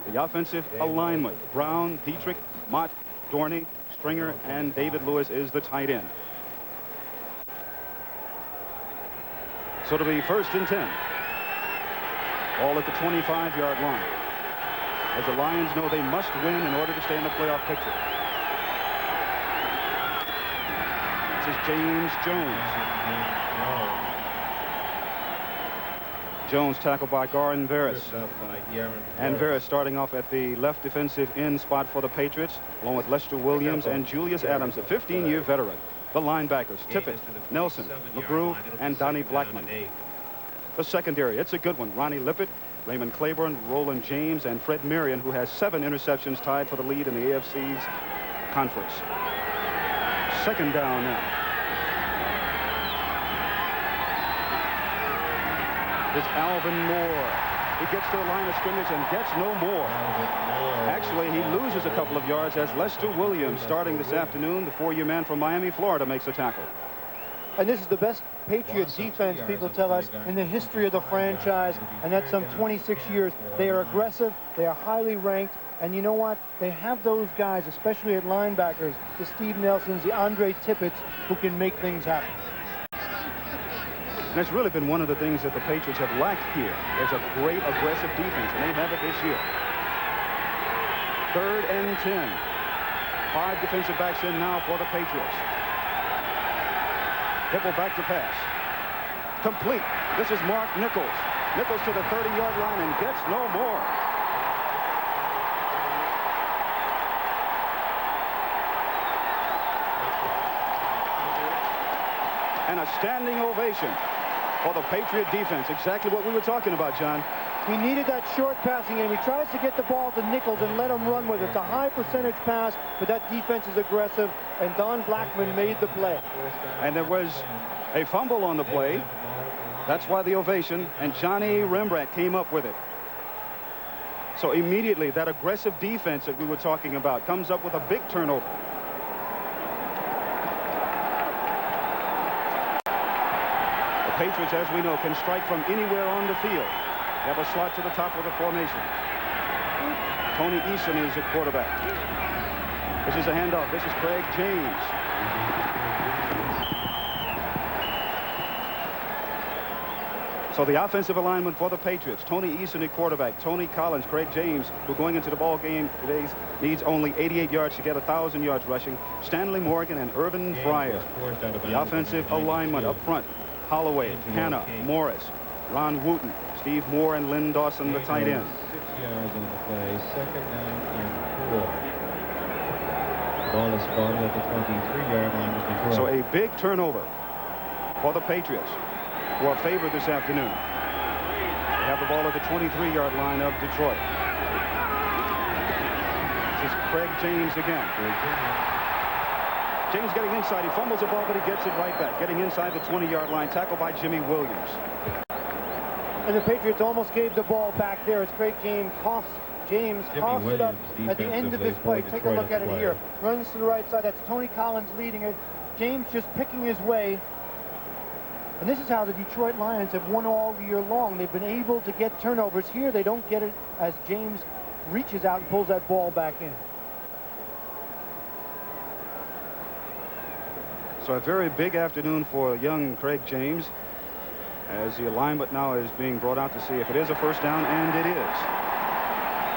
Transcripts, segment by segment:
The offensive alignment: Brown, Dietrich, Mott, Dorney, Stringer, and David Lewis is the tight end. So it'll be 1st and 10. All at the 25-yard line, as the Lions know they must win in order to stay in the playoff picture. This is James Jones. Jones tackled by Garden Veras. And Veras starting off at the left defensive end spot for the Patriots, along with Lester Williams and Julius Adams, a 15-year veteran. The linebackers: Tippett, Nelson, McGrew, and Donnie Blackman. The secondary, it's a good one: Ronnie Lippett, Raymond Claiborne, Roland James, and Fred Marion, who has 7 interceptions, tied for the lead in the AFC's conference. 2nd down now. It's Alvin Moore. He gets to the line of scrimmage and gets no more. Actually, he loses a couple of yards as Lester Williams, starting this afternoon, the 4-year man from Miami, Florida, makes a tackle. And this is the best Patriot defense, people tell us, in the history of the franchise, and that's some 26 years. They are aggressive, they are highly ranked, and you know what? They have those guys, especially at linebackers, the Steve Nelsons, the Andre Tippetts, who can make things happen. And it's really been one of the things that the Patriots have lacked here. There's a great aggressive defense, and they have it this year. 3rd and 10. 5 defensive backs in now for the Patriots. Hipple back to pass. Complete. This is Mark Nichols. Nichols to the 30-yard line and gets no more. And a standing ovation for the Patriot defense. Exactly what we were talking about, John. We needed that short passing game. He tries to get the ball to Nichols and let him run with it. It's a high percentage pass, but that defense is aggressive, and Don Blackman made the play. And there was a fumble on the play. That's why the ovation, and Johnny Rembrandt came up with it. So immediately, that aggressive defense that we were talking about comes up with a big turnover. The Patriots, as we know, can strike from anywhere on the field. They have a slot to the top of the formation. Tony Eason is at quarterback. This is a handoff. This is Craig James. So the offensive alignment for the Patriots: Tony Eason at quarterback, Tony Collins, Craig James, who going into the ball game today needs only 88 yards to get 1,000 yards rushing, Stanley Morgan, and Irvin Fryer. The offensive alignment up front: Holloway, Hanna, Morris, Ron Wooten, Steve Moore, and Lynn Dawson, the tight end. 6 yards on the play. 2nd down and 4. Ball is spotted at the 23-yard line. So a big turnover for the Patriots, who are favored this afternoon. They have the ball at the 23-yard line of Detroit. This is Craig James again. James getting inside. He fumbles the ball, but he gets it right back. Getting inside the 20-yard line. Tackled by Jimmy Williams. And the Patriots almost gave the ball back there as Craig James coughs it up at the end of this play. Take a look at it here. Runs to the right side. That's Tony Collins leading it. James just picking his way. And this is how the Detroit Lions have won all year long. They've been able to get turnovers. Here they don't get it as James reaches out and pulls that ball back in. So a very big afternoon for young Craig James, as the alignment now is being brought out to see if it is a 1st down, and it is.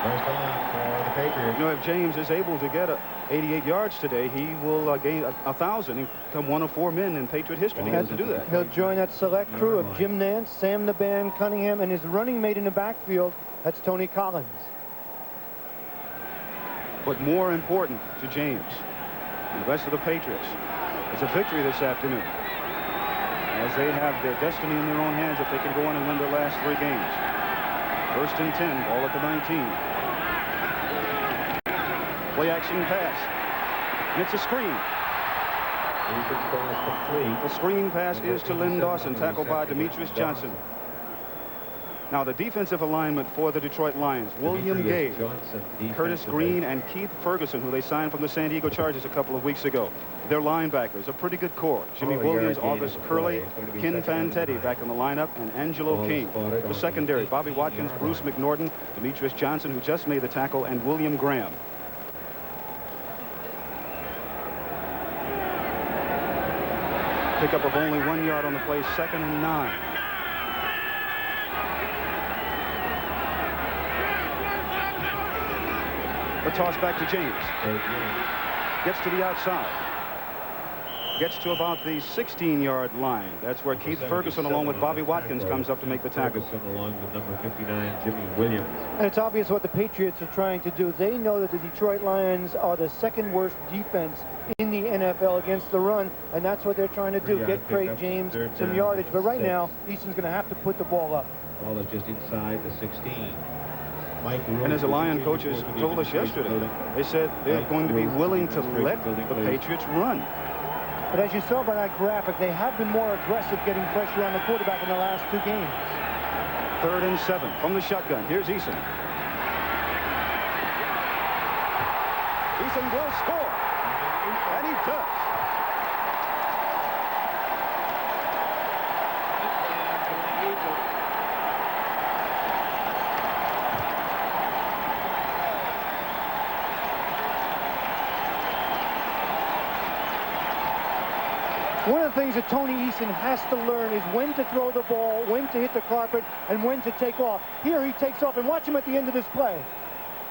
1st down for the Patriots. You know, if James is able to get 88 yards today, he will gain 1,000 and become one of 4 men in Patriot history to be able to do that. He'll join that select crew of Jim Nance, Sam the Band Cunningham, and his running mate in the backfield, that's Tony Collins. But more important to James and the rest of the Patriots is a victory this afternoon, as they have their destiny in their own hands if they can go on and win their last 3 games. 1st and 10, ball at the 19. Play action pass. And it's a screen. The screen pass is to Lynn Dawson, tackled by Demetrius Johnson. Now, the defensive alignment for the Detroit Lions, William Gay, Curtis Green, and Keith Ferguson, who they signed from the San Diego Chargers a couple of weeks ago. Their linebackers, a pretty good core. Jimmy Williams, August Curley, Ken Fantetti back in the lineup, and Angelo King. The secondary, Bobby Watkins, Bruce McNorton, Demetrius Johnson, who just made the tackle, and William Graham. Pickup of only 1 yard on the play, 2nd and 9. The toss back to James. Gets to the outside. Gets to about the 16-yard line. That's where Keith Ferguson, along with Bobby Watkins, comes up to make the tackle. Along with number 59, Jimmy Williams. And it's obvious what the Patriots are trying to do. They know that the Detroit Lions are the second worst defense in the NFL against the run, and that's what they're trying to do, get Craig James some yardage. But right now, Easton's going to have to put the ball up. Ball is just inside the 16. And as the Lion coaches told us yesterday, they said they're going to be willing to let the Patriots run. But as you saw by that graphic, they have been more aggressive getting pressure on the quarterback in the last 2 games. 3rd and 7 from the shotgun. Here's Eason. Eason will score. And he does. One of the things that Tony Eason has to learn is when to throw the ball, when to hit the carpet, and when to take off. Here he takes off, and watch him at the end of this play.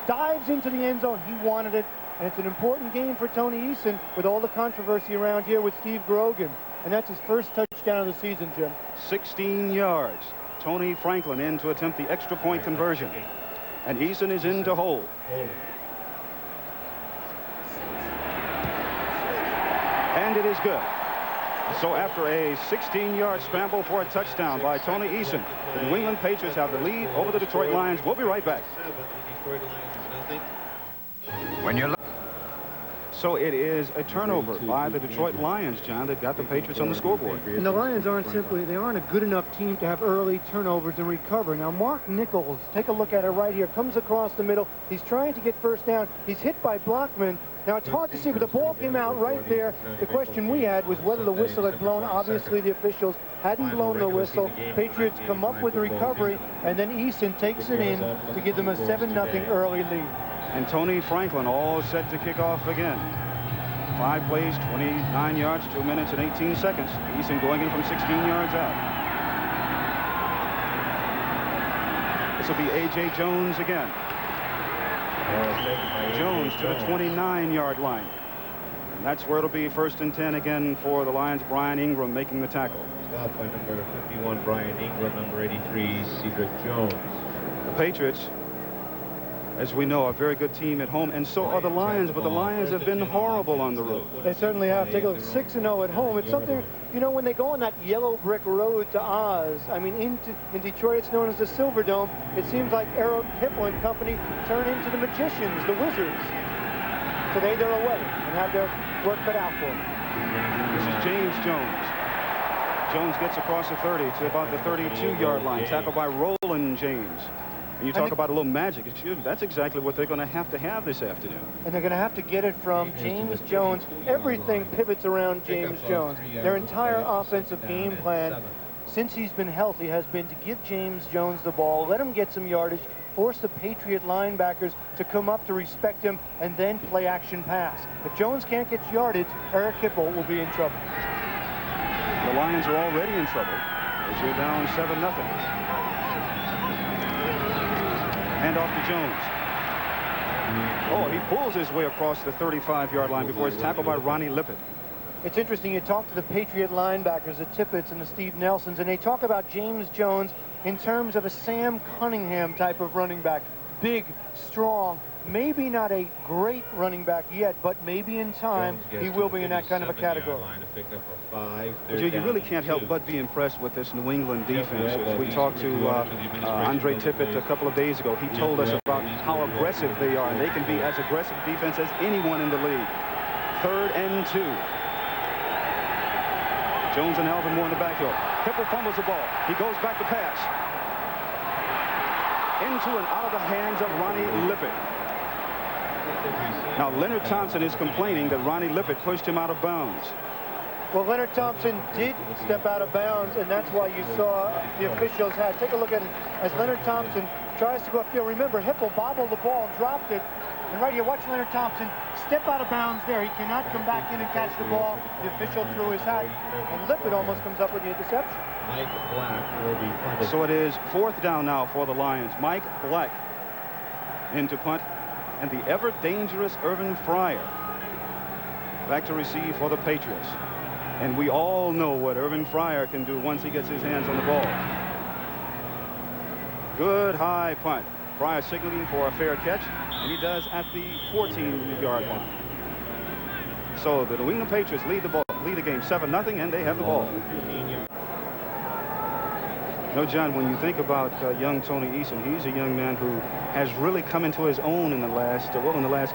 Dives into the end zone. He wanted it, and it's an important game for Tony Eason with all the controversy around here with Steve Grogan. And that's his first touchdown of the season, Jim. 16 yards. Tony Franklin in to attempt the extra point conversion. And Eason is in to hold. And it is good. So after a 16-yard scramble for a touchdown by Tony Eason, the New England Patriots have the lead over the Detroit Lions. We'll be right back. So it is a turnover by the Detroit Lions, John, that got the Patriots on the scoreboard. And the Lions aren't a good enough team to have early turnovers and recover. Now, Mark Nichols, take a look at it right here, comes across the middle. He's trying to get first down. He's hit by Blockman. Now, it's hard to see, but the ball came out right there. The question we had was whether the whistle had blown. Obviously, the officials hadn't blown the whistle. Patriots come up with the recovery, and then Eason takes it in to give them a 7-0 early lead. And Tony Franklin all set to kick off again. 5 plays, 29 yards, 2 minutes and 18 seconds. Eason going in from 16 yards out. This will be A.J. Jones again. Jones to the 29-yard line. And that's where it'll be 1st and 10 again for the Lions. Brian Ingram making the tackle. Stopped by number 51, Brian Ingram, number 83, Cedric Jones. The Patriots, as we know, a very good team at home, and so are the Lions, but the Lions have been horrible on the road. They certainly have. Take a look, 6-0 at home. It's something, you know, when they go on that yellow brick road to Oz, I mean, in Detroit, it's known as the Silverdome. It seems like Eric Hipple and company turn into the magicians, the wizards. Today they're away and have their work cut out for them. This is James Jones. Jones gets across the 30 to about the 32-yard line, tackled by Roland James. And you talk about a little magic. That's exactly what they're going to have this afternoon. And they're going to have to get it from James Jones. Everything pivots around James Jones. Their entire offensive game plan, since he's been healthy, has been to give James Jones the ball, let him get some yardage, force the Patriot linebackers to come up to respect him, and then play action pass. If Jones can't get yardage, Eric Hipple will be in trouble. The Lions are already in trouble as you're down 7-0. Hand off to Jones. Oh, he pulls his way across the 35-yard line before he's tackled by Ronnie Lippett. It's interesting, you talk to the Patriot linebackers, the Tippett's and the Steve Nelsons, and they talk about James Jones in terms of a Sam Cunningham type of running back. Big, strong, maybe not a great running back yet, but maybe in time he will be in that kind of a category. But you really can't help but be impressed with this New England defense. As we talked to Andre Tippett a couple of days ago, he told us about how aggressive they are, and they can be as aggressive defense as anyone in the league. 3rd and 2. Jones and Alvin Moore in the backfield. Hipple fumbles the ball. He goes back to pass. into and out of the hands of Ronnie Lippett. Now, Leonard Thompson is complaining that Ronnie Lippett pushed him out of bounds. Well, Leonard Thompson did step out of bounds, and that's why you saw the officials had. Take a look at it as Leonard Thompson tries to go upfield. Remember, Hipple bobbled the ball, dropped it. And right here, watch Leonard Thompson step out of bounds there. He cannot come back in and catch the ball. The official threw his hat, and Lippett almost comes up with the interception. Mike Black will be punted. So it is 4th down now for the Lions. Mike Black into punt, and the ever-dangerous Irvin Fryer back to receive for the Patriots. And we all know what Irvin Fryer can do once he gets his hands on the ball. Good high punt. Fryer signaling for a fair catch, and he does at the 14-yard line. So the New England Patriots lead the game 7-0, and they have the ball. No, John, when you think about young Tony Eason, he's a young man who has really come into his own in the last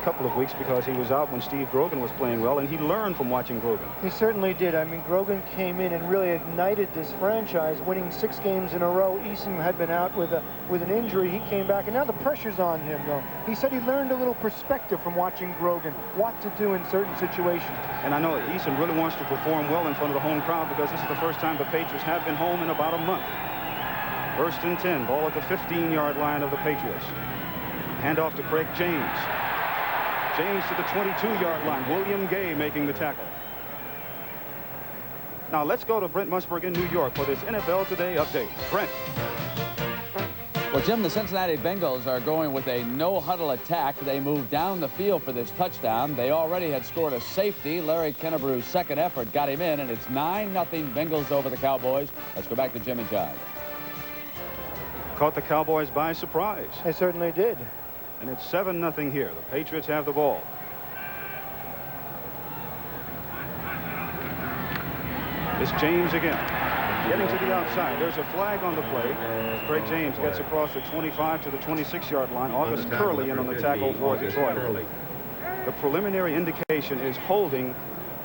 couple of weeks, because he was out when Steve Grogan was playing well, and he learned from watching Grogan. He certainly did. I mean, Grogan came in and really ignited this franchise, winning 6 games in a row. Eason had been out with an injury. He came back, and now the pressure's on him, though. He said he learned a little perspective from watching Grogan, what to do in certain situations. And I know Eason really wants to perform well in front of the home crowd, because this is the first time the Patriots have been home in about a month. 1st and 10, ball at the 15-yard line of the Patriots. Handoff to Craig James. James to the 22-yard line. William Gay making the tackle. Now let's go to Brent Musburg in New York for this NFL Today update. Brent. Well, Jim, the Cincinnati Bengals are going with a no-huddle attack. They moved down the field for this touchdown. They already had scored a safety. Larry Kennebrew's second effort got him in, and it's 9-0 Bengals over the Cowboys. Let's go back to Jim and John. Caught the Cowboys by surprise. They certainly did. And it's 7-0 here. The Patriots have the ball. It's James again. Getting to the outside. There's a flag on the play. Craig James gets across the 25 to the 26-yard line. August Curley in on the tackle for Detroit. The preliminary indication is holding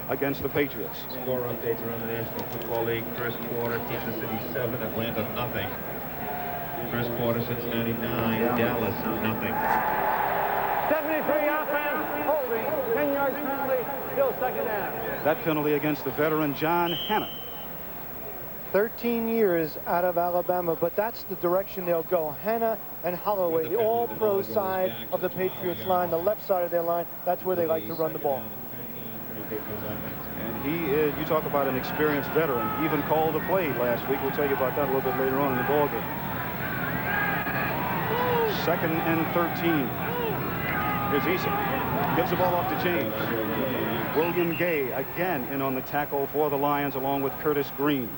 against the Patriots. Score updates around the National Football League. First quarter, Kansas City 7, Atlanta 0. First quarter, Cincinnati 9, Dallas 0. 73 offense, holding, 10-yard penalty, still second down. That penalty against the veteran John Hanna. 13 years out of Alabama, but that's the direction they'll go. Hanna and Holloway, the all-pro side of the Patriots line, the left side of their line, that's where they like to run the ball. And he is, you talk about an experienced veteran, he even called a play last week. We'll tell you about that a little bit later on in the ball game. 2nd and 13. Here's Eason. Gives the ball off to James. William Gay again in on the tackle for the Lions, along with Curtis Green.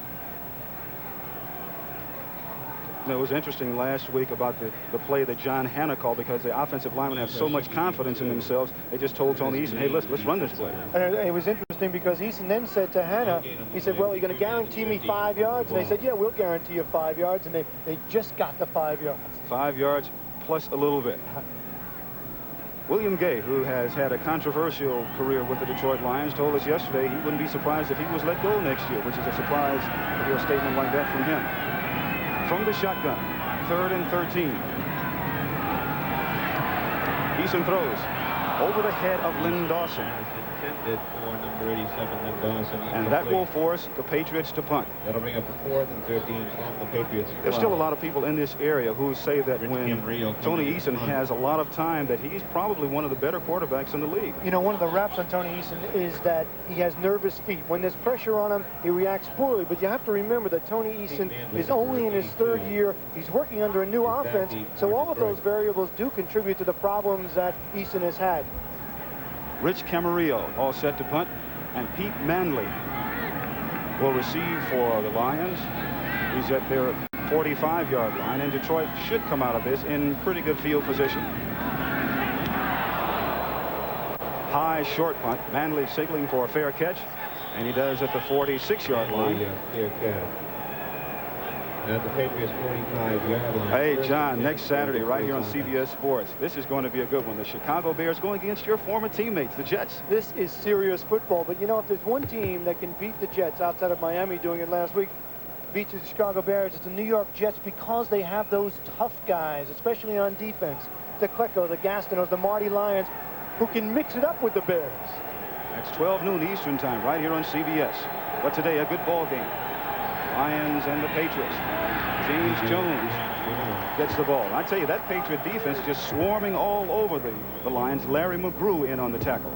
It was interesting last week about the play that John Hanna called, because the offensive linemen have so much confidence in themselves. They just told Tony Eason, hey, let's run this play. And it was interesting because Eason then said to Hanna, he said, well, you're going to guarantee me 5 yards? And they said, yeah, we'll guarantee you 5 yards. And they just got the 5 yards. 5 yards plus a little bit. William Gay, who has had a controversial career with the Detroit Lions, told us yesterday he wouldn't be surprised if he was let go next year, which is a surprise to hear a statement like that from him. From the shotgun, 3rd and 13. Eason throws over the head of Lynn Dawson. Intended for number 87, Lynn Dawson. And that will force the Patriots to punt. That'll bring up a 4th and 13 from the Patriots. There's still a lot of people in this area who say that when Tony Eason has a lot of time, that he's probably one of the better quarterbacks in the league. You know, one of the raps on Tony Eason is that he has nervous feet. When there's pressure on him, he reacts poorly. But you have to remember that Tony Eason is only in his 3rd year. He's working under a new offense. So all of those variables do contribute to the problems that Eason has had. Rich Camarillo all set to punt, and Pete Manley will receive for the Lions. He's at their 45-yard line, and Detroit should come out of this in pretty good field position. High short punt. Manley signaling for a fair catch, and he does at the 46-yard line. At the Patriots 45-yard line. Hey, John, next Saturday right here on CBS Sports. This is going to be a good one. The Chicago Bears going against your former teammates, the Jets. This is serious football. But, you know, if there's one team that can beat the Jets outside of Miami doing it last week, beats the Chicago Bears. It's the New York Jets because they have those tough guys, especially on defense. The Klecko, the Gastineaus, the Marty Lyons, who can mix it up with the Bears. That's 12 noon Eastern time right here on CBS. But today, a good ball game. Lions and the Patriots. James Jones gets the ball. I tell you, that Patriot defense just swarming all over the Lions. Larry McGrew in on the tackle.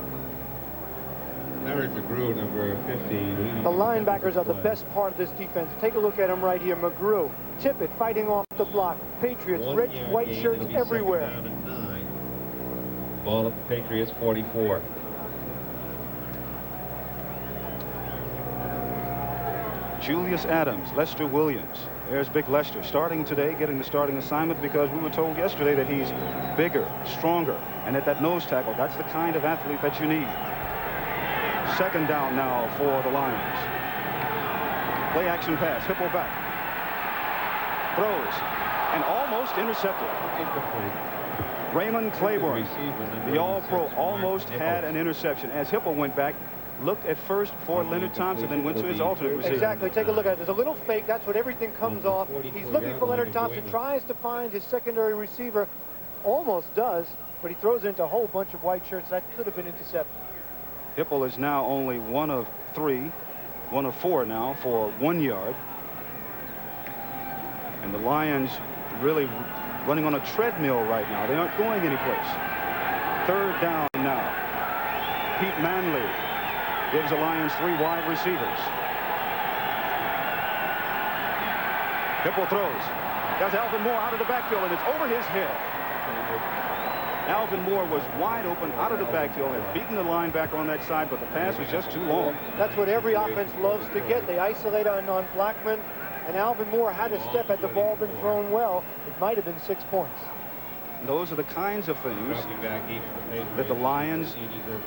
Larry McGrew, number 50. The linebackers are the best part of this defense. Take a look at them right here. McGrew, Tippett fighting off the block. Patriots, red, white shirts everywhere. Ball at the Patriots 44. Julius Adams, Lester Williams. There's Big Lester starting today, getting the starting assignment because we were told yesterday that he's bigger, stronger, and at that nose tackle, that's the kind of athlete that you need. Second down now for the Lions. Play action pass, Hipple back. Throws, and almost intercepted. Raymond Claiborne, the All-Pro, almost had an interception as Hipple went back. Looked at first for Leonard Thompson, then went to his alternate receiver. Exactly. Take a look at it. There's a little fake. That's what everything comes off. He's looking for Leonard Thompson, tries to find his secondary receiver. Almost does, but he throws into a whole bunch of white shirts. That could have been intercepted. Hipple is now only one of 4 now for 1 yard. And the Lions really running on a treadmill right now. They aren't going anyplace. Third down now. Pete Manley gives the Lions 3 wide receivers. Hipple throws. Does Alvin Moore out of the backfield, and it's over his head. Alvin Moore was wide open out of the backfield and beaten the linebacker on that side, but the pass was just too long. That's what every offense loves to get. They isolate on Blackman, and Alvin Moore had a step had the ball been thrown well. It might have been 6 points. Those are the kinds of things that the Lions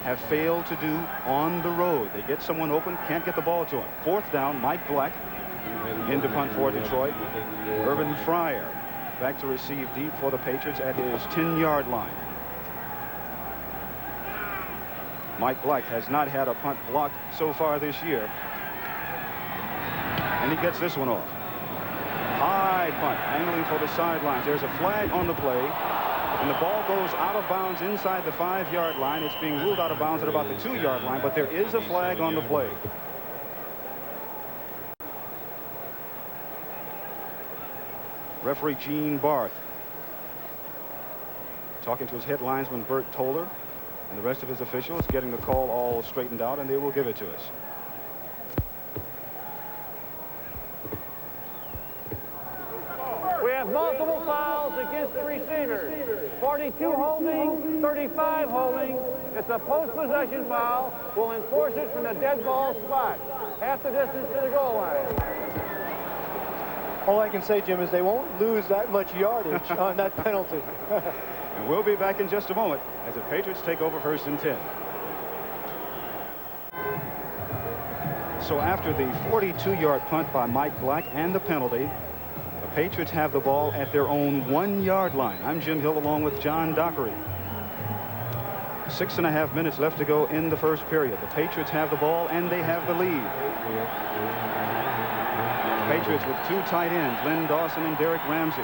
have failed to do on the road. They get someone open, can't get the ball to him. Fourth down, Mike Black in to punt for Detroit. Irvin Fryer back to receive deep for the Patriots at his 10-yard line. Mike Black has not had a punt blocked so far this year. And he gets this one off. High punt, angling for the sidelines. There's a flag on the play. And the ball goes out of bounds inside the 5-yard line. It's being ruled out of bounds at about the 2-yard line, but there is a flag on the play. Referee Gene Barth talking to his head linesman Bert Toller and the rest of his officials, getting the call all straightened out, and they will give it to us. We have multiple fouls against the receivers. 42 holding, 35 holding. It's a post-possession foul. We'll enforce it from the dead ball spot, half the distance to the goal line. All I can say, Jim, is they won't lose that much yardage on that penalty. And we'll be back in just a moment as the Patriots take over 1st and 10. So after the 42-yard punt by Mike Black and the penalty, the Patriots have the ball at their own 1-yard line. I'm Jim Hill along with John Dockery. 6.5 minutes left to go in the first period. The Patriots have the ball and they have the lead. Patriots with 2 tight ends, Lynn Dawson and Derek Ramsey.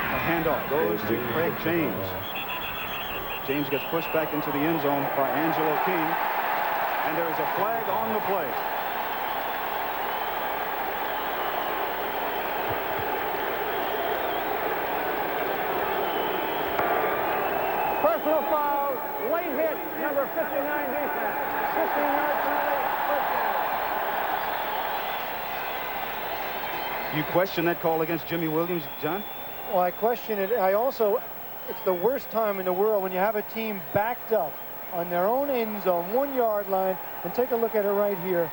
A handoff goes to Craig James. James gets pushed back into the end zone by Angelo King, and there is a flag on the play. Personal foul, late hit, number 59 defense. 15-yard penalty, first down. You question that call against Jimmy Williams, John? Well, I question it. It's the worst time in the world when you have a team backed up on their own end zone, 1-yard line, and take a look at it right here.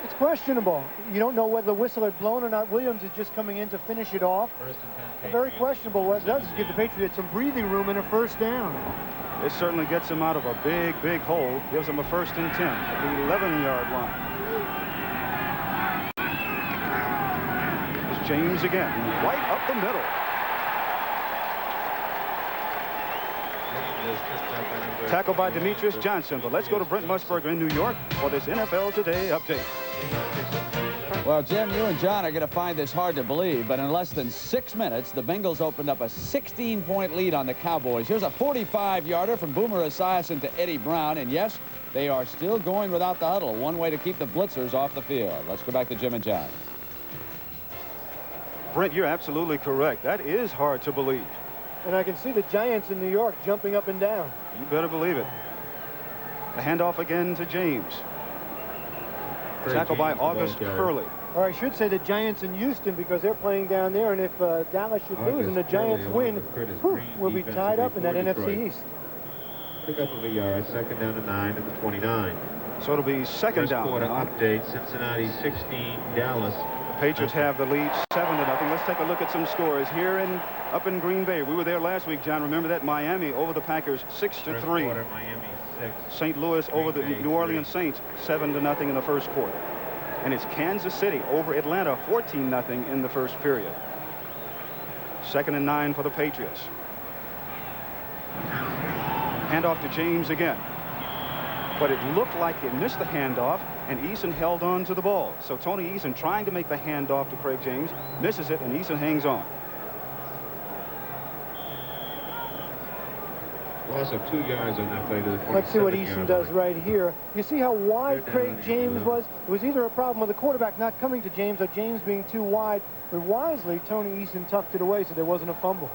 It's questionable. You don't know whether the whistle had blown or not. Williams is just coming in to finish it off. Very questionable. What it does is give the Patriots some breathing room and a first down. It certainly gets him out of a big hole. Gives him a 1st and 10 at the 11-yard line. It's James again, right up the middle. Tackle by Demetrius Johnson. But let's go to Brent Musburger in New York for this NFL Today update. Well, Jim, you and John are going to find this hard to believe, but in less than 6 minutes, the Bengals opened up a 16-point lead on the Cowboys. Here's a 45-yarder from Boomer Esiason to Eddie Brown, and yes, they are still going without the huddle. One way to keep the blitzers off the field. Let's go back to Jim and John. Brent, you're absolutely correct. That is hard to believe. And I can see the Giants in New York jumping up and down. You better believe it. The handoff again to James. Tackle by August Curley. Or I should say the Giants in Houston, because they're playing down there, and if Dallas should lose and the Giants win, we'll be tied up in that NFC East. Pick up of a yard, 2nd down to 9 at the 29. So it'll be second down. First quarter update, Cincinnati 16, Dallas. Patriots have the lead 7-0. Let's take a look at some scores here up in Green Bay. We were there last week, John. Remember that? Miami over the Packers 6-3. Miami 6. St. Louis over the New Orleans Saints 7-0 in the first quarter. And it's Kansas City over Atlanta 14-0 in the first period. 2nd and 9 for the Patriots. Handoff to James again. But it looked like he missed the handoff, and Eason held on to the ball. So Tony Eason trying to make the handoff to Craig James, misses it, and Eason hangs on. Loss of 2 yards on that play to the 27-yard Let's see what Eason does right here. You see how wide Craig James was? It was either a problem with the quarterback not coming to James or James being too wide. But wisely, Tony Eason tucked it away so there wasn't a fumble.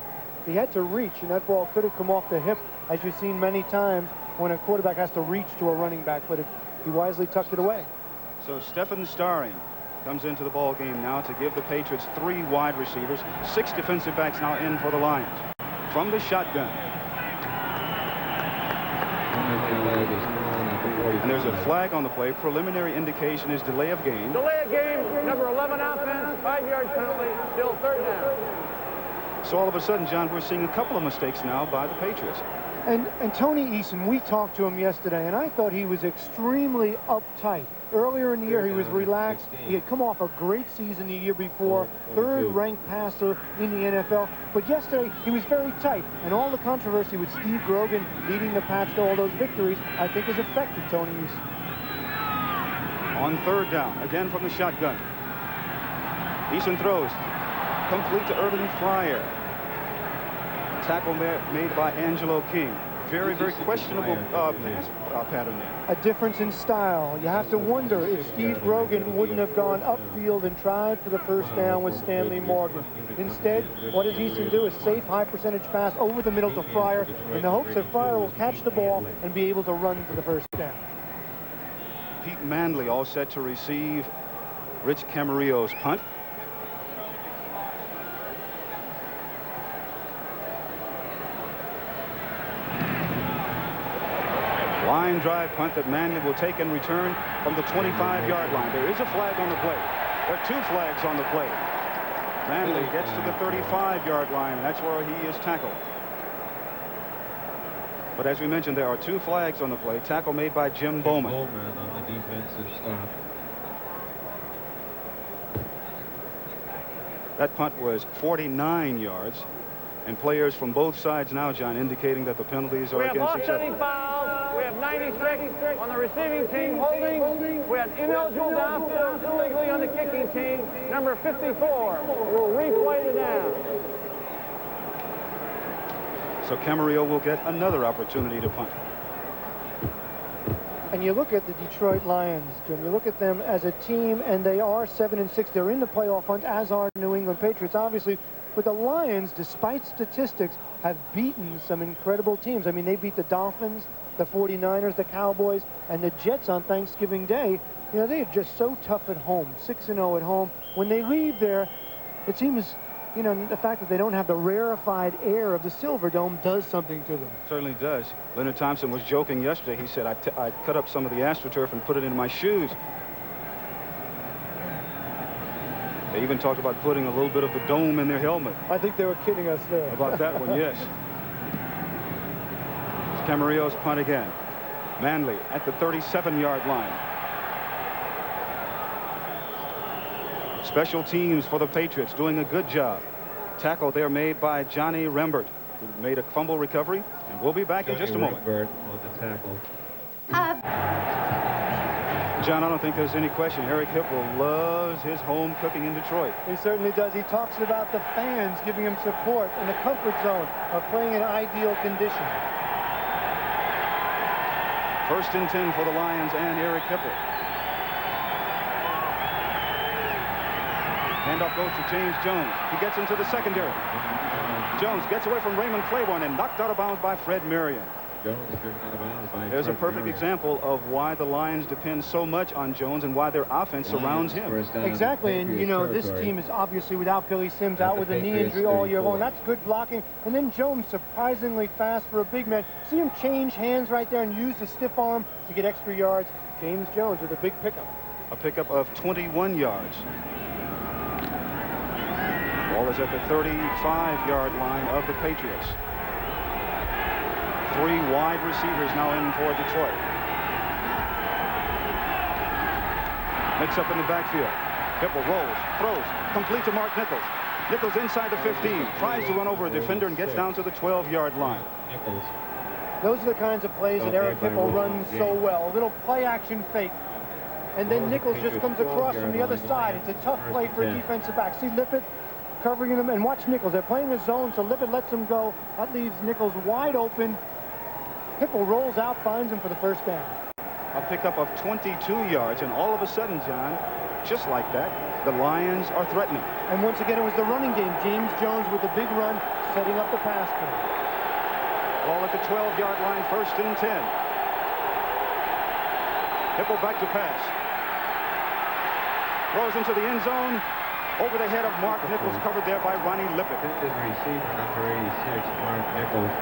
He had to reach, and that ball could have come off the hip, as you've seen many times when a quarterback has to reach to a running back, but he wisely tucked it away. So Stephen Starring comes into the ball game now to give the Patriots 3 wide receivers, 6 defensive backs now in for the Lions. From the shotgun. And there's a flag on the play. Preliminary indication is delay of game. Delay of game, number 11 offense, 5-yard penalty, still 3rd down. So all of a sudden, John, we're seeing a couple of mistakes now by the Patriots. And Tony Eason, we talked to him yesterday, and I thought he was extremely uptight. Earlier in the year, he was relaxed. He had come off a great season the year before, 3rd-ranked passer in the NFL. But yesterday, he was very tight. And all the controversy with Steve Grogan leading the Pats to all those victories, I think, has affected Tony Eason. On 3rd down, again from the shotgun. Eason throws. Complete to Irving Fryer. Tackle made by Angelo King. Very, very questionable pass pattern there. A difference in style. You have to wonder if Steve Grogan wouldn't have gone upfield and tried for the first down with Stanley Morgan. Instead, what does Eason do? A safe, high-percentage pass over the middle to Fryer in the hopes that Fryer will catch the ball and be able to run for the first down. Pete Manley all set to receive Rich Camarillo's punt. Line drive punt that Manley will take and return from the 25-yard line. There is a flag on the play. There are 2 flags on the play. Manley gets to the 35-yard line, and that's where he is tackled. But as we mentioned, there are 2 flags on the play. Tackle made by Jim Bowman. Bowman on the defensive stop. That punt was 49 yards. And players from both sides now, John, indicating that the penalties are against each other. We have fouls. We have 96 on the receiving team holding. We have ineligible downfield illegally on the kicking team. Number 54 will replay the down. So Camarillo will get another opportunity to punt. And you look at the Detroit Lions, Jim. You look at them as a team, and they are 7-6. They're in the playoff hunt, as are New England Patriots, obviously. But the Lions, despite statistics, have beaten some incredible teams. I mean, they beat the Dolphins, the 49ers, the Cowboys, and the Jets on Thanksgiving Day. You know, they are just so tough at home, 6-0 at home. When they leave there, it seems, you know, the fact that they don't have the rarefied air of the Silverdome does something to them. Certainly does. Leonard Thompson was joking yesterday. He said, I cut up some of the AstroTurf and put it in my shoes. They even talked about putting a little bit of the dome in their helmet. I think they were kidding us there. About that one, yes. It's Camarillo's punt again. Manley at the 37-yard line. Special teams for the Patriots doing a good job. Tackle there made by Johnny Rembert. who made a fumble recovery, and we'll be back in just a moment. On the tackle. John, I don't think there's any question. Eric Hipple loves his home cooking in Detroit. He certainly does. He talks about the fans giving him support and the comfort zone of playing in ideal conditions. 1st and 10 for the Lions and Eric Hipple. Handoff goes to James Jones. He gets into the secondary. Jones gets away from Raymond Claiborne and knocked out of bounds by Fred Marion. There's a perfect example of why the Lions depend so much on Jones and why their offense surrounds him. Exactly, and you know, this team is obviously without Billy Sims, out with a knee injury all year long. That's good blocking. And then Jones, surprisingly fast for a big man. See him change hands right there and use the stiff arm to get extra yards. James Jones with a big pickup. A pickup of 21 yards. Ball is at the 35-yard line of the Patriots. 3 wide receivers now in for Detroit. Mix up in the backfield. Hipple rolls, throws, complete to Mark Nichols. Nichols inside the 15, tries to run over a defender and gets down to the 12-yard line. Those are the kinds of plays that Eric Hipple runs so well. A little play-action fake. And then Nichols just comes across from the other side. It's a tough play for a defensive back. See Lippett covering him, and watch Nichols. They're playing a zone, so Lippett lets him go. That leaves Nichols wide open. Hipple rolls out, finds him for the first down. A pickup of 22 yards, and all of a sudden, John, just like that, the Lions are threatening. And once again, it was the running game. James Jones with the big run, setting up the pass play. Ball at the 12-yard line, 1st and 10. Hipple back to pass. Throws into the end zone. Over the head of Mark Nichols, covered there by Ronnie Lippett. Receiver number 86, Mark Nichols.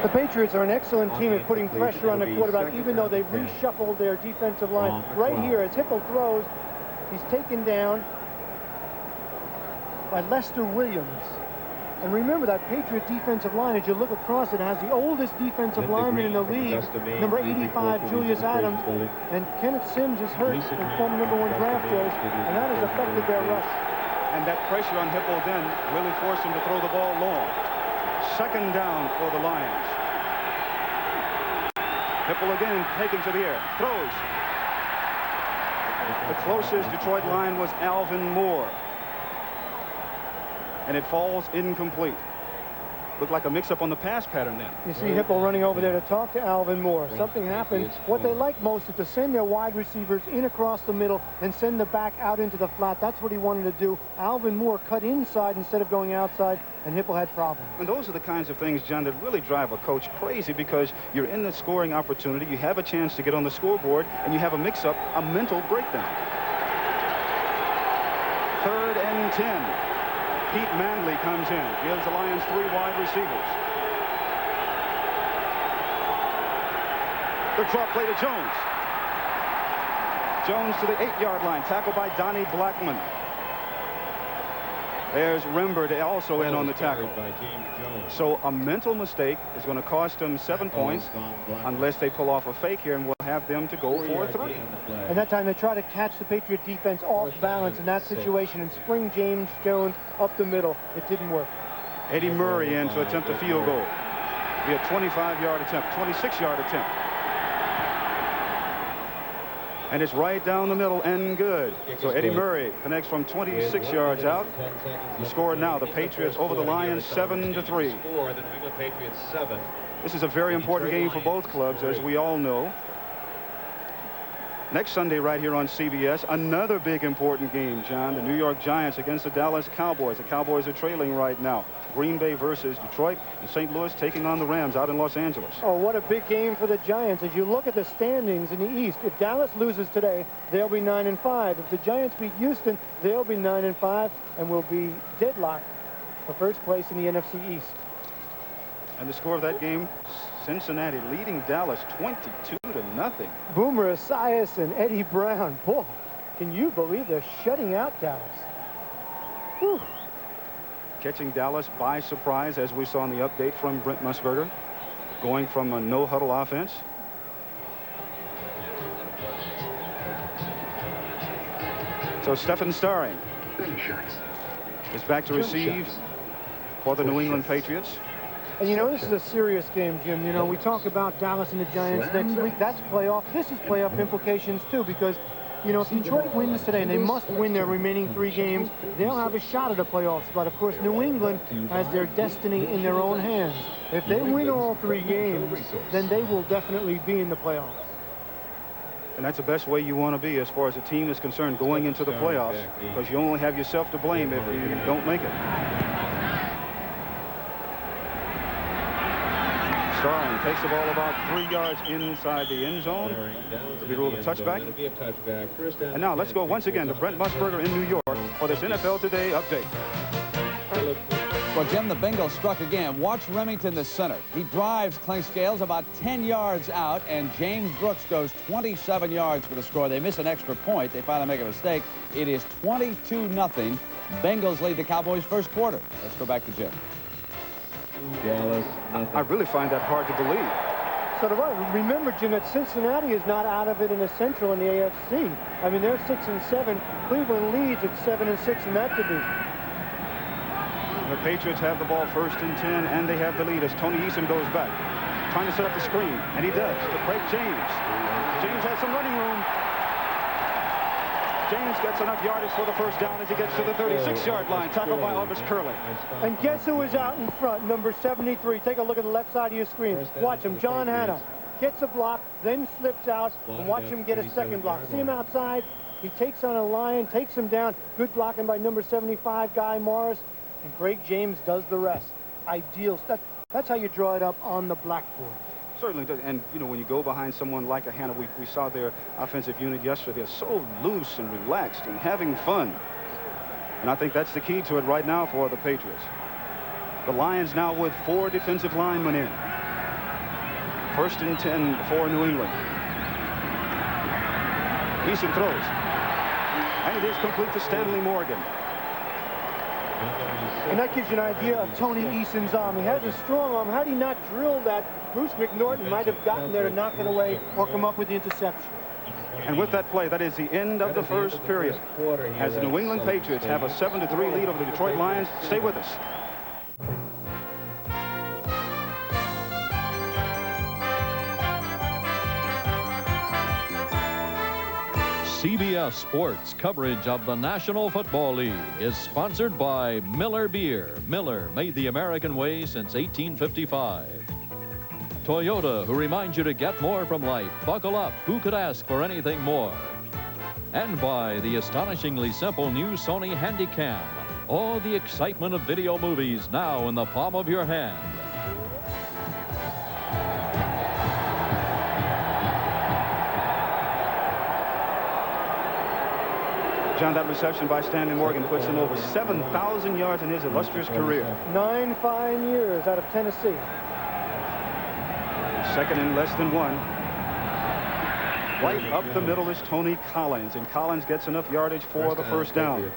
The Patriots are an excellent team at putting pressure on the quarterback, even though they've reshuffled their defensive line. Right here, as Hipple throws, he's taken down by Lester Williams. And remember, that Patriot defensive line, as you look across it, has the oldest defensive lineman in the league, number 85, Julius Adams. And Kenneth Sims is hurt in former #1 draft choice, and that has affected their rush. And that pressure on Hipple then really forced him to throw the ball long. 2nd down for the Lions. Hipple again taken to the air, throws. The closest Detroit line was Alvin Moore. And it falls incomplete. Looked like a mix-up on the pass pattern then. You see Hipple running over there to talk to Alvin Moore. Something happened. What they like most is to send their wide receivers in across the middle and send the back out into the flat. That's what he wanted to do. Alvin Moore cut inside instead of going outside, and Hipple had problems. And those are the kinds of things, John, that really drive a coach crazy, because you're in the scoring opportunity, you have a chance to get on the scoreboard, and you have a mix-up, a mental breakdown. 3rd and 10. Pete Manley comes in, gives the Lions 3 wide receivers. The drop play to Jones. Jones to the 8-yard line, tackled by Donnie Blackman. There's Rembert also in on the tackle. So a mental mistake is going to cost them 7 points unless they pull off a fake here, and we'll have them to go for 3. And that time they try to catch the Patriot defense off balance in that situation and spring James Jones up the middle. It didn't work. Eddie Murray in to attempt a field goal. Be a 25-yard attempt, 26-yard attempt. And it's right down the middle and good. So Eddie Murray connects from 26 yards out. The score now, the Patriots over the Lions 7-3. This is a very important game for both clubs, as we all know. Next Sunday right here on CBS, another big important game, John. The New York Giants against the Dallas Cowboys. The Cowboys are trailing right now. Green Bay versus Detroit, and St. Louis taking on the Rams out in Los Angeles. Oh, what a big game for the Giants. As you look at the standings in the East, if Dallas loses today, they'll be 9-5. If the Giants beat Houston, they'll be 9-5 and will be deadlocked for first place in the NFC East. And the score of that game, Cincinnati leading Dallas 22-0. Boomer Esiason and Eddie Brown. Boy, can you believe they're shutting out Dallas? Whew. Catching Dallas by surprise, as we saw in the update from Brent Musburger, going from a no-huddle offense. So Stephen Starring is back to receive for the New England Patriots. And you know, this is a serious game, Jim. You know, we talk about Dallas and the Giants next week. That's playoff. This is playoff implications, too, because, you know, if Detroit wins today, and they must win their remaining 3 games, they'll have a shot at a playoff spot. Of course, New England has their destiny in their own hands. If they win all 3 games, then they will definitely be in the playoffs. And that's the best way you want to be as far as the team is concerned going into the playoffs, because you only have yourself to blame if you don't make it. Starling takes the ball about 3 yards inside the end zone. It'll be ruled a touchback. And now let's go once again to Brent Musburger in New York for this NFL Today update. Well, Jim, the Bengals struck again. Watch Remington, the center. He drives Clinkscales about 10 yards out, and James Brooks goes 27 yards for the score. They miss an extra point. They finally make a mistake. It is 22-0. Bengals lead the Cowboys first quarter. Let's go back to Jim. Dallas. I really find that hard to believe. So do I. Remember, Jim, that Cincinnati is not out of it in the Central in the AFC. I mean, they're 6-7. Cleveland leads at 7-6 in that division. The Patriots have the ball 1st and 10, and they have the lead as Tony Eason goes back, trying to set up the screen, and he does to Craig James. James has some running room. James gets enough yardage for the first down as he gets to the 36-yard line, tackled by Elvis Curley. And guess who is out in front? Number 73. Take a look at the left side of your screen. Watch him, John Hanna. Gets a block, then slips out, and watch him get a second block. See him outside? He takes on a lion, takes him down. Good blocking by number 75, Guy Morris. And Craig James does the rest. Ideal. That's how you draw it up on the blackboard. Certainly does. And, you know, when you go behind someone like a Hanna, we saw their offensive unit yesterday. They're so loose and relaxed and having fun. And I think that's the key to it right now for the Patriots. The Lions now with 4 defensive linemen in. 1st and 10 for New England. Eason throws. And it is complete to Stanley Morgan. And that gives you an idea of Tony Eason's arm. He has a strong arm. Had he not drilled that, Bruce McNorton might have gotten there to knock it away or come up with the interception. And with that play, that is the end of the first period. As the New England Patriots have a 7-3 lead over the Detroit Lions. Stay with us. CBS Sports coverage of the National Football League is sponsored by Miller Beer. Miller, made the American way since 1855. Toyota, who reminds you to get more from life. Buckle up. Who could ask for anything more? And by the astonishingly simple new Sony Handycam. All the excitement of video movies now in the palm of your hand. John, that reception by Stanley Morgan puts him over 7,000 yards in his illustrious career. 9 fine years out of Tennessee. 2nd and less than 1. Right up the middle is Tony Collins, and Collins gets enough yardage for the first down.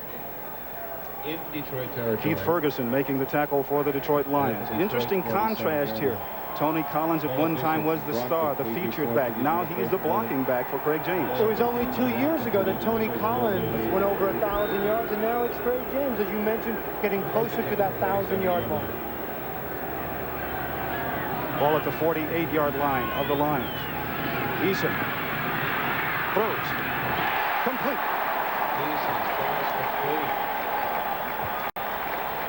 In Detroit territory. Keith Ferguson making the tackle for the Detroit Lions. Interesting contrast here. Tony Collins at one time was the star, the featured back. Now he's the blocking back for Craig James. It was only 2 years ago that Tony Collins went over 1,000 yards, and now it's Craig James, as you mentioned, getting closer to that 1,000-yard mark. Ball at the 48-yard line of the Lions. Eason throws. Complete. Eason's pass complete.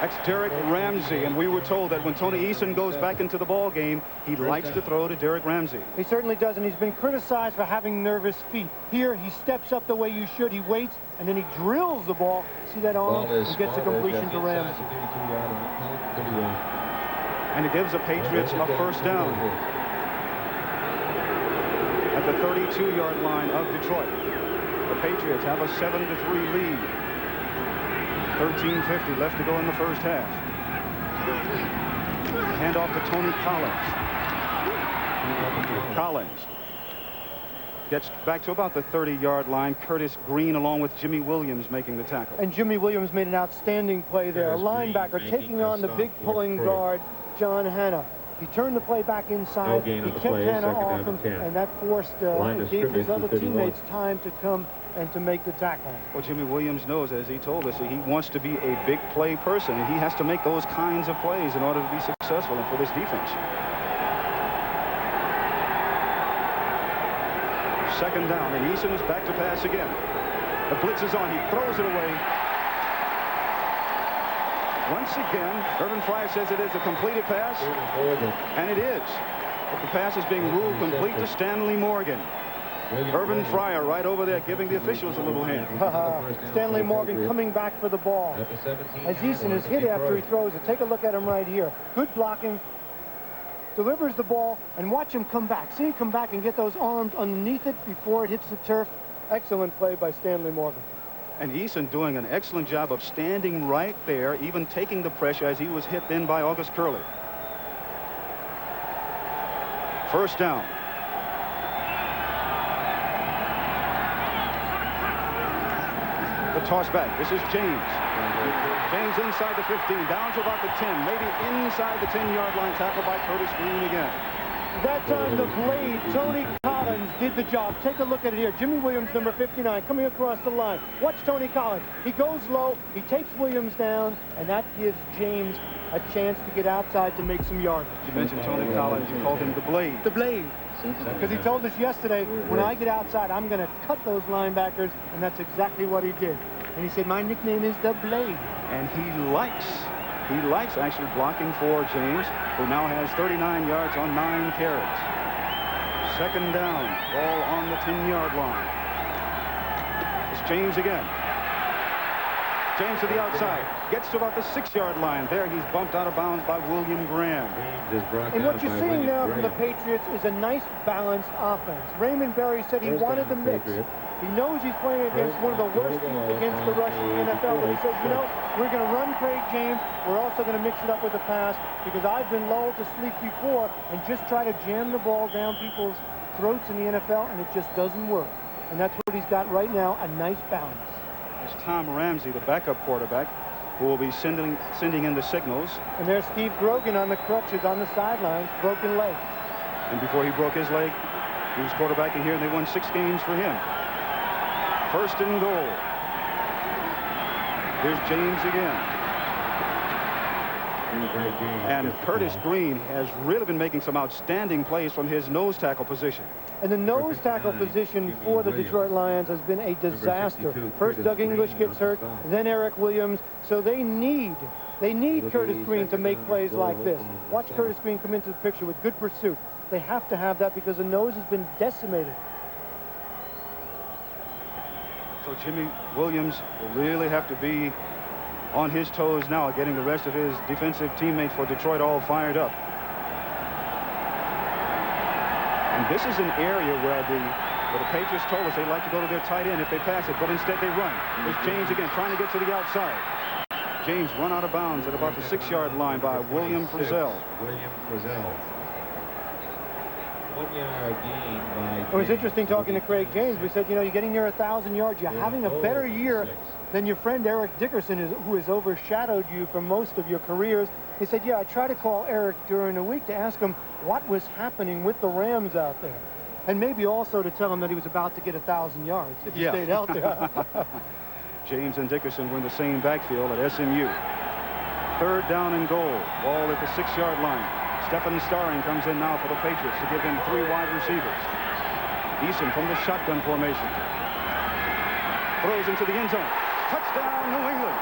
That's Derek Ramsey, and we were told that when Tony Eason goes back into the ball game, he likes to throw to Derek Ramsey. He certainly does, and he's been criticized for having nervous feet. Here, he steps up the way you should. He waits, and then he drills the ball. See that arm? And gets a completion to Ramsey. And it gives the Patriots a first down at the 32-yard line of Detroit. The Patriots have a 7-3 lead. 13:50 left to go in the first half. Hand off to Tony Collins. Collins gets back to about the 30-yard line. Curtis Green along with Jimmy Williams making the tackle. And Jimmy Williams made an outstanding play there. A linebacker taking on the big pulling guard, John Hanna. He turned the play back inside. He kept Hanna off him, and that forced, gave his other teammates time to come and to make the tackle. Well, Jimmy Williams knows, as he told us, he wants to be a big play person, and he has to make those kinds of plays in order to be successful and for this defense. Second down, and Eason is back to pass again. The blitz is on. He throws it away. Once again, Irvin Fryer says it is a completed pass, and it is. But the pass is being ruled complete to Stanley Morgan. Irvin Fryer right over there giving the officials a little hand. Stanley Morgan coming back for the ball. As Eason is hit after he throws it. Take a look at him right here. Good blocking. Delivers the ball, and watch him come back. See him come back and get those arms underneath it before it hits the turf. Excellent play by Stanley Morgan. And Eason doing an excellent job of standing right there, even taking the pressure as he was hit then by August Curley. First down. The toss back. This is James. James inside the 15, down to about the 10, maybe inside the 10-yard line, tackled by Curtis Green again. That time the blade, Tony Collins, did the job. Take a look at it here. Jimmy Williams, number 59, coming across the line. Watch Tony Collins. He goes low, he takes Williams down, and that gives James a chance to get outside to make some yardage. You mentioned Tony Collins. You called him the blade. The blade. Because he told us yesterday, when I get outside, I'm going to cut those linebackers, and that's exactly what he did. And he said, my nickname is the blade. And he likes actually blocking for James, who now has 39 yards on 9 carries. Second down, ball on the 10-yard line. It's James again. James to the outside, gets to about the 6-yard line. There he's bumped out of bounds by William Graham. And what you're seeing now from the Patriots is a nice balanced offense. Raymond Berry said he wanted the mix. He knows he's playing against one of the worst teams against the rush in the NFL, but he said, you know, we're going to run Craig James. We're also going to mix it up with the pass because I've been lulled to sleep before and just try to jam the ball down people's throats in the NFL, and it just doesn't work. And that's what he's got right now, a nice balance. It's Tom Ramsey, the backup quarterback, who will be sending in the signals. And there's Steve Grogan on the crutches on the sidelines, broken leg. And before he broke his leg, he was quarterbacking here, and they won 6 games for him. First and goal. Here's James again. And Curtis Green has really been making some outstanding plays from his nose tackle position. And the nose tackle position for the Detroit Lions has been a disaster. First Doug English gets hurt, then Eric Williams. So they need Curtis Green to make plays like this. Watch Curtis Green come into the picture with good pursuit. They have to have that because the nose has been decimated. So Jimmy Williams will really have to be on his toes now, getting the rest of his defensive teammates for Detroit all fired up. And this is an area where the Patriots told us they like to go to their tight end if they pass it, but instead they run. There's James again trying to get to the outside. James run out of bounds at about the 6-yard line by William Frizzell. It was interesting talking to Craig James. We said, you know, you're getting near 1,000 yards. You're having a better year than your friend Eric Dickerson, who has overshadowed you for most of your careers. He said, yeah, I tried to call Eric during the week to ask him what was happening with the Rams out there. And maybe also to tell him that he was about to get 1,000 yards if he stayed out there. James and Dickerson were in the same backfield at SMU. Third down and goal. Ball at the 6-yard line. Stephen Starring comes in now for the Patriots to give him 3 wide receivers. Eason from the shotgun formation. Throws into the end zone. Touchdown, New England.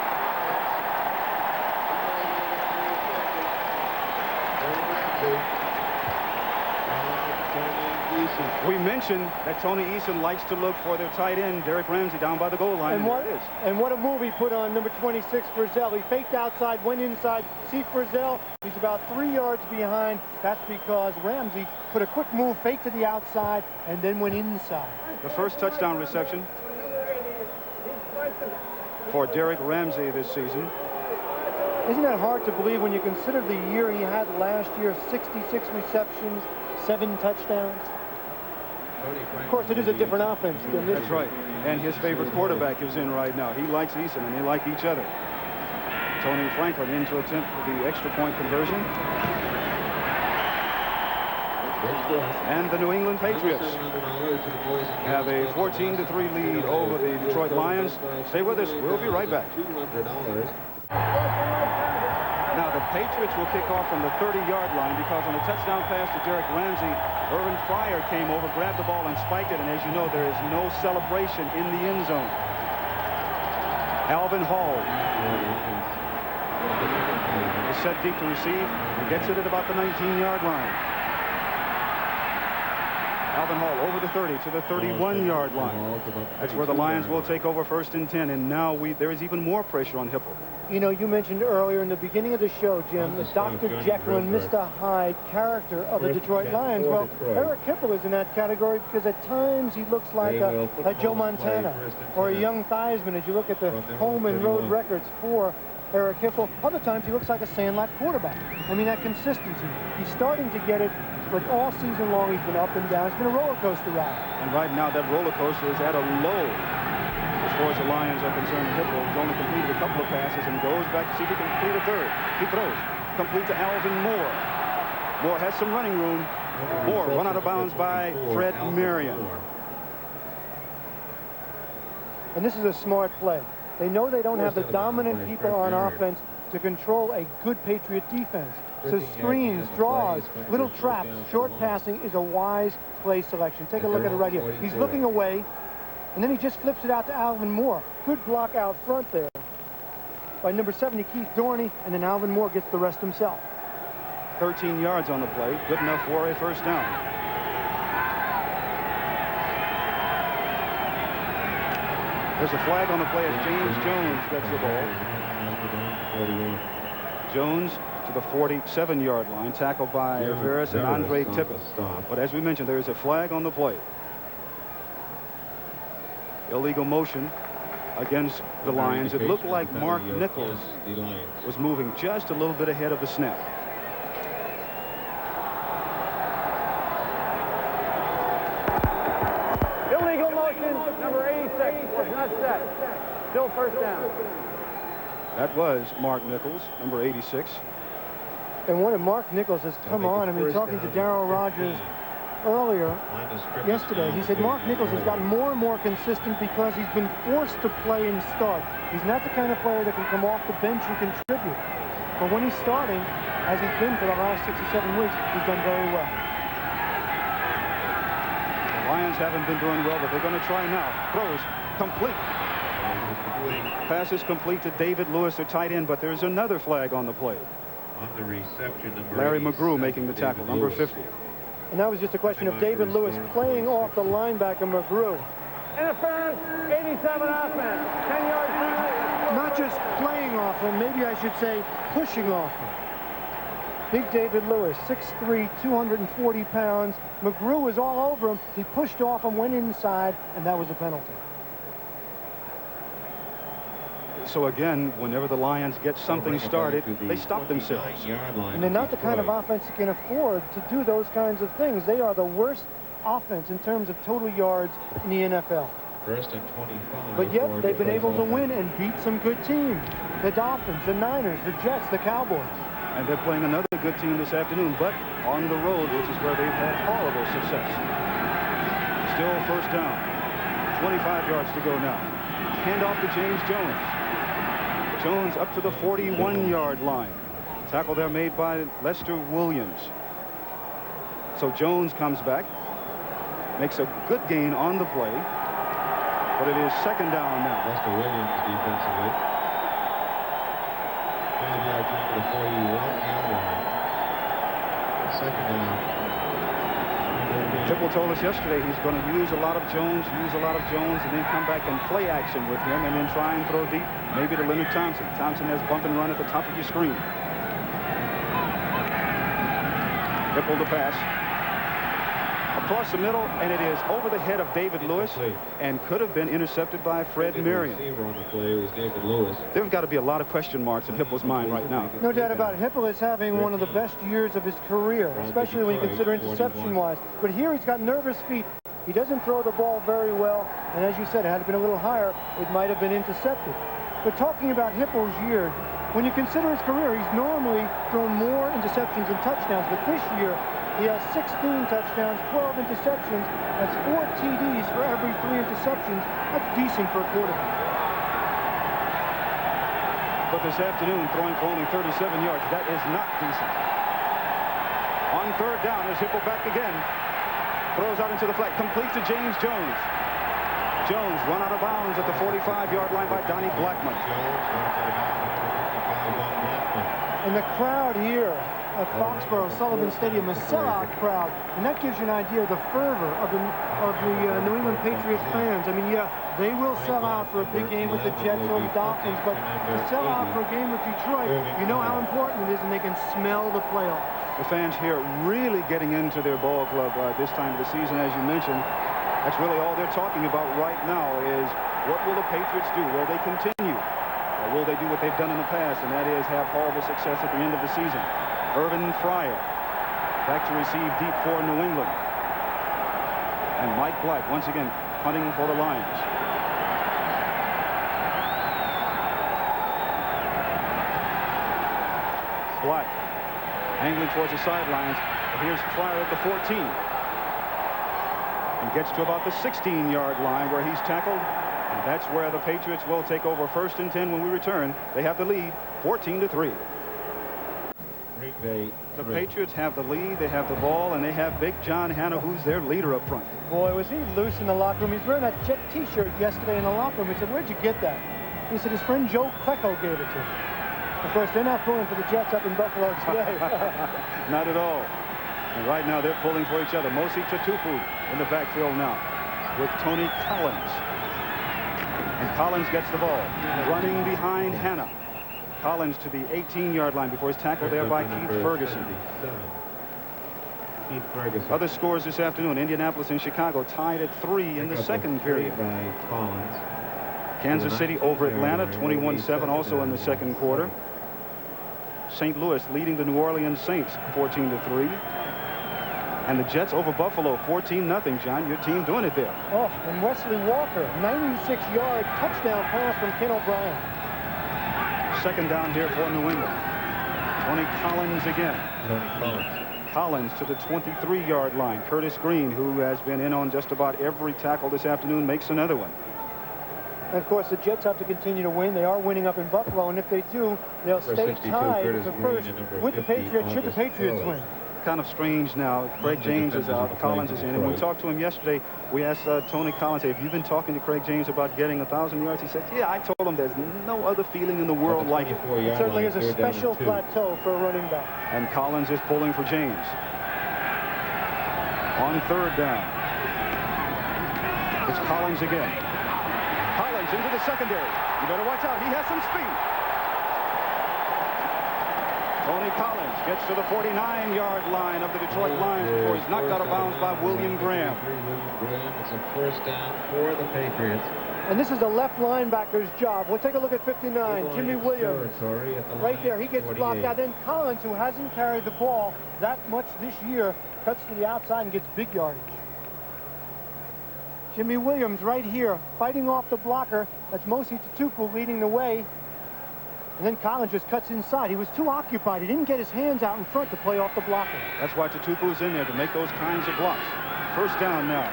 We mentioned that Tony Eason likes to look for their tight end, Derek Ramsey, down by the goal line. And what a move he put on number 26, Frizzell. He faked outside, went inside. See Frizzell, he's about 3 yards behind. That's because Ramsey put a quick move, fake to the outside, and then went inside. The first touchdown reception for Derek Ramsey this season. Isn't that hard to believe when you consider the year he had last year, 66 receptions, 7 touchdowns? Of course, it is a different offense than this. That's right. And his favorite quarterback is in right now. He likes Eason, and they like each other. Tony Franklin in to attempt the extra point conversion. And the New England Patriots have a 14-3 lead over the Detroit Lions. Stay with us. We'll be right back. Now, the Patriots will kick off from the 30-yard line because on a touchdown pass to Derek Ramsey, Irvin Fryer came over, grabbed the ball, and spiked it. And as you know, there is no celebration in the end zone. Alvin Hall is set deep to receive and gets it at about the 19-yard line. Alvin Hall over the 30 to the 31-yard line. That's where the Lions will take over 1st and 10. And now there is even more pressure on Hipple. You know, you mentioned earlier in the beginning of the show, Jim, the Dr. Jekyll and Mr. Hyde character of the Detroit Lions. Well, Eric Hipple is in that category because at times he looks like a Joe Montana or a young Theismann as you look at the home and road records for Eric Hipple. Other times he looks like a sandlot quarterback. I mean, that consistency. He's starting to get it, but all season long he's been up and down. It's been a roller coaster ride. And right now that roller coaster is at a low. As far as the Lions are concerned, Hipple has only completed a couple of passes and goes back to see if he can complete a third. He throws. Complete to Alvin Moore. Moore has some running room. Moore run out of bounds by Fred Marion. And this is a smart play. They know they don't have the dominant people on offense to control a good Patriot defense. So screens, draws, little traps, short passing is a wise play selection. Take a look at it right here. He's looking away, and then he just flips it out to Alvin Moore. Good block out front there by number 70, Keith Dorney, and then Alvin Moore gets the rest himself. 13 yards on the play, good enough for a first down. There's a flag on the play as James Jones gets the ball. Jones to the 47-yard line, tackled by Veras and Andre Tippett. But as we mentioned, there is a flag on the play. Illegal motion against the Lions. It looked like Mark Nichols was moving just a little bit ahead of the snap. Illegal motion, number 86, was not set. Still first down. That was Mark Nichols, number 86. And one of Mark Nichols has come on. I mean, talking to Darryl Rogers earlier yesterday, he said Mark Nichols has gotten more and more consistent because he's been forced to play and start. He's not the kind of player that can come off the bench and contribute. But when he's starting, as he's been for the last 6 or 7 weeks, he's done very well. The Lions haven't been doing well, but they're going to try now. Throws complete. Passes complete to David Lewis, their tight end, but there's another flag on the play. On the reception, Larry McGrew making the tackle, number 50. And that was just a question of David Lewis playing off the linebacker McGrew. Interference, 87 offense, 10-yard penalty. Not just playing off him, maybe I should say pushing off him. Big David Lewis, 6'3", 240 pounds. McGrew was all over him. He pushed off him, went inside, and that was a penalty. So again, whenever the Lions get something started, they stop themselves. And they're not the kind of offense that can afford to do those kinds of things. They are the worst offense in terms of total yards in the NFL. First and 25. But yet, they've been able to win and beat some good teams. The Dolphins, the Niners, the Jets, the Cowboys. And they're playing another good team this afternoon, but on the road, which is where they've had horrible success. Still first down. 25 yards to go now. Hand off to James Jones. Jones up to the 41-yard line. Tackle there made by Lester Williams. So Jones comes back, makes a good gain on the play, but it is second down now. Lester Williams defensively. 5-yard gain to the 41-yard line. Second down. Hipple told us yesterday he's going to use a lot of Jones, and then come back and play action with him, and then try and throw deep, maybe to Leonard Thompson. Thompson has bump and run at the top of your screen. Hipple to pass. Across the middle, and it is over the head of David Lewis, and could have been intercepted by Fred Marion. On the play was David Lewis. There have got to be a lot of question marks in Hipple's mind right now. No doubt about it. Hipple is having one of the best years of his career, especially when you consider interception-wise. But here he's got nervous feet. He doesn't throw the ball very well, and as you said, had it been a little higher, it might have been intercepted. But talking about Hipple's year, when you consider his career, he's normally thrown more interceptions and touchdowns, but this year, He has 16 touchdowns, 12 interceptions. That's 4 TDs for every 3 interceptions. That's decent for a quarterback. But this afternoon, throwing for only 37 yards, that is not decent. On third down, is Hipple back again. Throws out into the flat, completes to James Jones. Jones run out of bounds at the 45-yard line by Donnie Blackman. And the crowd here at Foxborough Sullivan Stadium, a sellout crowd, and that gives you an idea of the fervor of the New England Patriots fans. I mean, yeah, they will sell out for a big game with the Jets or the Dolphins, but to sell out for a game with Detroit, you know how important it is, and they can smell the playoffs. The fans here really getting into their ball club this time of the season, as you mentioned. That's really all they're talking about right now is what will the Patriots do? Will they continue? Or will they do what they've done in the past, and that is have horrible success at the end of the season? Irvin Fryer back to receive deep for New England. And Mike Black once again punting for the Lions. Black angling towards the sidelines. Here's Fryer at the 14. And gets to about the 16-yard line where he's tackled. And that's where the Patriots will take over 1st and 10 when we return. They have the lead, 14-3. The Patriots have the lead, they have the ball, and they have Big John Hanna, who's their leader up front. Boy, was he loose in the locker room. He's wearing that Jet T-shirt yesterday in the locker room. He said, "Where'd you get that?" He said his friend Joe Klecko gave it to him. Of course, they're not pulling for the Jets up in Buffalo today. Not at all. And right now, they're pulling for each other. Mosi Tatupu in the backfield now with Tony Collins. And Collins gets the ball, running behind Hanna. Collins to the 18-yard line before he's tackled there by Keith Ferguson. Other scores this afternoon, Indianapolis and Chicago tied at 3 in the second period. Kansas City over Atlanta, 21-7, also in the second quarter. St. Louis leading the New Orleans Saints 14-3. And the Jets over Buffalo 14-0. John, your team doing it there. Oh, and Wesley Walker, 96-yard touchdown pass from Ken O'Brien. Second down here for New England. Tony Collins again. Collins to the 23-yard line. Curtis Green, who has been in on just about every tackle this afternoon, makes another one. And of course, the Jets have to continue to win. They are winning up in Buffalo, and if they do, they'll stay tied for first with the Patriots, should the Patriots win. Kind of strange now. Craig James is out, Collins is in, and we talked to him yesterday. We asked Tony Collins, "Hey, have you been talking to Craig James about getting 1,000 yards?" He said, "Yeah, I told him there's no other feeling in the world like it." It certainly is a special plateau for a running back. And Collins is pulling for James. On third down. It's Collins again. Collins into the secondary. You better watch out. He has some speed. Tony Collins gets to the 49-yard line of the Detroit Lions before he's knocked out of bounds by William Graham. It's a first down for the Patriots. And this is the left linebacker's job. We'll take a look at 59, Jimmy Williams. Right there, he gets blocked out. Then Collins, who hasn't carried the ball that much this year, cuts to the outside and gets big yardage. Jimmy Williams right here, fighting off the blocker. That's Mosi Tatupu leading the way. And then Collins just cuts inside. He was too occupied. He didn't get his hands out in front to play off the blocker. That's why Tatupu's in there, to make those kinds of blocks. First down now.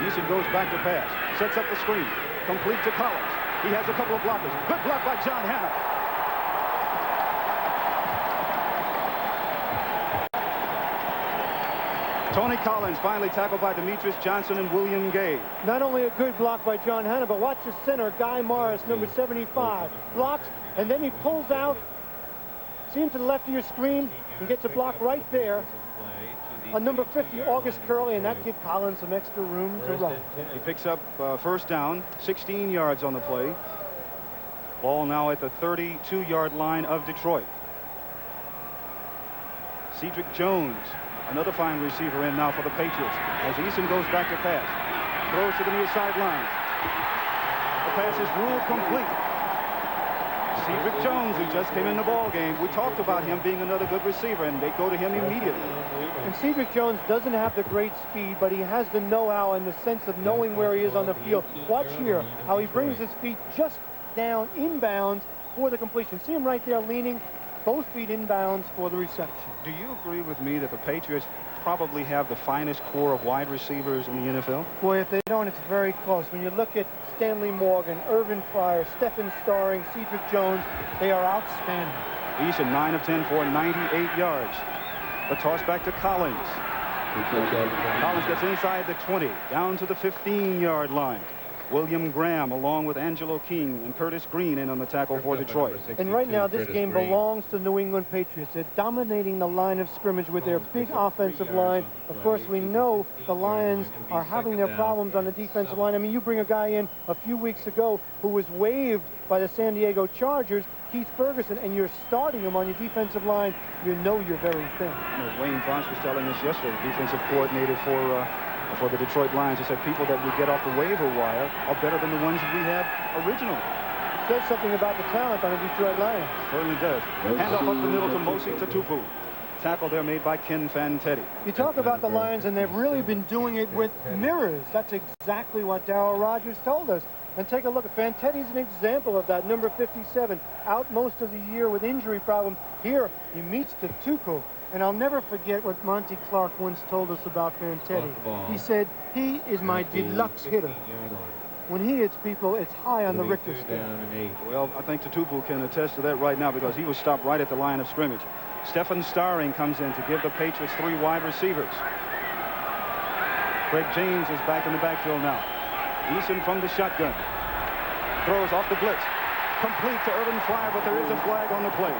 Eason goes back to pass. Sets up the screen. Complete to Collins. He has a couple of blockers. Good block by John Hanna. Tony Collins finally tackled by Demetrius Johnson and William Gay. Not only a good block by John Hanna, but watch the center, Guy Morris, number 75. Blocks, and then he pulls out, seems to the left of your screen, and gets a block right there on number 50, August Curley, and that gives Collins some extra room to run. He picks up first down, 16 yards on the play. Ball now at the 32-yard line of Detroit. Cedric Jones, another fine receiver in now for the Patriots as Eason goes back to pass. Throws to the near sideline. The pass is ruled complete. Cedric Jones, who just came in the ball game, we talked about him being another good receiver, and they go to him immediately. And Cedric Jones doesn't have the great speed, but he has the know-how and the sense of knowing where he is on the field. Watch here how he brings his feet just down inbounds for the completion. See him right there leaning, both feet inbounds for the reception. Do you agree with me that the Patriots probably have the finest core of wide receivers in the NFL? Boy, if they don't, it's very close. When you look at Stanley Morgan, Irvin Fryer, Stephen Starring, Cedric Jones, they are outstanding. Eason, 9 of 10 for 98 yards. The toss back to Collins. Collins gets inside the 20, down to the 15-yard line. William Graham, along with Angelo King and Curtis Green, in on the tackle for Detroit. And right now, this game belongs to New England Patriots. They're dominating the line of scrimmage with their big offensive line. Of course, we know the Lions are having their problems on the defensive line. I mean, you bring a guy in a few weeks ago who was waived by the San Diego Chargers, Keith Ferguson, and you're starting him on your defensive line. You know you're very thin. Wayne Fonts was telling us yesterday, defensive coordinator for the Detroit Lions. He said people that we get off the waiver wire are better than the ones that we had originally. Says something about the talent on the Detroit Lions. Certainly does. Hand off up the middle to Mosi Tatupu. Tackle there made by Ken Fantetti. You talk about the Lions, and they've really been doing it with mirrors. That's exactly what Darryl Rogers told us. And take a look at Fantetti's an example of that. Number 57, out most of the year with injury problems. Here, he meets Tatupu. And I'll never forget what Monty Clark once told us about Fantetti. He said, he is my deluxe hitter. When he hits people, it's high on the Richter scale. Well, I think Tatupu can attest to that right now because he was stopped right at the line of scrimmage. Stephen Starring comes in to give the Patriots 3 wide receivers. Craig James is back in the backfield now. Eason from the shotgun. Throws off the blitz. Complete to Irvin Fryer, but there is a flag on the play.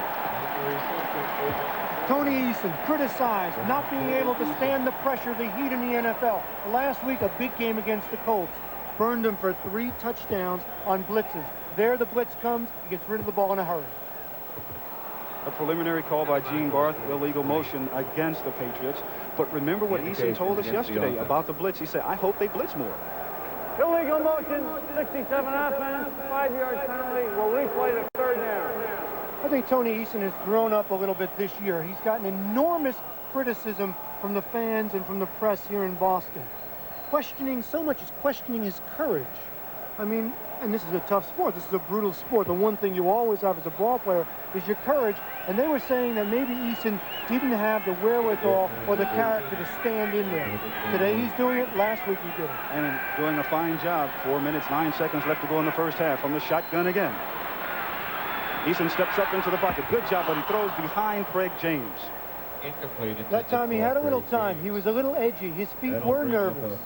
Tony Eason criticized not being able to stand the pressure, the heat in the NFL. Last week, a big game against the Colts. Burned him for 3 touchdowns on blitzes. There the blitz comes, he gets rid of the ball in a hurry. A preliminary call by Gene Barth, illegal motion against the Patriots. But remember what Eason told us yesterday about the blitz. He said, I hope they blitz more. Illegal motion, 67 offense, 5-yard penalty. We'll replay the 3rd down. I think Tony Eason has grown up a little bit this year. He's gotten enormous criticism from the fans and from the press here in Boston. So much as questioning his courage. I mean, and this is a tough sport. This is a brutal sport. The one thing you always have as a ball player is your courage. And they were saying that maybe Eason didn't have the wherewithal or the character to stand in there. Today he's doing it. Last week he did it. And doing a fine job. 4 minutes, 9 seconds left to go in the first half from the shotgun again. Eason steps up into the bucket. Good job, but he throws behind Craig James. That time he had a little time. He was a little edgy. His feet were nervous.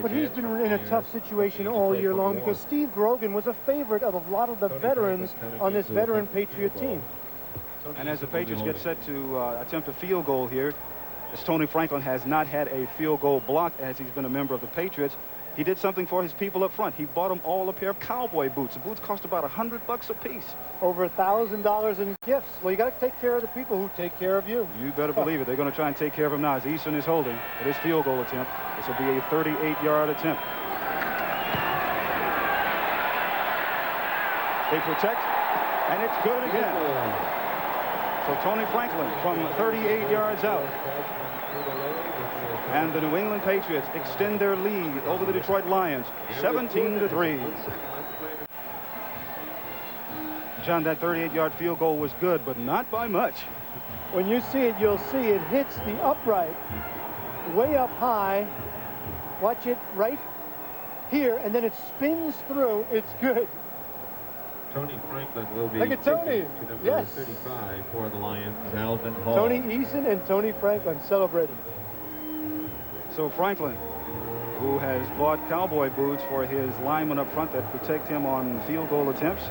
But he's been in a tough situation all year long because Steve Grogan was a favorite of a lot of the veterans on this veteran Patriot team. And as the Patriots get set to attempt a field goal here, as Tony Franklin has not had a field goal blocked as he's been a member of the Patriots, he did something for his people up front. He bought them all a pair of cowboy boots. The boots cost about $100 a piece. Over $1,000 in gifts. Well, you got to take care of the people who take care of you. You better believe it. They're going to try and take care of him now as Eason is holding for his field goal attempt. This will be a 38-yard attempt. They protect, and it's good again. So Tony Franklin from 38 yards out. And the New England Patriots extend their lead over the Detroit Lions, 17-3. John, that 38-yard field goal was good, but not by much. When you see it, you'll see it hits the upright way up high. Watch it right here, and then it spins through. It's good. Tony Franklin will be Look at Tony. To number Yes. 35 for the Lions, Alvin Hall. Tony Eason and Tony Franklin celebrating. So Franklin, who has bought cowboy boots for his linemen up front that protect him on field goal attempts,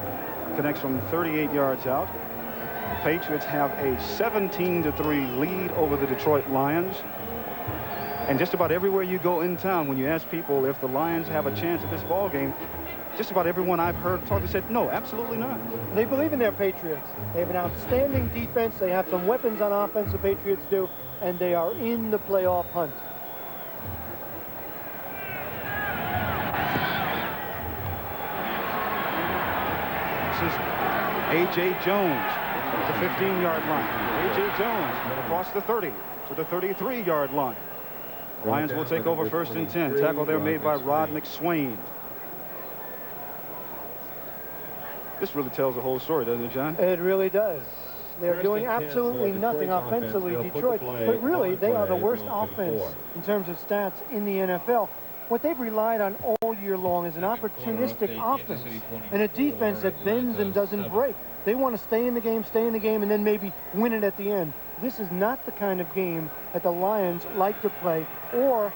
connects from 38 yards out. The Patriots have a 17-3 lead over the Detroit Lions. And just about everywhere you go in town, when you ask people if the Lions have a chance at this ball game, just about everyone I've heard talk to said, no, absolutely not. They believe in their Patriots. They have an outstanding defense. They have some weapons on offense, the Patriots do, and they are in the playoff hunt. This is A.J. Jones at the 15-yard line. A.J. Jones across the 30 to the 33-yard line. Lions will take over 1st and 10. Tackle there made by Rod McSwain. This really tells the whole story, doesn't it, John? It really does. They're doing absolutely nothing offensively, Detroit. But really, they are the worst offense in terms of stats in the NFL. What they've relied on all year long is an opportunistic offense and a defense that bends and doesn't break. They want to stay in the game, and then maybe win it at the end. This is not the kind of game that the Lions like to play or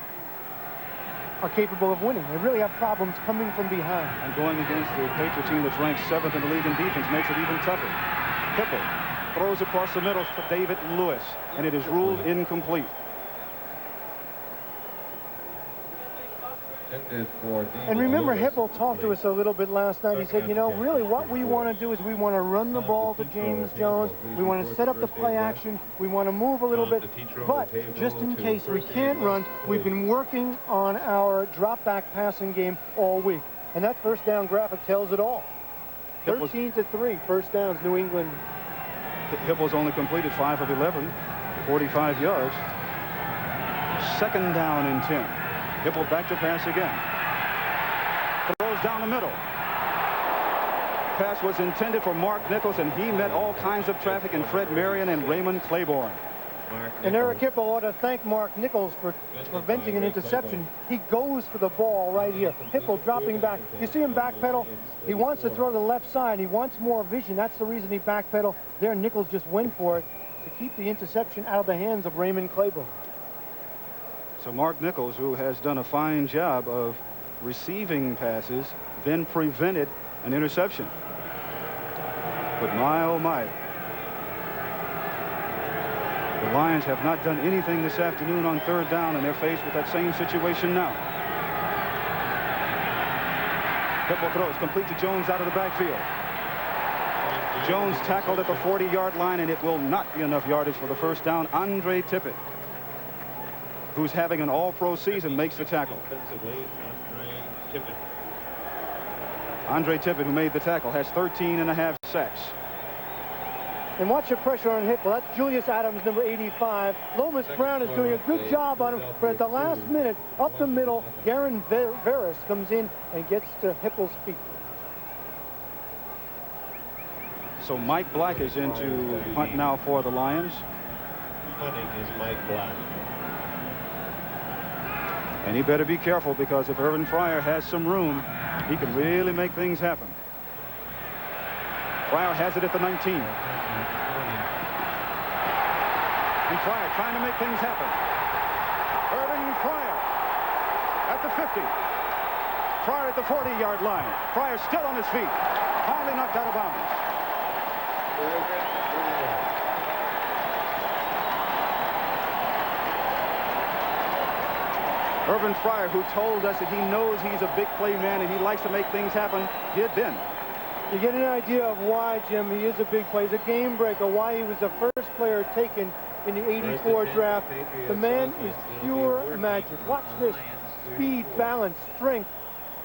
are capable of winning. They really have problems coming from behind. And going against the Patriot team that's ranked 7th in the league in defense makes it even tougher. Hipple throws across the middle for David Lewis, and it is ruled incomplete. And remember, Hipple talked to us a little bit last night. He said, you know, really what we want to do is we want to run the ball to James Jones. We want to set up the play action. We want to move a little bit. But just in case we can't run, we've been working on our drop-back passing game all week. And that first down graphic tells it all. 13-3, first downs, New England. Hipple's only completed 5 of 11, 45 yards. Second down and 10. Hipple back to pass again. Throws down the middle. Pass was intended for Mark Nichols, and he met all kinds of traffic in Fred Marion and Raymond Claiborne. And Eric Hipple ought to thank Mark Nichols for preventing an interception. He goes for the ball right here. Hipple dropping back. You see him backpedal? He wants to throw to the left side. He wants more vision. That's the reason he backpedaled. There, Nichols just went for it to keep the interception out of the hands of Raymond Claiborne. So Mark Nichols, who has done a fine job of receiving passes, then prevented an interception. But my, oh my. The Lions have not done anything this afternoon on third down, and they're faced with that same situation now. Hipple throws complete to Jones out of the backfield. Jones tackled at the 40-yard line, and it will not be enough yardage for the first down. Andre Tippett, who's having an all-pro season, makes the tackle. Andre Tippett, who made the tackle, has 13.5 sacks. And watch the pressure on Hipple. That's Julius Adams, number 85. Lomas Brown is doing a good job on him, but at the last minute, up the middle, Garen Veras comes in and gets to Hipple's feet. So Mike Black is into punt now for the Lions. Punting is Mike Black. And he better be careful, because if Irvin Fryer has some room, he can really make things happen. Fryer has it at the 19. And Fryer trying to make things happen. Irvin Fryer at the 50. Fryer at the 40-yard line. Fryer still on his feet. Finally knocked out of bounds. Irvin Fryer, who told us that he knows he's a big play man and he likes to make things happen, did then. You get an idea of why, Jim, he is a big play. He's a game breaker, why he was the first player taken in the '84 draft. The man is pure magic. Watch this. Speed, balance, strength.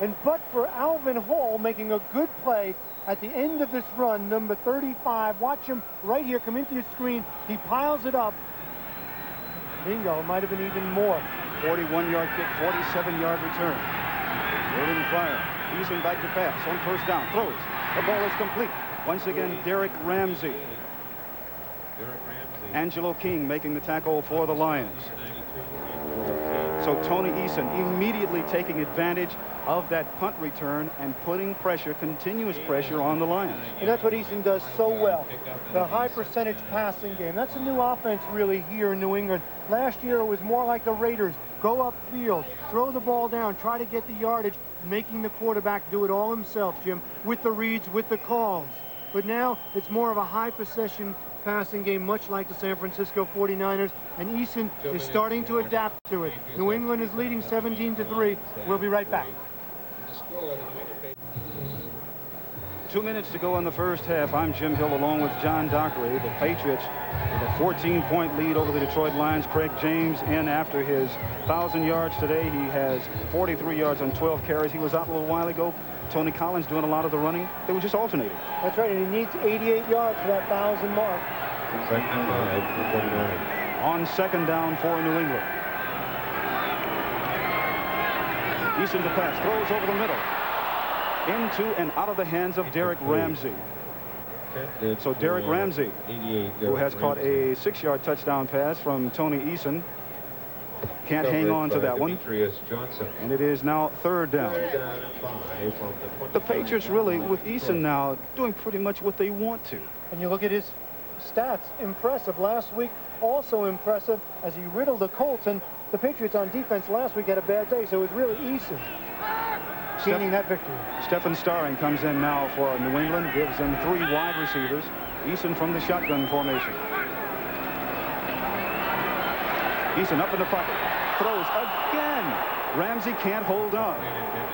And but for Alvin Hall making a good play at the end of this run, number 35. Watch him right here come into your screen. He piles it up. Bingo, might have been even more. 41-yard kick, 47-yard return. Irvin Fryer, easing back to pass on first down, throws. The ball is complete. Once again, Derek Ramsey. Angelo King making the tackle for the Lions. So Tony Eason immediately taking advantage of that punt return and putting pressure, continuous pressure on the Lions. And that's what Eason does so well. The high percentage passing game. That's a new offense really here in New England. Last year it was more like the Raiders. Go upfield, throw the ball down, try to get the yardage, making the quarterback do it all himself, Jim, with the reads, with the calls. But now it's more of a high possession passing game, much like the San Francisco 49ers, and Eason is starting to adapt to it. New England is leading 17-3. We'll be right back. 2 minutes to go in the first half. I'm Jim Hill along with John Dockery. The Patriots with a 14-point lead over the Detroit Lions. Craig James in after his 1,000 yards today. He has 43 yards on 12 carries. He was out a little while ago. Tony Collins doing a lot of the running. They were just alternating. That's right, and he needs 88 yards for that 1,000 mark. Second and 5 for 49. On second down for New England. Eason to pass, throws over the middle. Into and out of the hands of Derek Ramsey. So Derek Ramsey, who has caught a 6-yard touchdown pass from Tony Eason, can't hang on to that one. And it is now 3rd down. The Patriots really, with Eason now, doing pretty much what they want to. And you look at his stats, impressive. Last week, also impressive as he riddled the Colts. And the Patriots on defense last week had a bad day, so it was really Eason gaining that victory. Stephen Starring comes in now for New England, gives them 3 wide receivers. Eason from the shotgun formation. Eason up in the pocket, throws again. Ramsey can't hold on.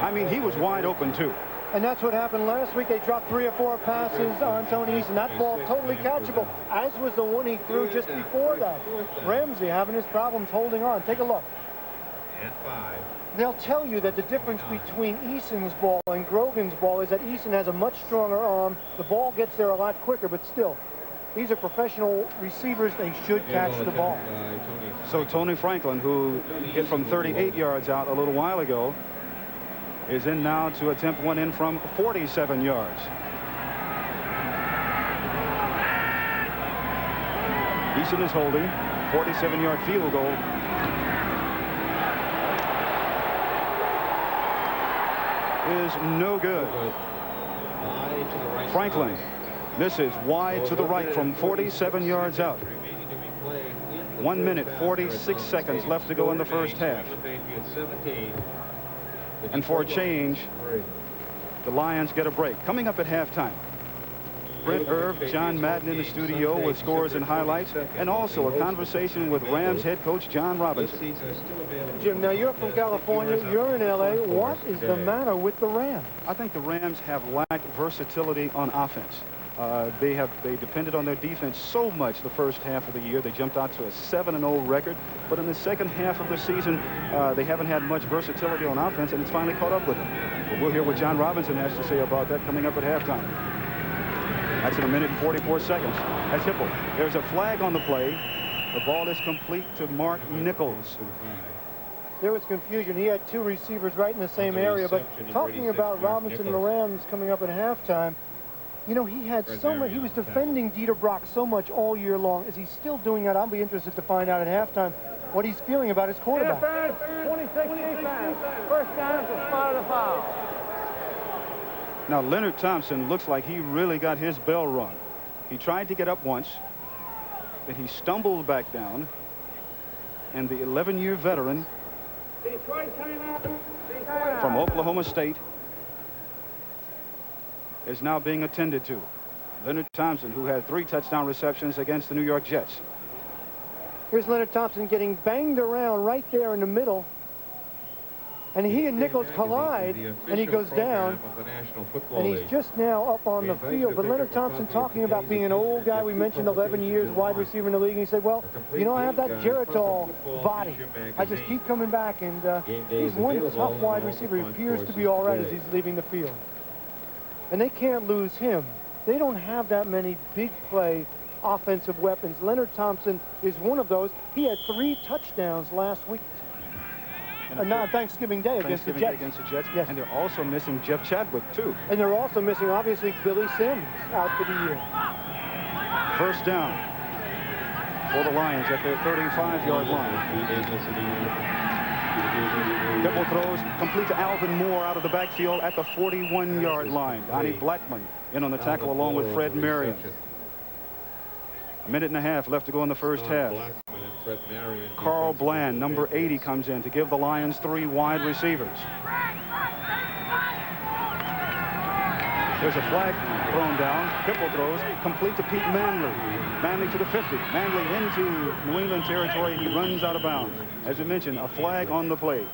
I mean, he was wide open too. And that's what happened last week. They dropped 3 or 4 passes on Tony Eason. That ball totally catchable, as was the one he threw just before that. Ramsey having his problems holding on. Take a look. And 5. They'll tell you that the difference between Eason's ball and Grogan's ball is that Eason has a much stronger arm. The ball gets there a lot quicker, but still, these are professional receivers. They should catch the ball. So Tony Franklin, who hit from 38 yards out a little while ago, is in now to attempt one in from 47 yards. Eason is holding. 47-yard field goal. Is no good. Franklin misses wide to the right from 47 yards out. 1 minute, 46 seconds left to go in the first half. And for a change, the Lions get a break. Coming up at halftime, Brent Irv, John Madden in the studio with scores and highlights, and also a conversation with Rams head coach John Robinson. Jim, now you're from California, you're in LA. What is the matter with the Rams? I think the Rams have lacked versatility on offense. They depended on their defense so much the first half of the year. They jumped out to a 7-0 record, but in the second half of the season, they haven't had much versatility on offense, and it's finally caught up with them. But we'll hear what John Robinson has to say about that coming up at halftime. That's in 1 minute and 44 seconds. That's Hipple. There's a flag on the play. The ball is complete to Mark Nichols. There was confusion. He had 2 receivers right in the same area. But talking about Robinson and the Rams coming up at halftime, you know, he had so much. He was defending Dieter Brock so much all year long. Is he still doing that? I'll be interested to find out at halftime what he's feeling about his quarterback. 26 defense. First down to spot of the foul. Now, Leonard Thompson looks like he really got his bell rung. He tried to get up once, then he stumbled back down, and the 11-year veteran from Oklahoma State is now being attended to. Leonard Thompson, who had 3 touchdown receptions against the New York Jets. Here's Leonard Thompson getting banged around right there in the middle. And he and Nichols collide, and he goes down, and he's just now up on the field. But Leonard Thompson talking about being an old guy. We mentioned 11 years wide receiver in the league. And he said, well, you know, I have that Geritol body. I just keep coming back, and he's one tough wide receiver. He appears to be all right as he's leaving the field. And they can't lose him. They don't have that many big play offensive weapons. Leonard Thompson is one of those. He had 3 touchdowns last week. On Thanksgiving Day against the Jets. Yes. And they're also missing Jeff Chadwick, too. And they're also missing, obviously, Billy Sims out for the year. First down for the Lions at their 35-yard line. Double throws complete to Alvin Moore out of the backfield at the 41-yard line. Donnie Blackman in on the tackle along with Fred Marion. 1.5 minutes left to go in the first half. Carl Bland, number 80, comes in to give the Lions 3 wide receivers. There's a flag thrown down. Hipple throws complete to Pete Manley. Manley to the 50. Manley into New England territory. He runs out of bounds. As I mentioned, a flag on the play.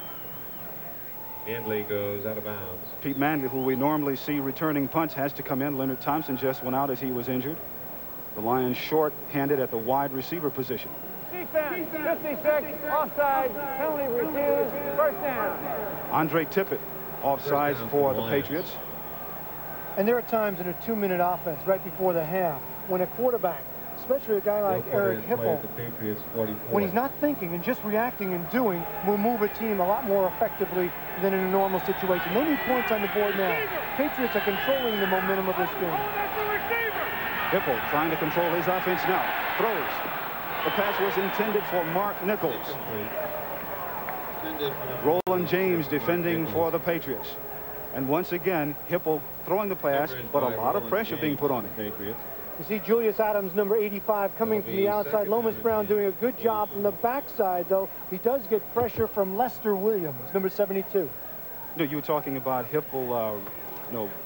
Manley goes out of bounds. Pete Manley, who we normally see returning punts, has to come in. Leonard Thompson just went out as he was injured. The Lions short-handed at the wide receiver position. Defense, 56, offside, penalty refused, first down. Andre Tippett, offsides for the Patriots. And there are times in a 2-minute offense right before the half when a quarterback, especially a guy like Eric Hipple, when he's not thinking and just reacting and doing, will move a team a lot more effectively than in a normal situation. They need points on the board now. Patriots are controlling the momentum of this game. Hipple trying to control his offense now. Throws. The pass was intended for Mark Nichols. Roland James defending for the Patriots. And once again, Hipple throwing the pass, but a lot of pressure being put on him. You see Julius Adams, number 85, coming from the outside. Lomas Brown doing a good job from the backside, though. He does get pressure from Lester Williams, number 72. You know, you were talking about Hipple,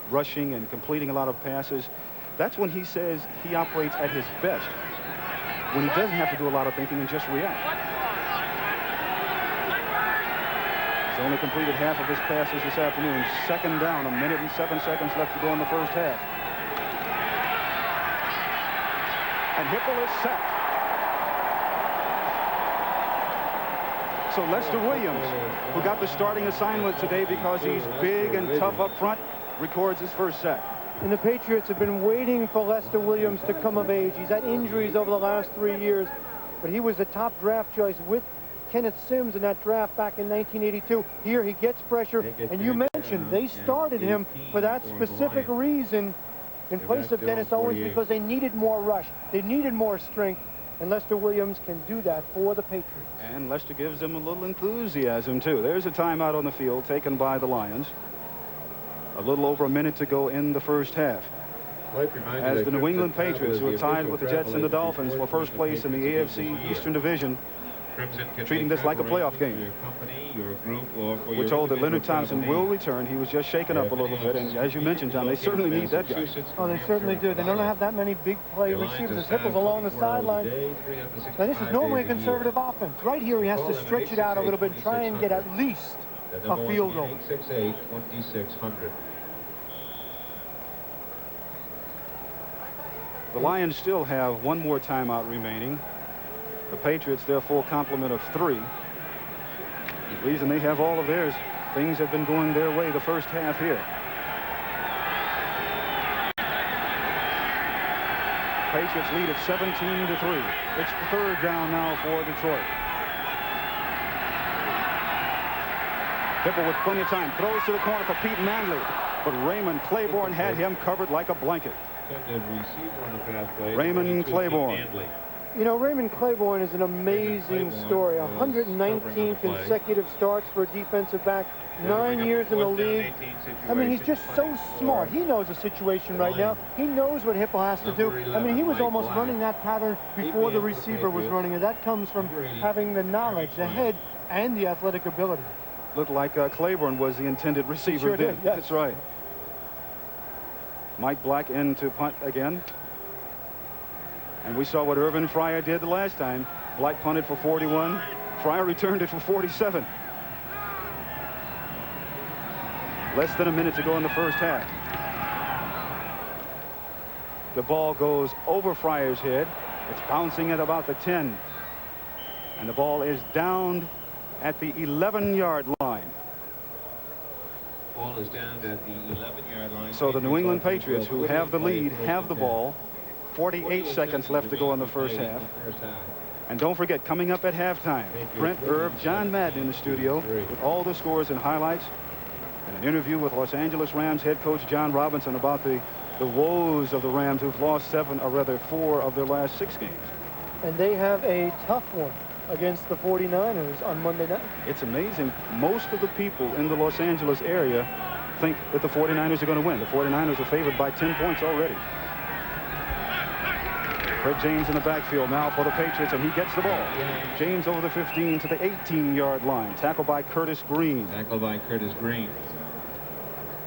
rushing and completing a lot of passes. That's when he says he operates at his best, when he doesn't have to do a lot of thinking and just react. He's only completed half of his passes this afternoon. Second down, 1 minute and 7 seconds left to go in the first half. And Hipple is sacked. So Lester Williams, who got the starting assignment today because he's big and tough up front, records his first sack. And the Patriots have been waiting for Lester Williams to come of age. He's had injuries over the last 3 years, but he was the top draft choice with Kenneth Sims in that draft back in 1982. Here he gets pressure, and you mentioned they started him for that specific reason in place of Dennis Owens, because they needed more rush. They needed more strength, and Lester Williams can do that for the Patriots. And Lester gives them a little enthusiasm, too. There's a timeout on the field taken by the Lions. A little over a minute to go in the first half. As the New England Patriots, who are tied with the Jets and the Dolphins for first place in the AFC Eastern Division, treating this like a playoff game. We're told that Leonard Thompson will return. He was just shaken up a little bit, and as you mentioned, John, they certainly need that guy. Oh, they certainly do. They don't have that many big play receivers. Hipple's along the sideline. Now, this is normally a conservative offense. Right here, he has to stretch it out a little bit and try and get at least a field goal. 868 2600. The Lions still have one more timeout remaining. The Patriots, their full complement of 3. The reason they have all of theirs, things have been going their way the first half here. Patriots lead at 17-3. It's third down now for Detroit. Hipple with plenty of time, throws to the corner for Pete Manley, but Raymond Claiborne had him covered like a blanket. Raymond Claiborne. You know, Raymond Claiborne is an amazing story. 119 consecutive starts for a defensive back, 9 years in the league. I mean, he's just so smart. He knows the situation right now. He knows what Hipple has to do. I mean, he was almost running that pattern before the receiver was running, and that comes from having the knowledge, the head, and the athletic ability. Looked like Claiborne was the intended receiver. Sure did, yes. That's right. Mike Black in to punt again. And we saw what Irvin Fryer did the last time. Black punted for 41. Fryer returned it for 47. Less than a minute to go in the first half. The ball goes over Fryer's head. It's bouncing at about the 10. And the ball is down at the 11-yard line. Ball is down at the 11-yard line. So the New England Patriots, who have the lead, have the ball. 48 seconds left to go in the first half. And don't forget, coming up at halftime, Brent Irv, John Madden in the studio with all the scores and highlights, and an interview with Los Angeles Rams head coach John Robinson about the woes of the Rams, who've lost 4 of their last 6 games. And they have a tough one against the 49ers on Monday night. It's amazing. Most of the people in the Los Angeles area think that the 49ers are going to win. The 49ers are favored by 10 points already. Fred James in the backfield now for the Patriots, and he gets the ball. James over the 15 to the 18-yard line. Tackled by Curtis Green.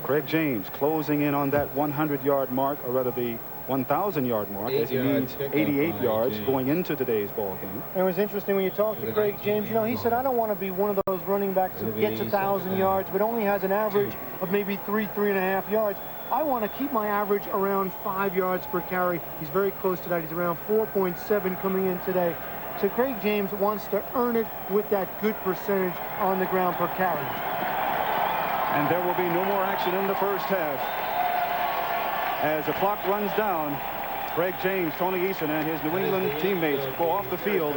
Craig James closing in on that 100-yard mark, or rather the 1,000-yard mark, as he needs 88 yards going into today's ball game. It was interesting when you talked to Craig James. You know, he said, I don't want to be one of those running backs who gets 1,000 yards, but only has an average of maybe 3.5 yards. I want to keep my average around 5 yards per carry. He's very close to that. He's around 4.7 coming in today. So Craig James wants to earn it with that good percentage on the ground per carry. And there will be no more action in the first half. As the clock runs down, Craig James, Tony Eason, and his New England teammates go off the field.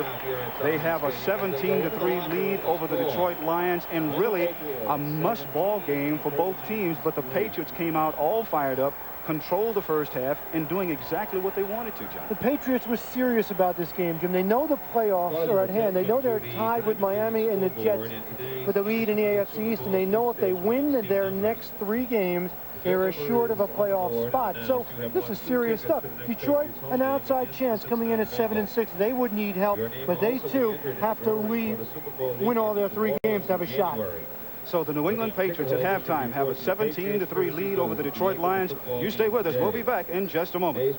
They have a 17-3 lead over the Detroit Lions, and really a must-ball game for both teams. But the Patriots came out all fired up, controlled the first half and doing exactly what they wanted to, John. The Patriots were serious about this game, Jim. They know the playoffs are at hand. They know they're tied with Miami and the Jets for the lead in the AFC East, and they know if they win their next 3 games, they're assured of a playoff spot. So this is serious stuff. Detroit, an outside chance coming in at 7-6. They would need help, but they too have to win all their 3 games to have a shot. So the New England Patriots at halftime have a 17-3 lead over the Detroit Lions. You stay with us. We'll be back in just a moment.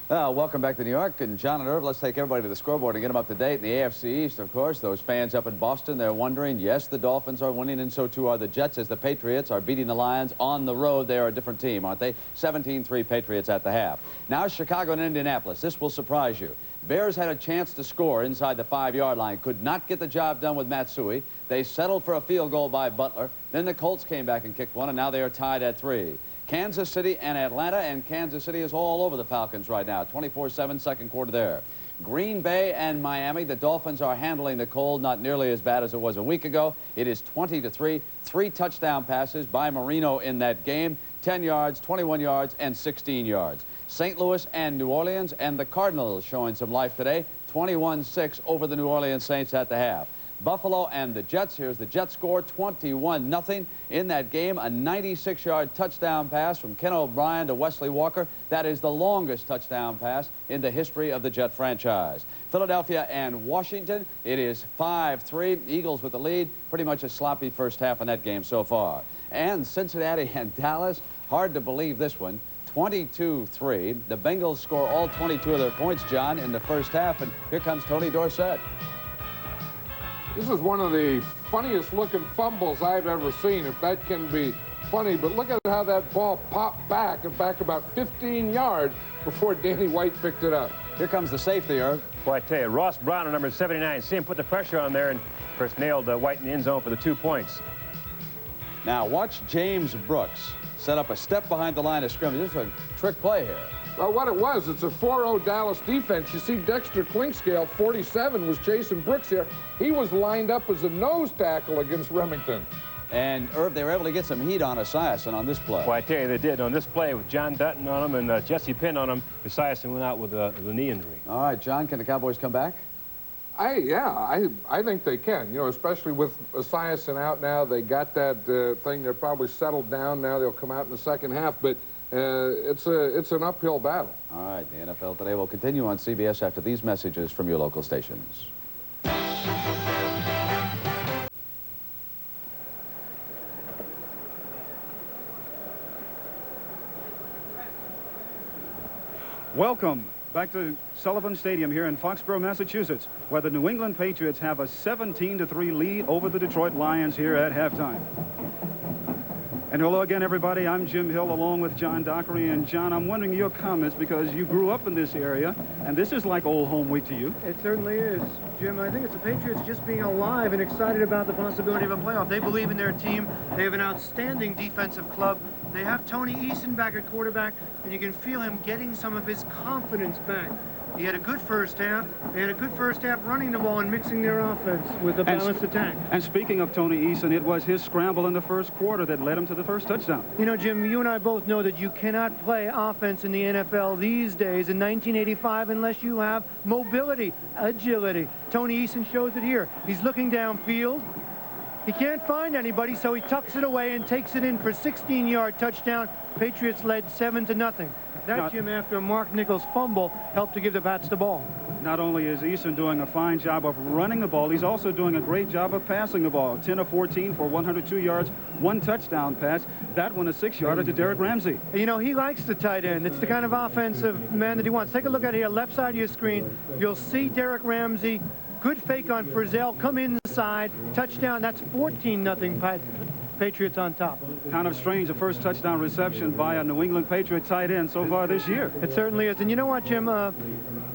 Welcome back to New York. And John and Irv, let's take everybody to the scoreboard and get them up to date. In the AFC East, of course, those fans up in Boston, they're wondering, yes, the Dolphins are winning, and so too are the Jets, as the Patriots are beating the Lions on the road. They are a different team, aren't they? 17-3 Patriots at the half. Now Chicago and Indianapolis. This will surprise you. Bears had a chance to score inside the 5-yard line. Could not get the job done with Matsui. They settled for a field goal by Butler. Then the Colts came back and kicked one, and now they are tied at 3. Kansas City and Atlanta, and Kansas City is all over the Falcons right now. 24-7 second quarter there. Green Bay and Miami, the Dolphins are handling the cold, not nearly as bad as it was a week ago. It is 20-3. 3 touchdown passes by Marino in that game. 10 yards, 21 yards, and 16 yards. St. Louis and New Orleans, and the Cardinals showing some life today. 21-6 over the New Orleans Saints at the half. Buffalo and the Jets. Here's the Jets score, 21-0 in that game. A 96-yard touchdown pass from Ken O'Brien to Wesley Walker. That is the longest touchdown pass in the history of the Jet franchise. Philadelphia and Washington, it is 5-3. Eagles with the lead. Pretty much a sloppy first half in that game so far. And Cincinnati and Dallas, hard to believe this one. 22-3. The Bengals score all 22 of their points, John, in the first half. And here comes Tony Dorsett. This is one of the funniest looking fumbles I've ever seen, if that can be funny. But look at how that ball popped back about 15 yards before Danny White picked it up. Here comes the safety, Irv. Boy, I tell you, Ross Brown, number 79, see him put the pressure on there and first nailed White in the end zone for the 2 points. Now watch James Brooks set up a step behind the line of scrimmage. This is a trick play here. Well, what it was, it's a 4-0 Dallas defense. You see Dexter Clinkscale, 47, was Jason Brooks here. He was lined up as a nose tackle against Remington. And, Irv, they were able to get some heat on Esiason on this play. Well, I tell you, they did. On this play with John Dutton on him and Jesse Penn on him, Esiason went out with a knee injury. All right, John, can the Cowboys come back? I think they can, you know, especially with Esiason out now. They got that thing. They're probably settled down now. They'll come out in the second half, but it's an uphill battle. All right, the NFL Today will continue on CBS after these messages from your local stations. Welcome back to Sullivan Stadium here in Foxborough, Massachusetts, where the New England Patriots have a 17-3 lead over the Detroit Lions here at halftime. And hello again, everybody. I'm Jim Hill along with John Dockery. And John, I'm wondering your comments because you grew up in this area, and this is like old home week to you. It certainly is, Jim. I think it's the Patriots just being alive and excited about the possibility of a playoff. They believe in their team. They have an outstanding defensive club. They have Tony Eason back at quarterback, and you can feel him getting some of his confidence back. He had a good first half. They had a good first half running the ball and mixing their offense with a balanced attack. And speaking of Tony Eason, it was his scramble in the first quarter that led him to the first touchdown. You know, Jim, you and I both know that you cannot play offense in the NFL these days in 1985 unless you have mobility, agility. Tony Eason shows it here. He's looking downfield. He can't find anybody, so he tucks it away and takes it in for a 16-yard touchdown. Patriots led 7-0. That, Jim, after Mark Nichols' fumble, helped to give the Pats the ball. Not only is Eason doing a fine job of running the ball, he's also doing a great job of passing the ball. 10 of 14 for 102 yards, 1 touchdown pass. That one a 6-yarder to Derek Ramsey. You know, he likes the tight end. It's the kind of offensive man that he wants. Take a look at here, left side of your screen. You'll see Derek Ramsey. Good fake on Frizzell, come inside, touchdown. That's 14-0 Patriots on top. Kind of strange, the first touchdown reception by a New England Patriot tight end so far this year. It certainly is. And you know what, Jim?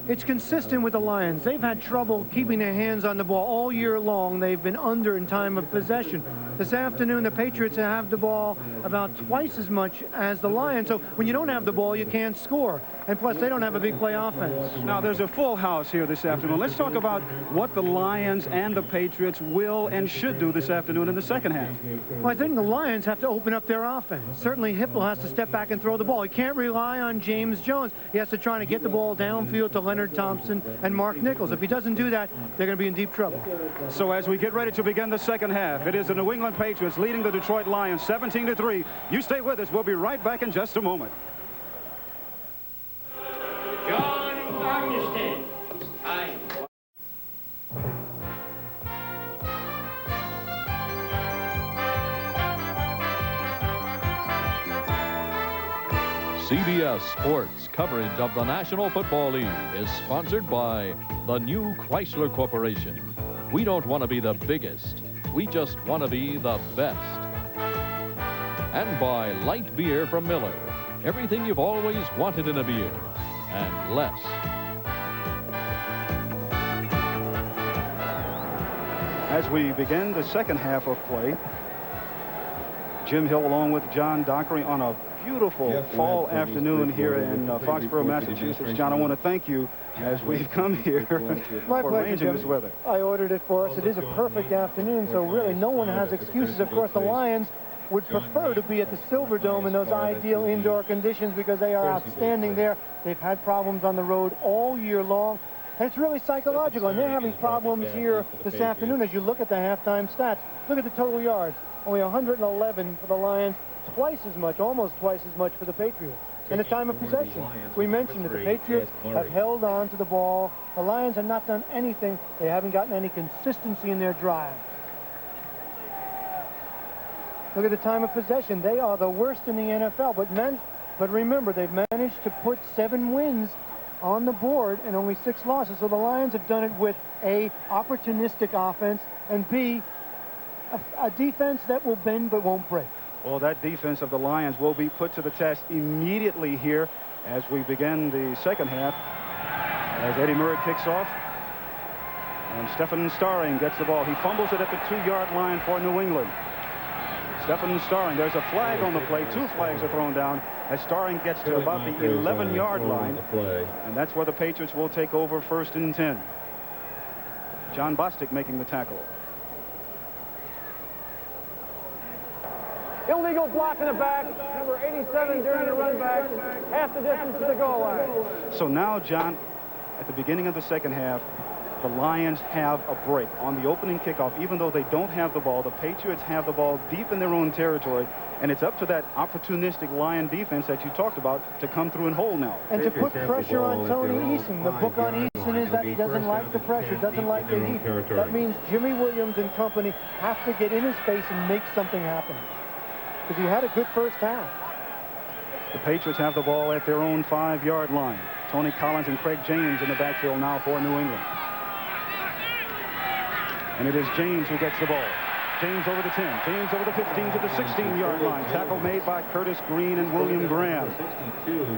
It's consistent with the Lions. They've had trouble keeping their hands on the ball all year long. They've been under in time of possession. This afternoon, the Patriots have the ball about twice as much as the Lions. So when you don't have the ball, you can't score. and plus they don't have a big play offense. Now, there's a full house here this afternoon. Let's talk about what the Lions and the Patriots will and should do this afternoon in the second half. Well, I think the Lions have to open up their offense. Certainly Hipple has to step back and throw the ball. He can't rely on James Jones. He has to try to get the ball downfield to Leonard Thompson and Mark Nichols. If he doesn't do that, they're going to be in deep trouble. So as we get ready to begin the second half, it is the New England Patriots leading the Detroit Lions 17-3. You stay with us. We'll be right back in just a moment. John Armistead. Aye. CBS Sports coverage of the National Football League is sponsored by the new Chrysler Corporation. We don't want to be the biggest. We just want to be the best. And by light beer from Miller. Everything you've always wanted in a beer, and less. As we begin the second half of play, Jim Hill along with John Dockery on a beautiful fall afternoon here in Foxborough, Massachusetts. John, I want to thank you as we've come here My for pleasure, arranging Jim. this weather. I ordered it for us. It is a perfect afternoon, so really no one has excuses. Of course, the Lions would prefer to be at the Silverdome in those ideal indoor conditions because they are outstanding there. They've had problems on the road all year long, and it's really psychological, and they're having problems here this afternoon as you look at the halftime stats. Look at the total yards. Only 111 for the Lions, twice as much, almost twice as much for the Patriots. And the time of possession, we mentioned that the Patriots have held on to the ball. The Lions have not done anything. They haven't gotten any consistency in their drive. Look at the time of possession. They are the worst in the NFL. But remember, they've managed to put 7 wins on the board and only 6 losses. So the Lions have done it with A, opportunistic offense, and B, a defense that will bend but won't break. Well, that defense of the Lions will be put to the test immediately here as we begin the second half. As Eddie Murray kicks off, and Stephen Starring gets the ball. He fumbles it at the 2-yard line for New England. Stephen Starring, there's a flag on the play. 2 flags are thrown down as Starring gets to about the 11-yard line. And that's where the Patriots will take over 1st and 10. John Bostic making the tackle. Illegal block in the back, number 87 during the run back, half the distance to the goal line. So now, John, at the beginning of the second half, the Lions have a break on the opening kickoff. Even though they don't have the ball, the Patriots have the ball deep in their own territory, and it's up to that opportunistic Lion defense that you talked about to come through and hold now. And to put pressure on Tony Eason. The book on Eason is that he doesn't like the pressure, doesn't like the heat. That means Jimmy Williams and company have to get in his face and make something happen. Because he had a good first half. The Patriots have the ball at their own 5-yard line. Tony Collins and Craig James in the backfield now for New England. And it is James who gets the ball. James over the 10. James over the 15 to the 16-yard line. Tackle made by Curtis Green and William Graham.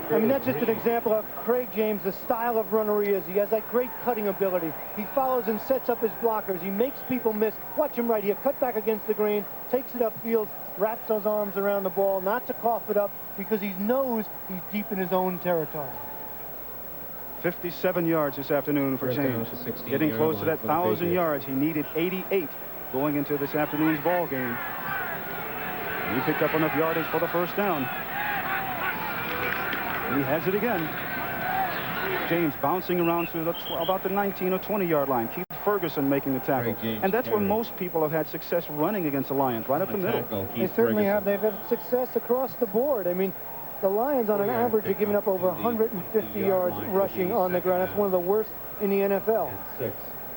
I mean, that's just an example of Craig James, the style of runner he is. He has that great cutting ability. He follows and sets up his blockers. He makes people miss. Watch him right here. Cut back against the green. Takes it upfield. Wraps those arms around the ball. Not to cough it up because he knows he's deep in his own territory. 57 yards this afternoon for James. Getting close to that 1,000 yards. He needed 88 going into this afternoon's ball game. And he picked up enough yardage for the first down. And he has it again. James bouncing around to about the 19 or 20-yard line. Keith Ferguson making the tackle. And that's where most people have had success running against the Lions, right up the middle. They certainly have. They've had success across the board. I mean, the Lions on an average are giving up over 150 yards rushing on the ground. That's one of the worst in the NFL.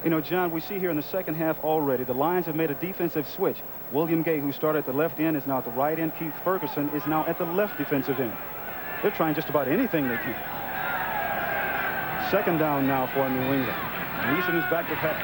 You know, John, we see here in the second half already, the Lions have made a defensive switch. William Gay, who started at the left end, is now at the right end. Keith Ferguson is now at the left defensive end. They're trying just about anything they can. Second down now for New England. Neeson is back to pass.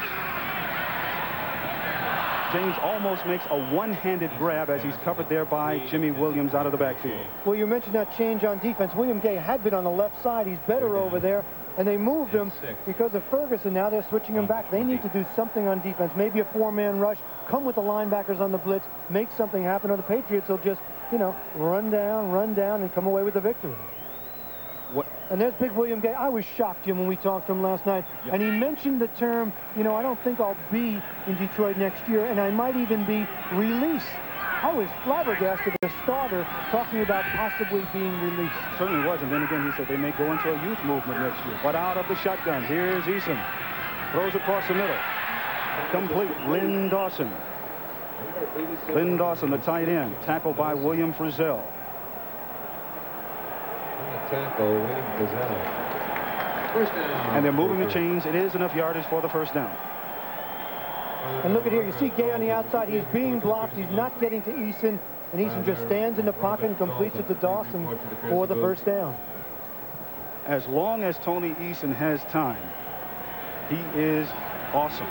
James almost makes a one-handed grab as he's covered there by Jimmy Williams out of the backfield. Well, you mentioned that change on defense. William Gay had been on the left side. He's better over there. And they moved him because of Ferguson. Now they're switching him back. They need to do something on defense. Maybe a 4-man rush. Come with the linebackers on the blitz. Make something happen. Or the Patriots will just, you know, run down, and come away with the victory. And there's Big William Gay. I was shocked, Jim, when we talked to him last night. Yep. And he mentioned the term, you know, I don't think I'll be in Detroit next year, and I might even be released. I was flabbergasted as a starter talking about possibly being released. Certainly was, and then again he said they may go into a youth movement next year. But out of the shotgun, here's Eason. Throws across the middle. Complete. Lynn Dawson. Lynn Dawson, the tight end, tackled by William Frizzell. Tackle, William Frizzell. First down. And they're moving the chains. It is enough yardage for the first down. And look at here, you see Gay on the outside. He's being blocked. He's not getting to Eason, and Eason just stands in the pocket and completes it to Dawson for the first down. As long as Tony Eason has time, he is awesome.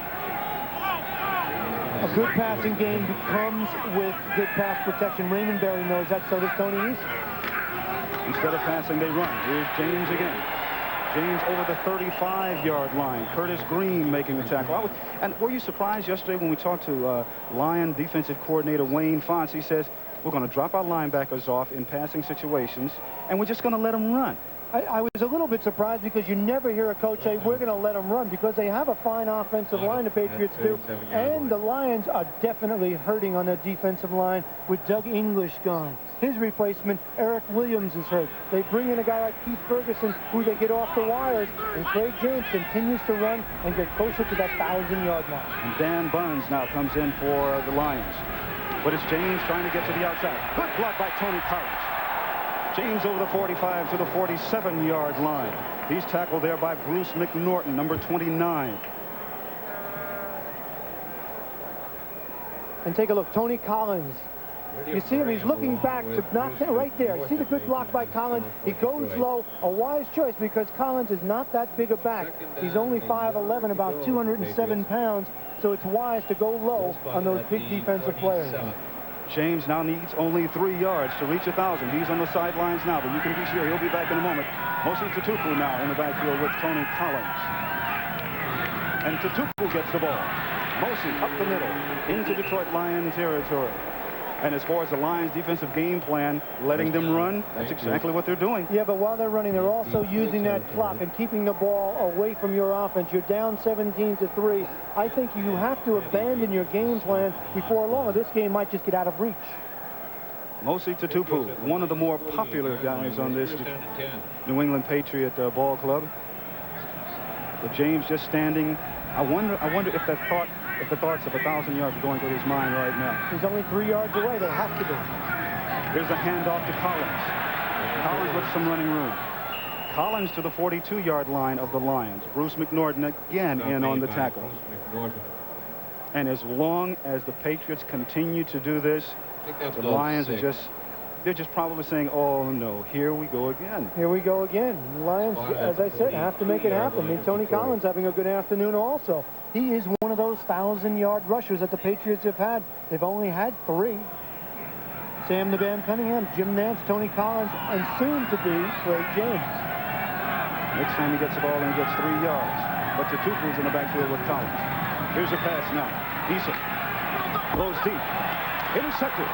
A good passing game comes with good pass protection. Raymond Berry knows that, so does Tony Eason. Instead of passing, they run. Here's James again. James over the 35-yard line. Curtis Green making the tackle. And were you surprised yesterday when we talked to Lion defensive coordinator Wayne Fonts? He says, we're going to drop our linebackers off in passing situations, and we're just going to let them run. I was a little bit surprised because you never hear a coach say, we're going to let them run, because they have a fine offensive line, the Patriots do. And the Lions are definitely hurting on their defensive line with Doug English gone. His replacement, Eric Williams, is hurt. They bring in a guy like Keith Ferguson, who they get off the wires, and Craig James continues to run and get closer to that 1,000-yard line. And Dan Buns now comes in for the Lions. But it's James trying to get to the outside. Good block by Tony Collins. James over the 45 to the 47-yard line. He's tackled there by Bruce McNorton, number 29. And take a look, Tony Collins. You see him, he's looking back to knock down right there. You see the good block by Collins. He goes low, a wise choice because Collins is not that big a back. He's only 5'11", about 207 pounds, so it's wise to go low on those big defensive players. James now needs only 3 yards to reach 1,000. He's on the sidelines now, but you can be sure he'll be back in a moment. Mosi Tutupu now in the backfield with Tony Collins. And Tutupu gets the ball. Mosi up the middle into Detroit Lion territory. And as far as the Lions' defensive game plan, letting them run, that's exactly what they're doing. Yeah, but while they're running, they're also using that clock and keeping the ball away from your offense. You're down 17-3. I think you have to abandon your game plan before long, or this game might just get out of reach. Mosi Tutupu, one of the more popular guys on this New England Patriot ball club. But James just standing. I wonder if the thoughts of 1,000 yards are going through his mind right now. He's only 3 yards away. They have to be. Here's a handoff to Collins. Collins with some running room. Collins to the 42-yard line of the Lions. Bruce McNorton again in on the tackle. And as long as the Patriots continue to do this, the Lions are they're just probably saying, oh no, here we go again. Here we go again. The Lions, as I said, have to make it happen. I mean, Tony Collins having a good afternoon also. He is one of those 1,000-yard rushers that the Patriots have had. They've only had 3. Sam the Bam Cunningham, Jim Nance, Tony Collins, and soon to be Craig James. Next time he gets the ball, and he gets 3 yards. But Tutupu's in the backfield with Collins. Here's a pass now. Eason throws deep. Intercepted.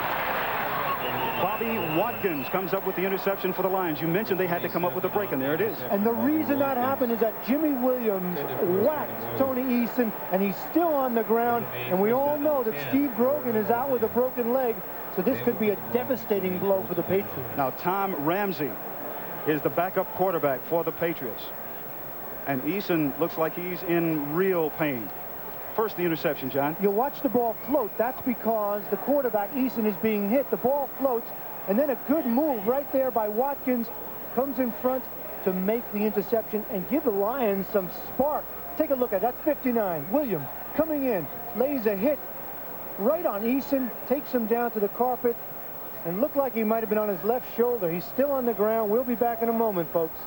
Bobby Watkins comes up with the interception for the Lions. You mentioned they had to come up with a break, and there it is. And the reason that happened is that Jimmy Williams whacked Tony Eason, and he's still on the ground. And we all know that Steve Grogan is out with a broken leg, so this could be a devastating blow for the Patriots. Now, Tom Ramsey is the backup quarterback for the Patriots. And Eason looks like he's in real pain. First, the interception, John. You'll watch the ball float. That's because the quarterback, Eason, is being hit. The ball floats, and then a good move right there by Watkins comes in front to make the interception and give the Lions some spark. Take a look at that. That's 59. Williams coming in, lays a hit right on Eason, takes him down to the carpet, and looked like he might have been on his left shoulder. He's still on the ground. We'll be back in a moment, folks.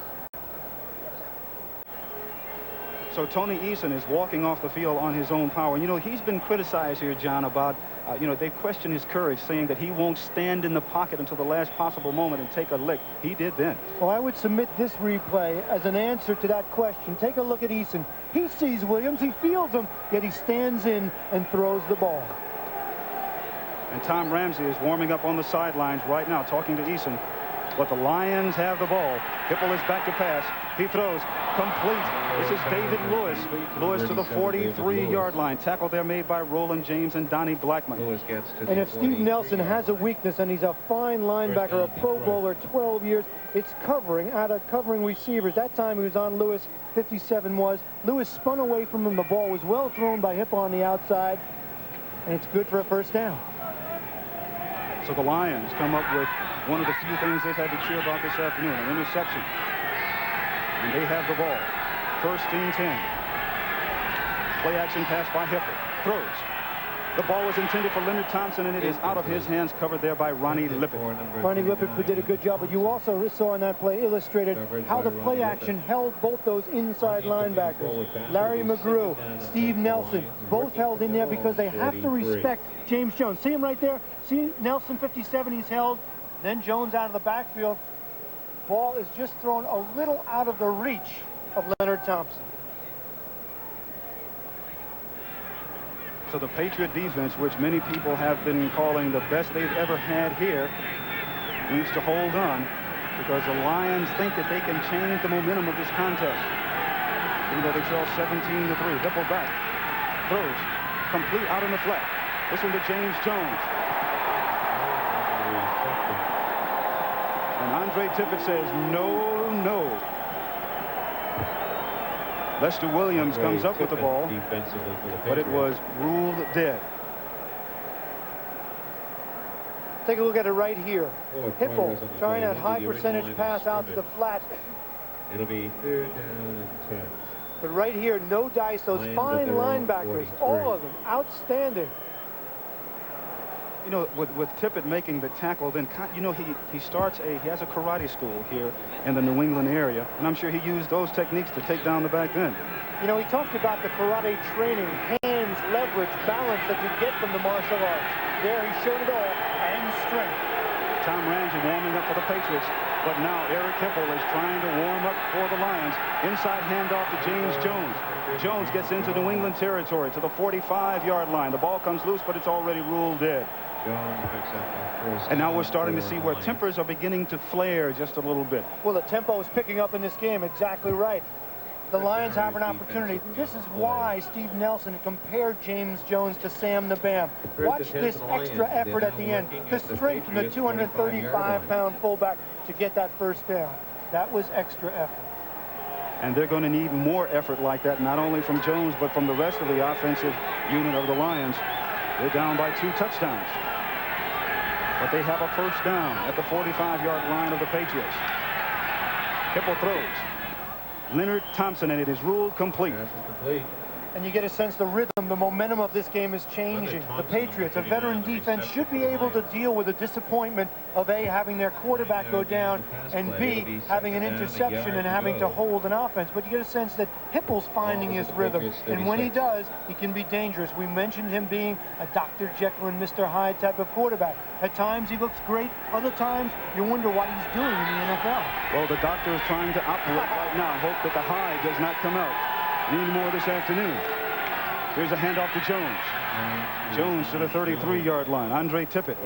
So Tony Eason is walking off the field on his own power. You know, he's been criticized here, John, about, you know, they've questioned his courage, saying that he won't stand in the pocket until the last possible moment and take a lick. He did then. Well, I would submit this replay as an answer to that question. Take a look at Eason. He sees Williams, he feels him, yet he stands in and throws the ball. And Tom Ramsey is warming up on the sidelines right now, talking to Eason. But the Lions have the ball. Hipple is back to pass. He throws. Complete. This is David Lewis. Lewis to the 43-yard line. Tackle there made by Roland James and Donnie Blackman. Lewis gets to And the if Steve Nelson has a weakness, and he's a fine linebacker, a Pro Bowler, 12 years, it's covering, out of covering receivers. That time he was on Lewis, 57 was. Lewis spun away from him. The ball was well thrown by Hipple on the outside, and it's good for a first down. So the Lions come up with one of the few things they've had to cheer about this afternoon, an interception. And they have the ball. First and 10. Play action pass by Hipple. Throws. The ball was intended for Leonard Thompson, and it is out of his hands, covered there by Ronnie Lippett. Ronnie Lippett did a good job, but you also saw in that play illustrated how the play action held both those inside linebackers. Larry McGrew, Steve Nelson, both held in there because they have to respect James Jones. See him right there? See Nelson, 57, he's held. Then Jones out of the backfield. Ball is just thrown a little out of the reach of Leonard Thompson. So the Patriot defense, which many people have been calling the best they've ever had here, needs to hold on because the Lions think that they can change the momentum of this contest. Even though they trail 17-3. Hipple back. Throws. Complete out in the flat. Listen to James Jones. And Andre Tippett says, no, no. Lester Williams comes up with the ball, but it was ruled dead. Take a look at it right here. Hipple trying that high percentage pass out to the flat. It'll be 3rd down and 10. But right here, no dice. Those fine linebackers, all of them, outstanding. You know, with Tippett making the tackle, then, you know, he has a karate school here in the New England area, and I'm sure he used those techniques to take down the back end. You know, he talked about the karate training, hands, leverage, balance that you get from the martial arts. There, he showed it all, and strength. Tom Ramsey warming up for the Patriots, but now Eric Hipple is trying to warm up for the Lions. Inside handoff to James Jones. Jones gets into New England territory to the 45-yard line. The ball comes loose, but it's already ruled dead. And now we're starting to see where tempers are beginning to flare just a little bit. Well, the tempo is picking up in this game. Exactly right. The Lions have an opportunity. This is why Steve Nelson compared James Jones to Sam the Bam. Watch this extra effort at the end. The strength from the 235-pound fullback to get that first down. That was extra effort. And they're going to need more effort like that, not only from Jones, but from the rest of the offensive unit of the Lions. They're down by 2 touchdowns. But they have a first down at the 45-yard line of the Patriots. Hipple throws. Leonard Thompson, and it is ruled complete. And you get a sense the rhythm, the momentum of this game is changing. The Patriots, a veteran defense, should be able to deal with the disappointment of A, having their quarterback go down, and B, having an interception and having to hold an offense. But you get a sense that Hipple's finding his rhythm, and when he does, he can be dangerous. We mentioned him being a Dr. Jekyll and Mr. Hyde type of quarterback. At times he looks great, other times you wonder what he's doing in the NFL. Well, the doctor is trying to operate right now, hope that the Hyde does not come out. Need more this afternoon. Here's a handoff to Jones. Jones to the 33-yard line. Andre Tippett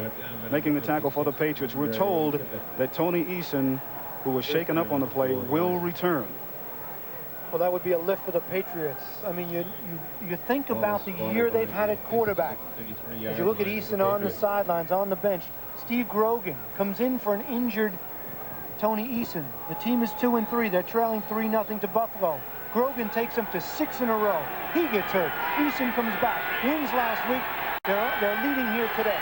making the tackle for the Patriots. We're told that Tony Eason, who was shaken up on the play, will return. Well, that would be a lift for the Patriots. I mean, you think about the year they've had at quarterback. As you look at Eason on the sidelines, on the bench, Steve Grogan comes in for an injured Tony Eason. The team is 2-3. They're trailing 3-0 to Buffalo. Grogan takes them to 6 in a row. He gets hurt. Eason comes back. Wins last week. They're leading here today.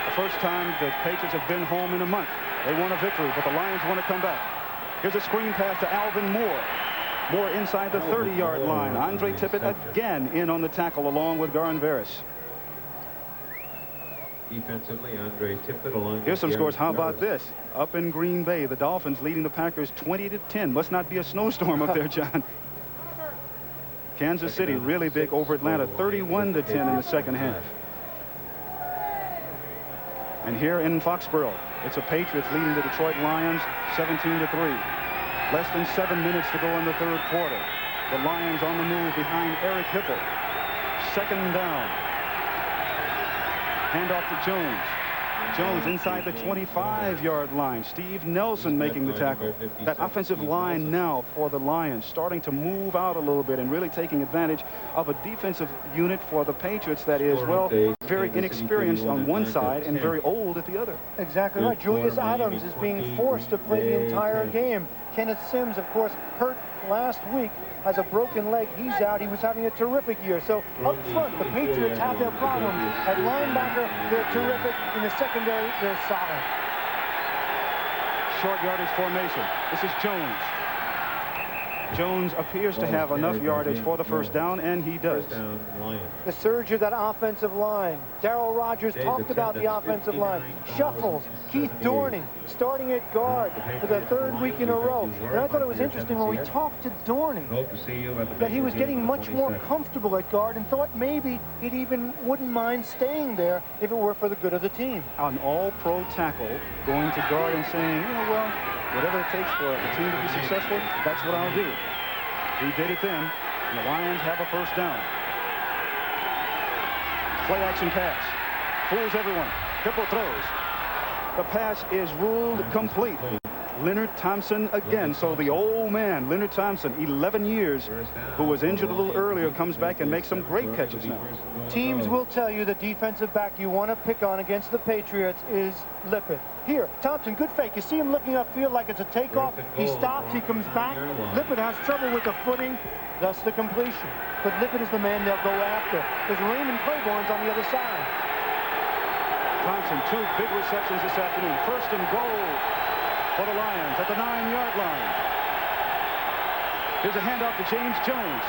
The first time the Patriots have been home in a month. They want a victory, but the Lions want to come back. Here's a screen pass to Alvin Moore. Moore inside the 30-yard line. Andre Tippett again in on the tackle along with Garn Veras. Defensively, Andre Tippett along. Here's some scores. How about this? Up in Green Bay, the Dolphins leading the Packers 20-10. Must not be a snowstorm up there, John. Kansas City really big over Atlanta, 31-10 in the second half. And here in Foxborough, it's the Patriots leading the Detroit Lions 17-3. Less than 7 minutes to go in the third quarter. The Lions on the move behind Eric Hipple. Second down. Handoff to Jones. Jones inside the 25-yard line. Steve Nelson making the tackle. That offensive line now for the Lions starting to move out a little bit and really taking advantage of a defensive unit for the Patriots that is, well, very inexperienced on one side and very old at the other. Exactly right. Julius Adams is being forced to play the entire game. Kenneth Sims, of course, hurt last week, has a broken leg. He's out. He was having a terrific year. So up front, the Patriots have their problems. At linebacker, they're terrific. In the secondary, they're solid. Short yardage formation. This is Jones. Jones appears to have enough yardage for the first down, and he does. The surge of that offensive line. Darryl Rogers talked about the offensive line. Shuffles. Keith Dorning starting at guard for the third week in a row. And I thought it was interesting when we talked to Dorning that he was getting much more comfortable at guard and thought maybe he wouldn't mind staying there if it were for the good of the team. An all-pro tackle going to guard and saying, you know, well, whatever it takes for the team to be successful, that's what I'll do. He did it then, and the Lions have a first down. Play action pass. Fools everyone. Hipple throws. The pass is ruled complete. Leonard Thompson again. So the old man, Leonard Thompson, 11 years, who was injured a little earlier, comes back and makes some great catches now. Teams will tell you the defensive back you want to pick on against the Patriots is Lippett. Here, Thompson, good fake. You see him looking upfield like it's a takeoff. He stops, he comes back. Lippett has trouble with the footing, thus the completion. But Lippett is the man they'll go after, because Raymond Claiborne's on the other side. Thompson, 2 big receptions this afternoon. First and goal for the Lions at the 9-yard line. Here's a handoff to James Jones.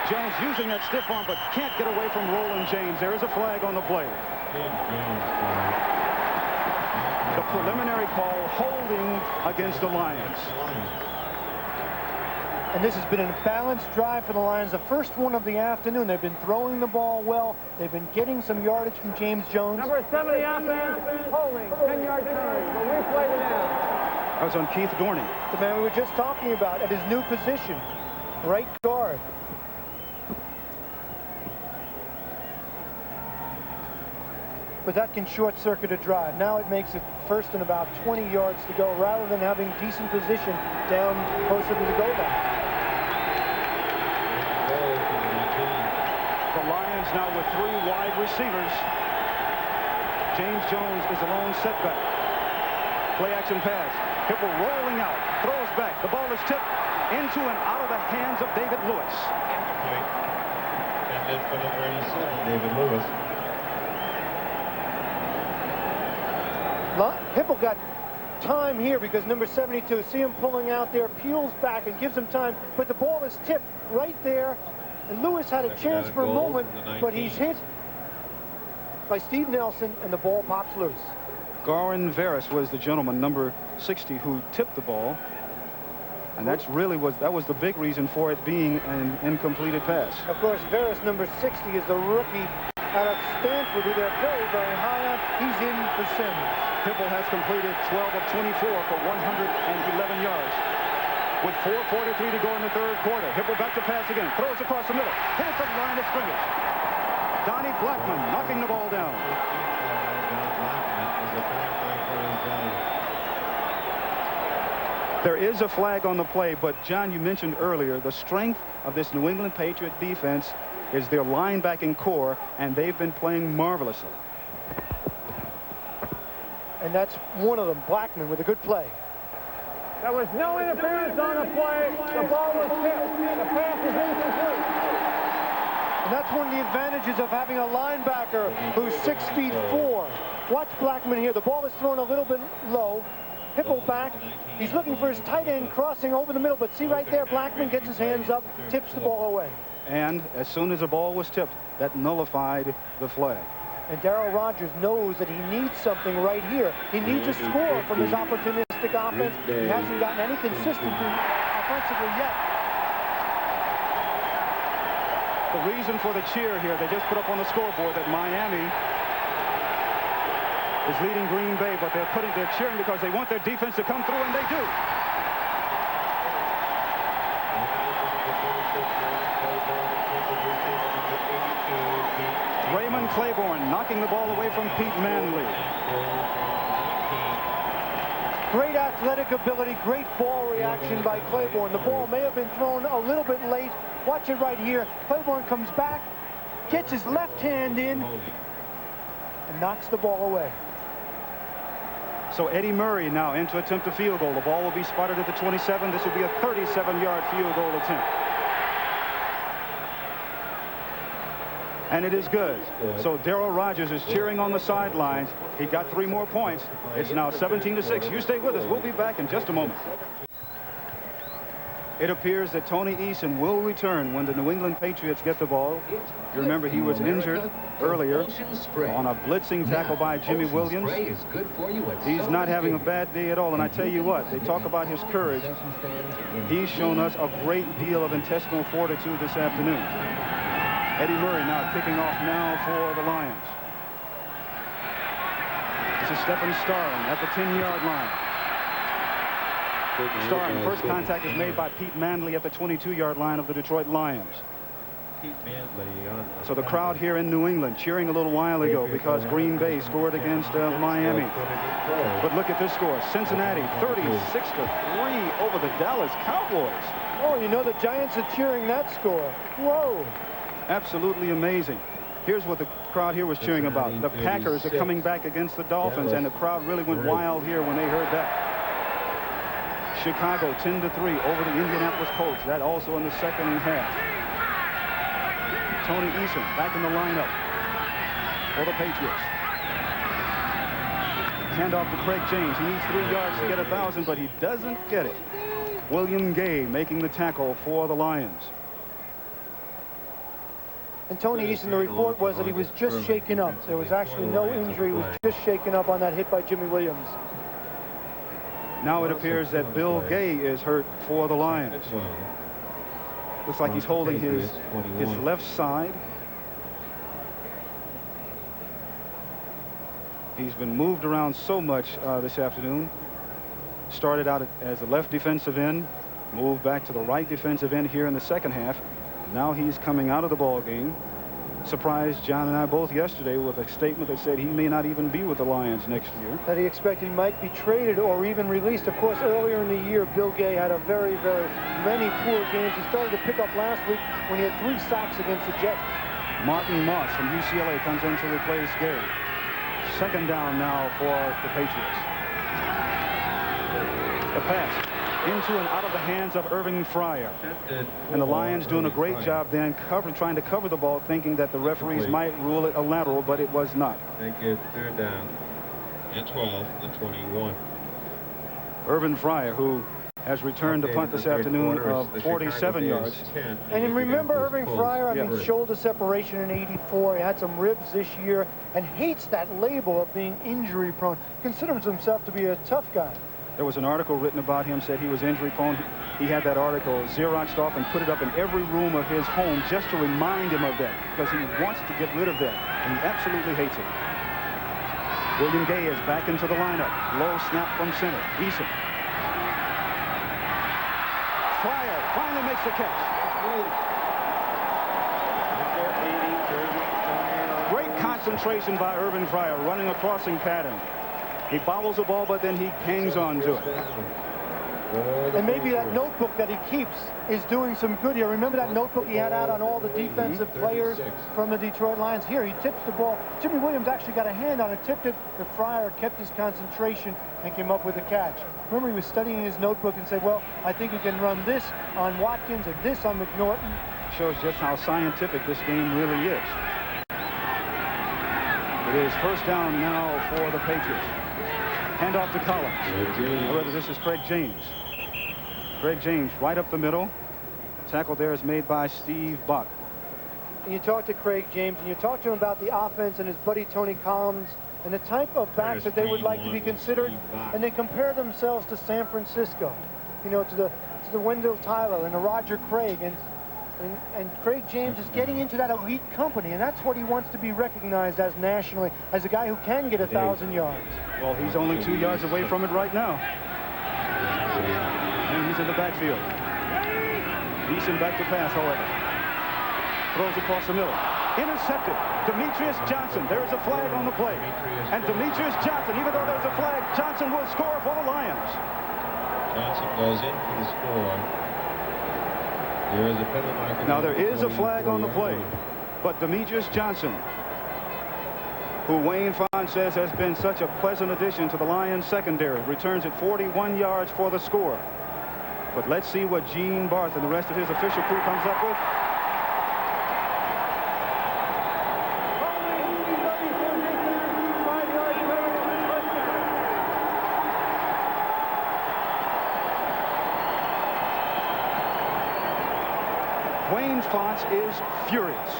Jones using that stiff arm, but can't get away from Roland James. There is a flag on the play. The preliminary call holding against the Lions. And this has been a balanced drive for the Lions, the first one of the afternoon. They've been throwing the ball well. They've been getting some yardage from James Jones. Number 70 offense, holding, 10-yard penalty. We'll replay it now. That was on Keith Dorning. The man we were just talking about at his new position, right guard. But that can short-circuit a drive. Now it makes it first and about 20 yards to go, rather than having decent position down closer to the goal line. The Lions now with 3 wide receivers. James Jones is a lone setback. Play action pass. Hipple rolling out, throws back. The ball is tipped into and out of the hands of David Lewis. Intended for number 87, David Lewis. Hipple got time here because number 72, see him pulling out there, peels back and gives him time, but the ball is tipped right there, and Lewis had a chance for a moment, but he's hit by Steve Nelson, and the ball pops loose. Garwin Veras was the gentleman, number 60, who tipped the ball, and that was the big reason for it being an incompleted pass. Of course, Veras, number 60, is the rookie out of Stanford, who they're very, very high on. He's in for Sims. Hipple has completed 12 of 24 for 111 yards. With 4:43 to go in the third quarter, Hipple back to pass again, throws across the middle, hit at the line of scrimmage. Donnie Blackman knocking the ball down. There is a flag on the play, but John, you mentioned earlier the strength of this New England Patriot defense is their linebacking core, and they've been playing marvelously. And that's one of them, Blackman, with a good play. There was no interference on the play. The ball was tipped. The pass is incomplete. And that's one of the advantages of having a linebacker who's 6'4". Watch Blackman here. The ball is thrown a little bit low. Hipple back. He's looking for his tight end crossing over the middle, but see right there, Blackman gets his hands up, tips the ball away. And as soon as the ball was tipped, that nullified the flag. And Darryl Rogers knows that he needs something right here. He needs a score from his opportunistic offense. He hasn't gotten any consistency offensively yet. The reason for the cheer here, they just put up on the scoreboard that Miami is leading Green Bay, but they're cheering because they want their defense to come through, and they do. Raymond Claiborne knocking the ball away from Pete Manley. Great athletic ability, great ball reaction by Claiborne. The ball may have been thrown a little bit late. Watch it right here. Claiborne comes back, gets his left hand in, and knocks the ball away. So Eddie Murray now in to attempt a field goal. The ball will be spotted at the 27. This will be a 37-yard field goal attempt. And it is good. So Darryl Rogers is cheering on the sidelines. He got 3 more points. It's now 17-6. You stay with us. We'll be back in just a moment. It appears that Tony Eason will return when the New England Patriots get the ball. You remember he was injured earlier on a blitzing tackle by Jimmy Williams. He's not having a bad day at all. And I tell you what, they talk about his courage. He's shown us a great deal of intestinal fortitude this afternoon. Eddie Murray now kicking off now for the Lions. This is Stephen Starling at the 10-yard line. Starling, first contact is made by Pete Manley at the 22-yard line of the Detroit Lions. So the crowd here in New England cheering a little while ago because Green Bay scored against Miami. But look at this score. Cincinnati 36-3 over the Dallas Cowboys. Oh, you know the Giants are cheering that score. Whoa. Absolutely amazing. Here's what the crowd here was cheering about. The Packers are coming back against the Dolphins, and the crowd really went wild here when they heard that. Chicago 10-3 over the Indianapolis Colts. That also in the second half. Tony Eason back in the lineup for the Patriots. Handoff to Craig James. He needs 3 yards to get 1,000, but he doesn't get it. William Gay making the tackle for the Lions. And Tony Eason, the report was that he was just shaken up. There was actually no injury. He was just shaken up on that hit by Jimmy Williams. Now it appears that Bill Gay is hurt for the Lions. Looks like he's holding his left side. He's been moved around so much this afternoon. Started out as a left defensive end, moved back to the right defensive end here in the second half. Now he's coming out of the ball game. Surprised John and I both yesterday with a statement that said he may not even be with the Lions next year. That he expected he might be traded or even released. Of course, earlier in the year, Bill Gay had a very many poor games. He started to pick up last week when he had 3 sacks against the Jets. Martin Moss from UCLA comes in to replace Gay. Second down now for the Patriots. The pass into and out of the hands of Irving Fryer. And the Lions doing a great job then trying to cover the ball, thinking that the referees might rule it a lateral, but it was not. They get 3rd down and 12, the 21. Irving Fryer, who has returned to punt this afternoon of 47 yards. And remember Irving Fryer, I mean, shoulder separation in '84. He had some ribs this year and hates that label of being injury prone. Considers himself to be a tough guy. There was an article written about him, said he was injury prone. He had that article Xeroxed off and put it up in every room of his home just to remind him of that, because he wants to get rid of that, and he absolutely hates it. William Gay is back into the lineup. Low snap from center. Eason. Fryer finally makes the catch. Great concentration by Irving Fryer, running a crossing pattern. He bobbles the ball, but then he hangs on to it. And maybe that notebook that he keeps is doing some good here. Remember that notebook he had out on all the defensive players from the Detroit Lions? Here, he tips the ball. Jimmy Williams actually got a hand on it, tipped it. The Fryer kept his concentration and came up with a catch. Remember, he was studying his notebook and said, well, I think we can run this on Watkins and this on McNorton. Shows just how scientific this game really is. It is first down now for the Patriots. Hand off to Collins. However, this is Craig James. Craig James right up the middle. Tackle there is made by Steve Buck. And you talk to Craig James and you talk to him about the offense and his buddy Tony Collins and the type of backs that they would like to be considered, and they compare themselves to San Francisco, you know, to the Wendell Tyler and the Roger Craig, and Craig James is getting into that elite company, and that's what he wants to be recognized as nationally, as a guy who can get 1,000 yards. Well, he's only 2 yards away from it right now. And he's in the backfield. Eason back to pass, however. Throws across the middle. Intercepted. Demetrius Johnson. There's a flag on the play. And Demetrius Johnson, even though there's a flag, Johnson will score for the Lions. Johnson goes in for the score. There is a penalty marker. Now there is a flag on the play, but Demetrius Johnson, who Wayne Fonz says has been such a pleasant addition to the Lions secondary, returns it 41 yards for the score. But let's see what Gene Barth and the rest of his official crew comes up with. Wayne Fonz is furious.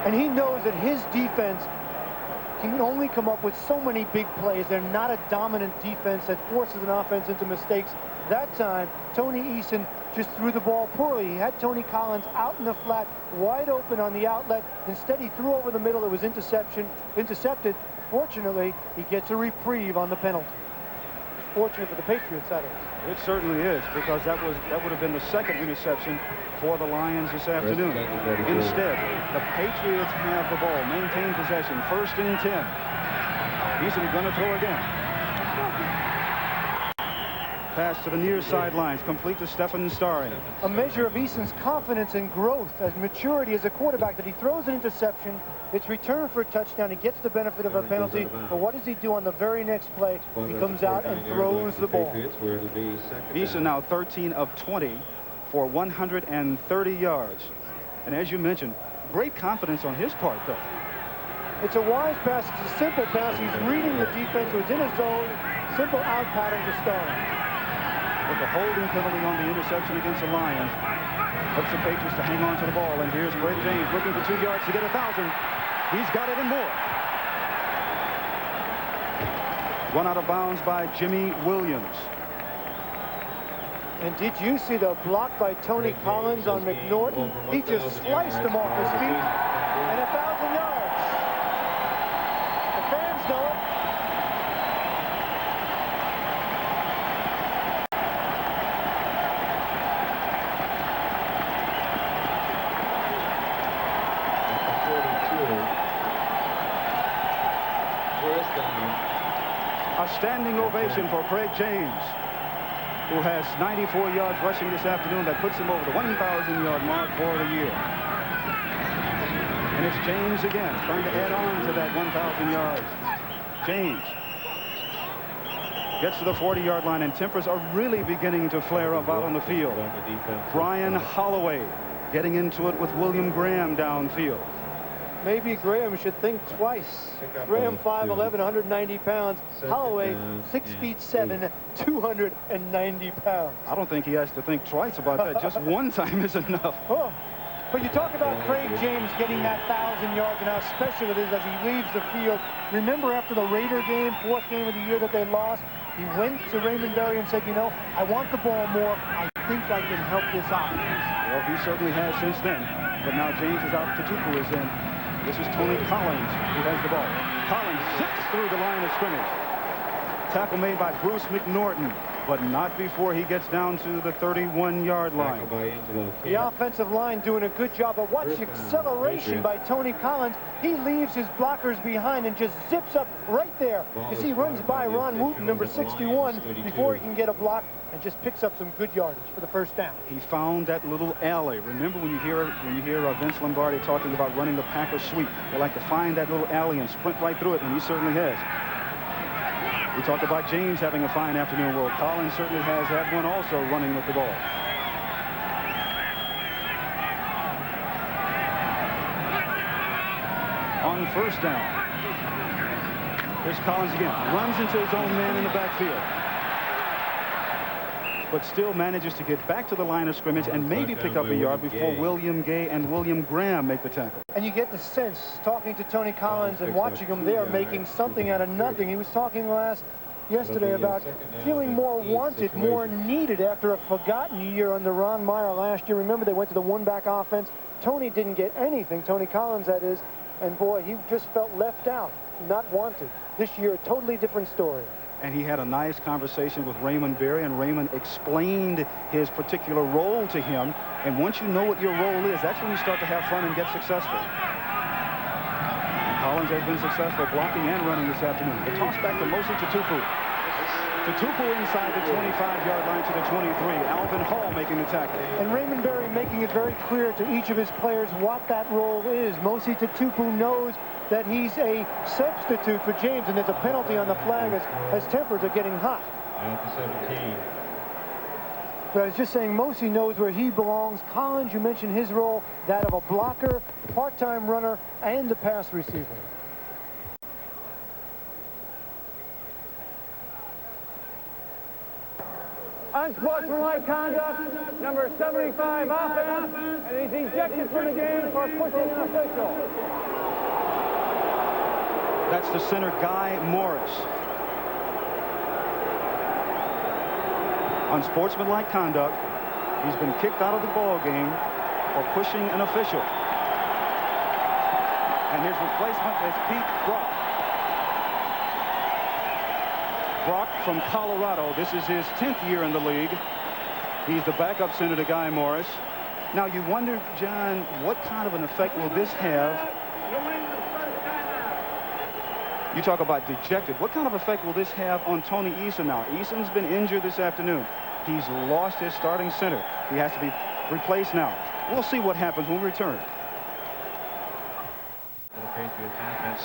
And he knows that his defense can only come up with so many big plays. They're not a dominant defense that forces an offense into mistakes. That time, Tony Eason just threw the ball poorly. He had Tony Collins out in the flat, wide open on the outlet. Instead, he threw over the middle. It was intercepted. Fortunately, he gets a reprieve on the penalty. Fortunate for the Patriots, that is. It certainly is, because that would have been the second interception for the Lions this afternoon. Instead, the Patriots have the ball, maintain possession, 1st and 10. Eason going to throw again. Pass to the near sidelines, complete to Stephen Starring. A measure of Eason's confidence and growth as maturity as a quarterback, that he throws an interception, it's returned for a touchdown, he gets the benefit of a penalty, but what does he do on the very next play? He comes out and throws the ball. Eason now 13 of 20 for 130 yards. And as you mentioned, great confidence on his part, though. It's a wise pass, it's a simple pass. He's reading the defense, who's in his zone, simple out pattern to Starring. With the holding penalty on the interception against the Lions, helps the Patriots to hang on to the ball. And here's Greg James looking for 2 yards to get 1,000. He's got it and more. Run out of bounds by Jimmy Williams. And did you see the block by Tony Collins on McNorton? He just sliced him off his feet. And 1,000 yards. The fans know it. A standing ovation for Craig James, who has 94 yards rushing this afternoon. That puts him over the 1,000-yard mark for the year. And it's James again, trying to add on to that 1,000 yards. James gets to the 40-yard line, and tempers are really beginning to flare up out on the field. Brian Holloway getting into it with William Graham downfield. Maybe Graham should think twice. Graham 5'11", 190 pounds. Holloway 6'7", 290 pounds. I don't think he has to think twice about that. Just one time is enough. Oh, but you talk about Craig James getting that 1,000 yards and how special it is as he leaves the field. Remember after the Raider game, 4th game of the year that they lost, he went to Raymond Berry and said, you know, I want the ball more. I think I can help this offense. Well, he certainly has since then. But now James is out. Tutupu is in. This is Tony Collins who has the ball. Collins zips through the line of scrimmage. Tackle made by Bruce McNorton, but not before he gets down to the 31-yard line. The offensive line doing a good job, but watch the acceleration by Tony Collins. He leaves his blockers behind and just zips up right there. As he runs by Ron Wooten, number 61, before he can get a block, and just picks up some good yardage for the first down. He found that little alley. Remember when you hear Vince Lombardi talking about running the Packer sweep? They like to find that little alley and sprint right through it, and he certainly has. We talked about James having a fine afternoon. Well, Collins certainly has had one also running with the ball. On 1st down. Here's Collins again. Runs into his own man in the backfield, but still manages to get back to the line of scrimmage and maybe pick up a yard before William Gay and William Graham make the tackle. And you get the sense, talking to Tony Collins and watching him there, making something out of nothing. He was talking yesterday about feeling more wanted, more needed after a forgotten year under Ron Meyer last year. Remember, they went to the one-back offense. Tony didn't get anything, Tony Collins, that is, and boy, he just felt left out, not wanted. This year, a totally different story. And he had a nice conversation with Raymond Berry, and Raymond explained his particular role to him And once you know what your role is, that's when you start to have fun and get successful. Collins has been successful blocking and running this afternoon. The toss back to Mosi Tutupu. Tutupu inside the 25-yard line to the 23. Alvin Hall making the tackle. And Raymond Berry making it very clear to each of his players what that role is. Mosi Tutupu knows that he's a substitute for James, and there's a penalty on the flag as tempers are getting hot. Out to 17. But I was just saying, Mosi knows where he belongs. Collins, you mentioned his role, that of a blocker, part-time runner, and a pass receiver. Unsportsmanlike conduct, number 75 offense, and he's ejected from the game for pushing an official. That's the center, Guy Morris. Unsportsmanlike conduct. He's been kicked out of the ball game for pushing an official. And his replacement is Pete Brock. Brock from Colorado. This is his 10th year in the league. He's the backup center to Guy Morris. Now you wonder, John, what kind of an effect will this have? You talk about dejected. What kind of effect will this have on Tony Eason now? Eason's been injured this afternoon. He's lost his starting center. He has to be replaced now. We'll see what happens when we return.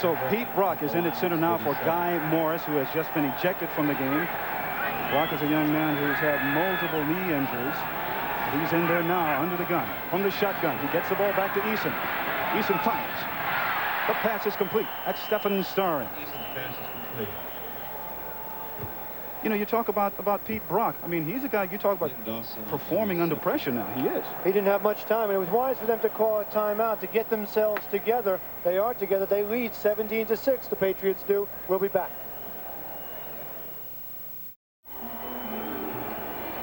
So Pete Brock is in at center now for Guy Morris, who has just been ejected from the game. Brock is a young man who's had multiple knee injuries. He's in there now under the gun. From the shotgun, he gets the ball back to Eason. Eason fires. The pass is complete. That's Stephen Starring. Easton's pass is complete. You know, you talk about Pete Brock. I mean, he's a guy you talk about performing under pressure now. He is. He didn't have much time, and it was wise for them to call a timeout to get themselves together. They are together. They lead 17-6. The Patriots do. We'll be back.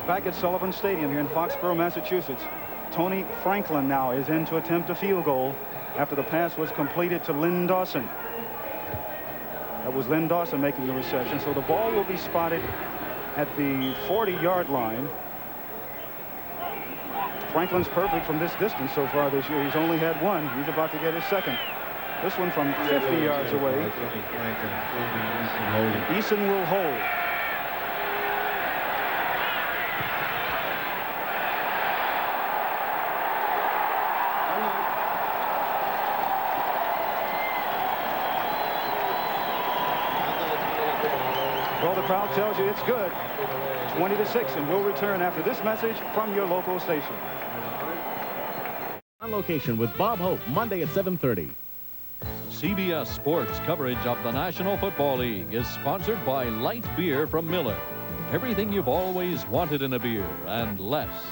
Back at Sullivan Stadium here in Foxborough, Massachusetts. Tony Franklin now is in to attempt a field goal after the pass was completed to Lynn Dawson. That was Lynn Dawson making the reception. So the ball will be spotted at the 40-yard line. Franklin's perfect from this distance so far this year. He's only had one. He's about to get his second. This one from 50 yards away. Eason will hold. Well, the crowd tells you it's good. 20-6, and we'll return after this message from your local station. On location with Bob Hope, Monday at 7:30. CBS Sports coverage of the National Football League is sponsored by light beer from Miller. Everything you've always wanted in a beer and less.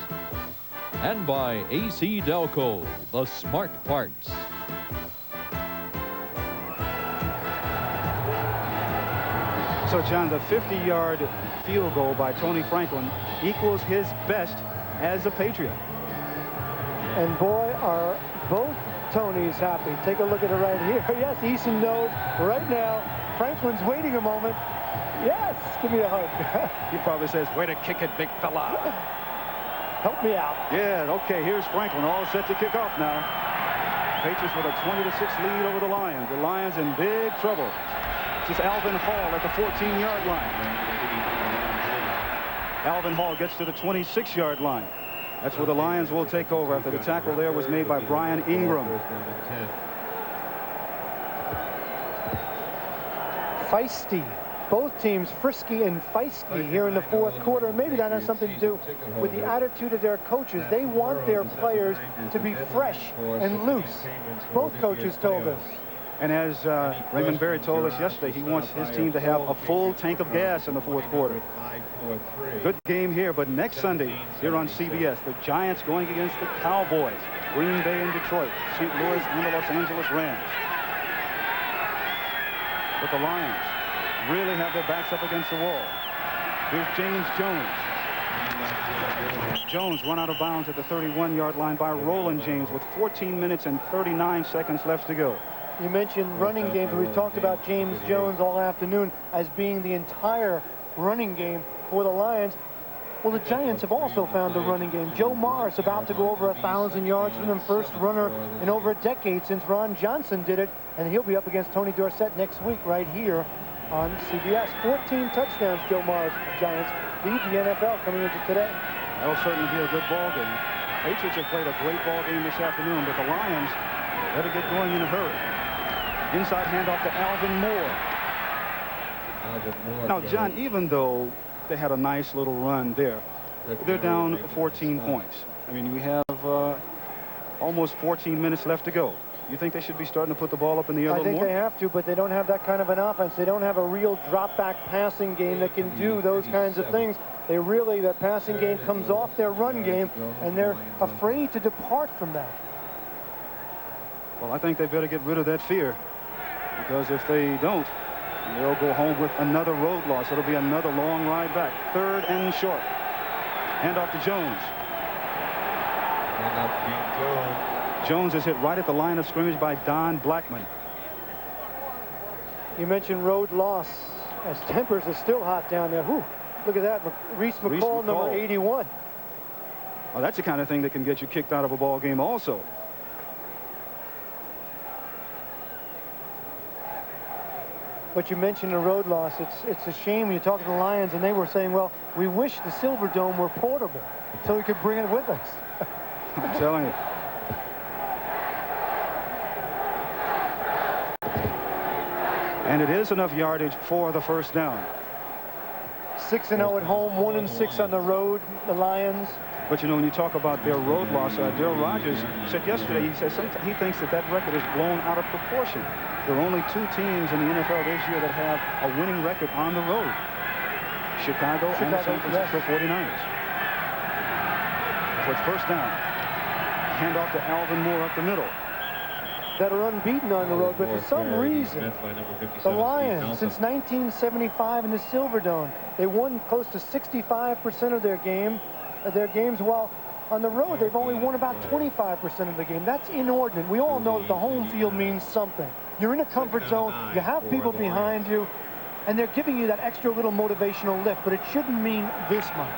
And by AC Delco, the smart parts. So, John, the 50-yard field goal by Tony Franklin equals his best as a Patriot. And boy, are both Tonys happy. Take a look at it right here. Yes, Eason knows right now. Franklin's waiting a moment. Yes, give me a hug. He probably says, way to kick it, big fella. Help me out. Yeah, okay, here's Franklin all set to kick off now. Patriots with a 20-6 lead over the Lions. The Lions in big trouble. This is Alvin Hall at the 14-yard line. Alvin Hall gets to the 26-yard line. That's where the Lions will take over after the tackle there was made by Brian Ingram. Feisty. Both teams frisky and feisty here in the fourth quarter. And maybe that has something to do with the attitude of their coaches. They want their players to be fresh and loose. Both coaches told us. And as Raymond Berry told us yesterday, he wants his team to have a full tank of gas in the fourth quarter. Good game here, but next Sunday here on CBS, the Giants going against the Cowboys, Green Bay and Detroit, St. Louis and the Los Angeles Rams. But the Lions really have their backs up against the wall. Here's James Jones. Jones run out of bounds at the 31-yard line by Roland James with 14 minutes and 39 seconds left to go. You mentioned running games. We've talked about James Jones all afternoon as being the entire running game for the Lions. Well, the Giants have also found the running game. Joe Morris about to go over 1,000 yards for them, first runner in over a decade since Ron Johnson did it, and he'll be up against Tony Dorsett next week right here on CBS. 14 touchdowns, Joe Morris. The Giants lead the NFL coming into today. That'll certainly be a good ball game. Patriots have played a great ball game this afternoon, but the Lions better get going in a hurry. Inside handoff to Alvin Moore. Now, John, even though they had a nice little run there, they're down 14 points. I mean, we have almost 14 minutes left to go. You think they should be starting to put the ball up in the air a little more? I think they have to, but they don't have that kind of an offense. They don't have a real drop-back passing game that can do those kinds of things. They really, their passing game comes off their run game, and they're afraid to depart from that. Well, I think they better get rid of that fear, because if they don't, they'll go home with another road loss. It'll be another long ride back. 3rd and short. Hand off to Jones. Jones is hit right at the line of scrimmage by Don Blackman. You mentioned road loss, as tempers are still hot down there. Whew, look at that. Reese McCall, number 81. Well, that's the kind of thing that can get you kicked out of a ball game also. But you mentioned the road loss. It's a shame when you talk to the Lions, and they were saying, well, we wish the Silver Dome were portable so we could bring it with us. I'm telling you. And it is enough yardage for the first down. 6-0 at home, 1-6 on the road, the Lions. But, you know, when you talk about their road loss, Darryl Rogers said yesterday, he said he thinks that record is blown out of proportion. There are only 2 teams in the NFL this year that have a winning record on the road. Chicago and the San Francisco 49ers. So it's first down. Handoff to Alvin Moore up the middle. That are unbeaten on the road, but for some reason, the Lions, since 1975 in the Silverdome, they won close to 65% of their games, while on the road they've only won about 25% of the game. That's inordinate. We all know that the home field means something. You're in a comfort zone, you have people behind you, and they're giving you that extra little motivational lift, but it shouldn't mean this much.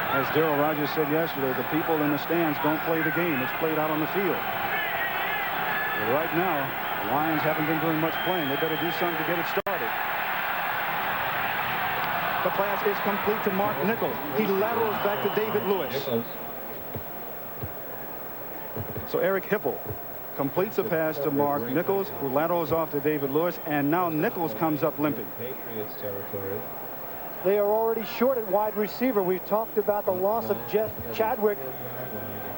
As Darryl Rogers said yesterday, the people in the stands don't play the game. It's played out on the field. But right now, the Lions haven't been doing much playing. They better do something to get it started. The pass is complete to Mark Nichols. He laterals back to David Lewis. So Eric Hipple completes a pass to Mark Nichols, who laterals off to David Lewis, and now Nichols comes up limping. Patriots territory. They are already short at wide receiver. We've talked about the loss of Jeff Chadwick,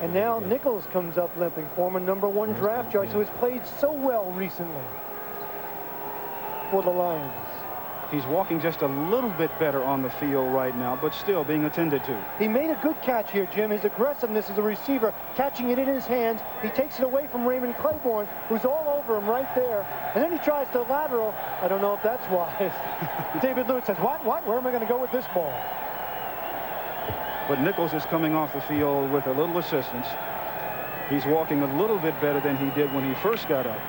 and now Nichols comes up limping, former #1 draft choice, who has played so well recently for the Lions. He's walking just a little bit better on the field right now, but still being attended to. He made a good catch here, Jim. His aggressiveness as a receiver, catching it in his hands. He takes it away from Raymond Claiborne, who's all over him right there. And then he tries to lateral. I don't know if that's wise. David Lewis says, what? Where am I going to go with this ball? But Nichols is coming off the field with a little assistance. He's walking a little bit better than he did when he first got up.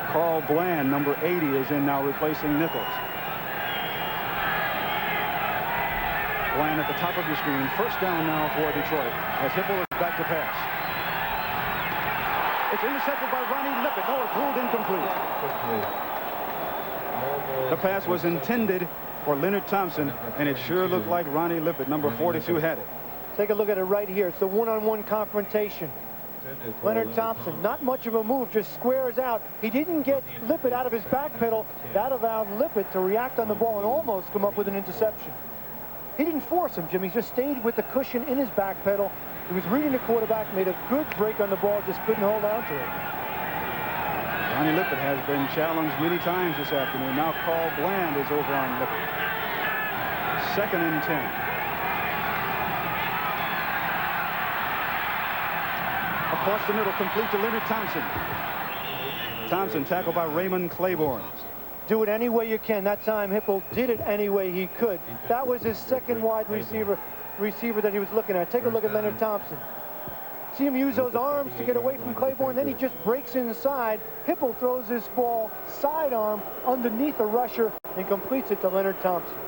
Carl Bland, number 80, is in now replacing Nichols. Bland at the top of your screen. First down now for Detroit as Hipple is back to pass. It's intercepted by Ronnie Lippett. No, it's ruled incomplete. The pass was intended for Leonard Thompson, and it sure looked like Ronnie Lippett, number 42, had it. Take a look at it right here. It's the one-on-one confrontation. Leonard Thompson, not much of a move, just squares out. He didn't get Lippett out of his back pedal. That allowed Lippett to react on the ball and almost come up with an interception. He didn't force him, Jim. He just stayed with the cushion in his back pedal. He was reading the quarterback, made a good break on the ball, just couldn't hold on to it. Ronnie Lippett has been challenged many times this afternoon. Now Carl Bland is over on Lippett. 2nd and 10. Across the middle, complete to Leonard Thompson. Thompson tackled by Raymond Claiborne. Do it any way you can. That time Hipple did it any way he could. That was his second wide receiver that he was looking at. Take a look at Leonard Thompson. See him use those arms to get away from Claiborne, then he just breaks inside. Hipple throws this ball sidearm underneath a rusher and completes it to Leonard Thompson.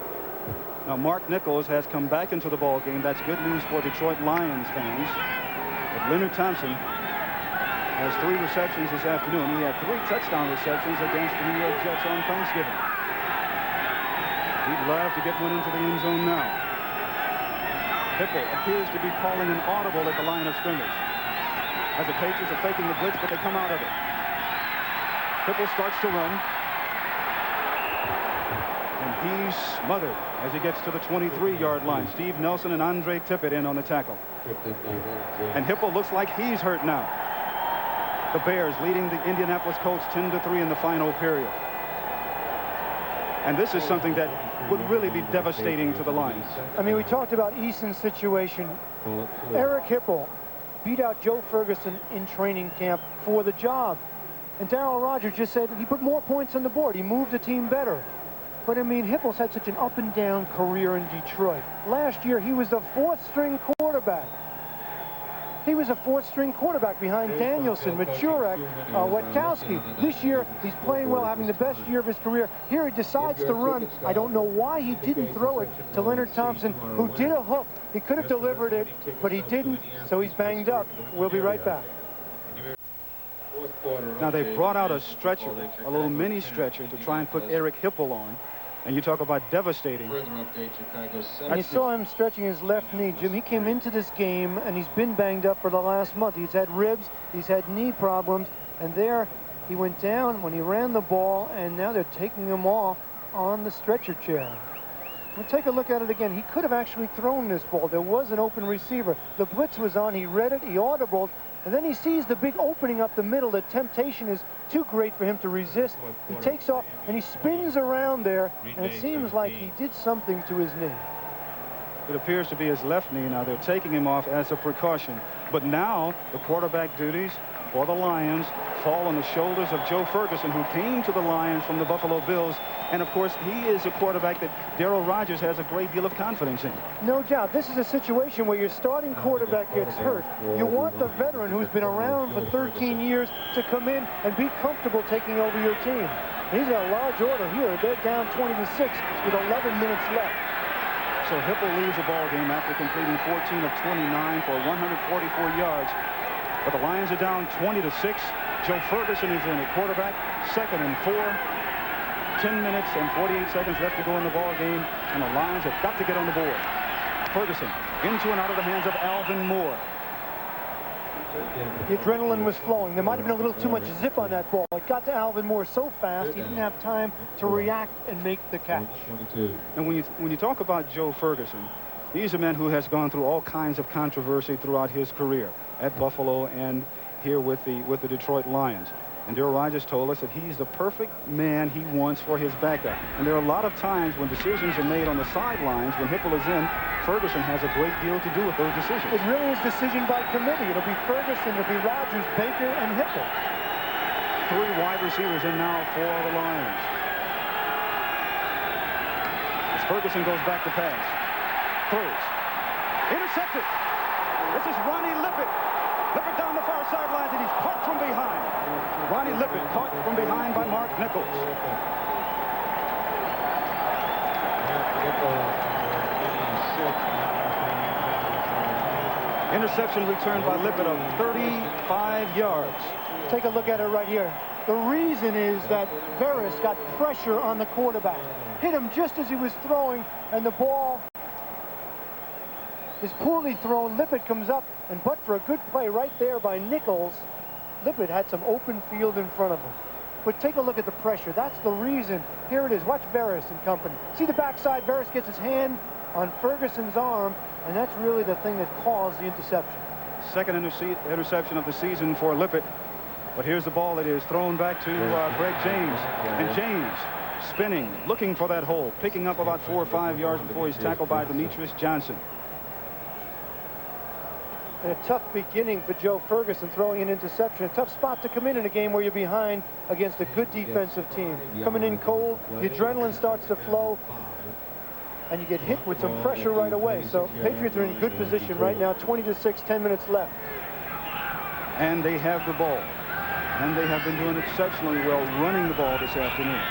Now, Mark Nichols has come back into the ball game. That's good news for Detroit Lions fans. But Leonard Thompson has 3 receptions this afternoon. He had 3 touchdown receptions against the New York Jets on Thanksgiving. He'd love to get one into the end zone now. Hipple appears to be calling an audible at the line of scrimmage, as the Patriots are faking the blitz, but they come out of it. Hipple starts to run. And he's smothered as he gets to the 23-yard line. Steve Nelson and Andre Tippett in on the tackle. And Hipple looks like he's hurt now. The Bears leading the Indianapolis Colts 10-3 in the final period. And this is something that would really be devastating to the Lions. I mean, we talked about Eason's situation. Eric Hipple beat out Joe Ferguson in training camp for the job. And Darryl Rogers just said he put more points on the board. He moved the team better. But, I mean, Hipple's had such an up-and-down career in Detroit. Last year, he was the 4th-string quarterback. He was a 4th-string quarterback behind Danielson, Machurek, Witkowski. This year, he's playing well, having the best year of his career. Here, he decides to run. I don't know why he didn't throw it to Leonard Thompson, who did a hook. He could have delivered it, but he didn't, so he's banged up. We'll be right back. Now, they brought out a stretcher, a little mini stretcher, to try and put Eric Hipple on. And you talk about devastating. And you saw him stretching his left knee, Jim. He came into this game, and he's been banged up for the last month. He's had ribs, he's had knee problems, and there he went down when he ran the ball, and now they're taking him off on the stretcher chair. We'll take a look at it again. He could have actually thrown this ball. There was an open receiver. The blitz was on. He read it. He audibled. And then he sees the big opening up the middle. The temptation is too great for him to resist. He takes off, and he spins around there, and it seems like he did something to his knee. It appears to be his left knee. Now, they're taking him off as a precaution. But now, the quarterback duties for the Lions fall on the shoulders of Joe Ferguson, who came to the Lions from the Buffalo Bills. And, of course, he is a quarterback that Darryl Rogers has a great deal of confidence in. No doubt. This is a situation where your starting quarterback gets hurt. You want the veteran who's been around for 13 years to come in and be comfortable taking over your team. He's a large order here. They're down 20-6 with 11 minutes left. So Hipple leaves the ball game after completing 14 of 29 for 144 yards. But the Lions are down 20-6. Joe Ferguson is in at quarterback, 2nd and 4. 10 minutes and 48 seconds left to go in the ball game, and the Lions have got to get on the board. Ferguson into and out of the hands of Alvin Moore. The adrenaline was flowing. There might have been a little too much zip on that ball. It got to Alvin Moore so fast he didn't have time to react and make the catch. And when you talk about Joe Ferguson, he's a man who has gone through all kinds of controversy throughout his career at Buffalo and here with the Detroit Lions. And Darryl Rogers told us that he's the perfect man he wants for his backup. And there are a lot of times when decisions are made on the sidelines, when Hipple is in, Ferguson has a great deal to do with those decisions. It really is decision by committee. It'll be Ferguson, it'll be Rogers, Baker, and Hipple. 3 wide receivers in now for the Lions. As Ferguson goes back to pass. Throws. Intercepted. This is Ronnie Lippett. Lippett down the far sidelines, and he's caught from behind. Ronnie Lippett caught from behind by Mark Nichols. Interception returned by Lippett of 35 yards. Take a look at it right here. The reason is that Veras got pressure on the quarterback. Hit him just as he was throwing, and the ball is poorly thrown. Lippett comes up, and but for a good play right there by Nichols, Lippett had some open field in front of him. But take a look at the pressure. That's the reason. Here it is. Watch Veras and company. See the backside. Veras gets his hand on Ferguson's arm, and that's really the thing that caused the interception. Second interception of the season for Lippett. But here's the ball that is thrown back to Greg James. And James spinning, looking for that hole, picking up about 4 or 5 yards before he's tackled by Demetrius Johnson. And a tough beginning for Joe Ferguson, throwing an interception. A tough spot to come in a game where you're behind against a good defensive team. Coming in cold, the adrenaline starts to flow, and you get hit with some pressure right away. So Patriots are in good position right now, 20-6, 10 minutes left. And they have the ball. And they have been doing exceptionally well running the ball this afternoon.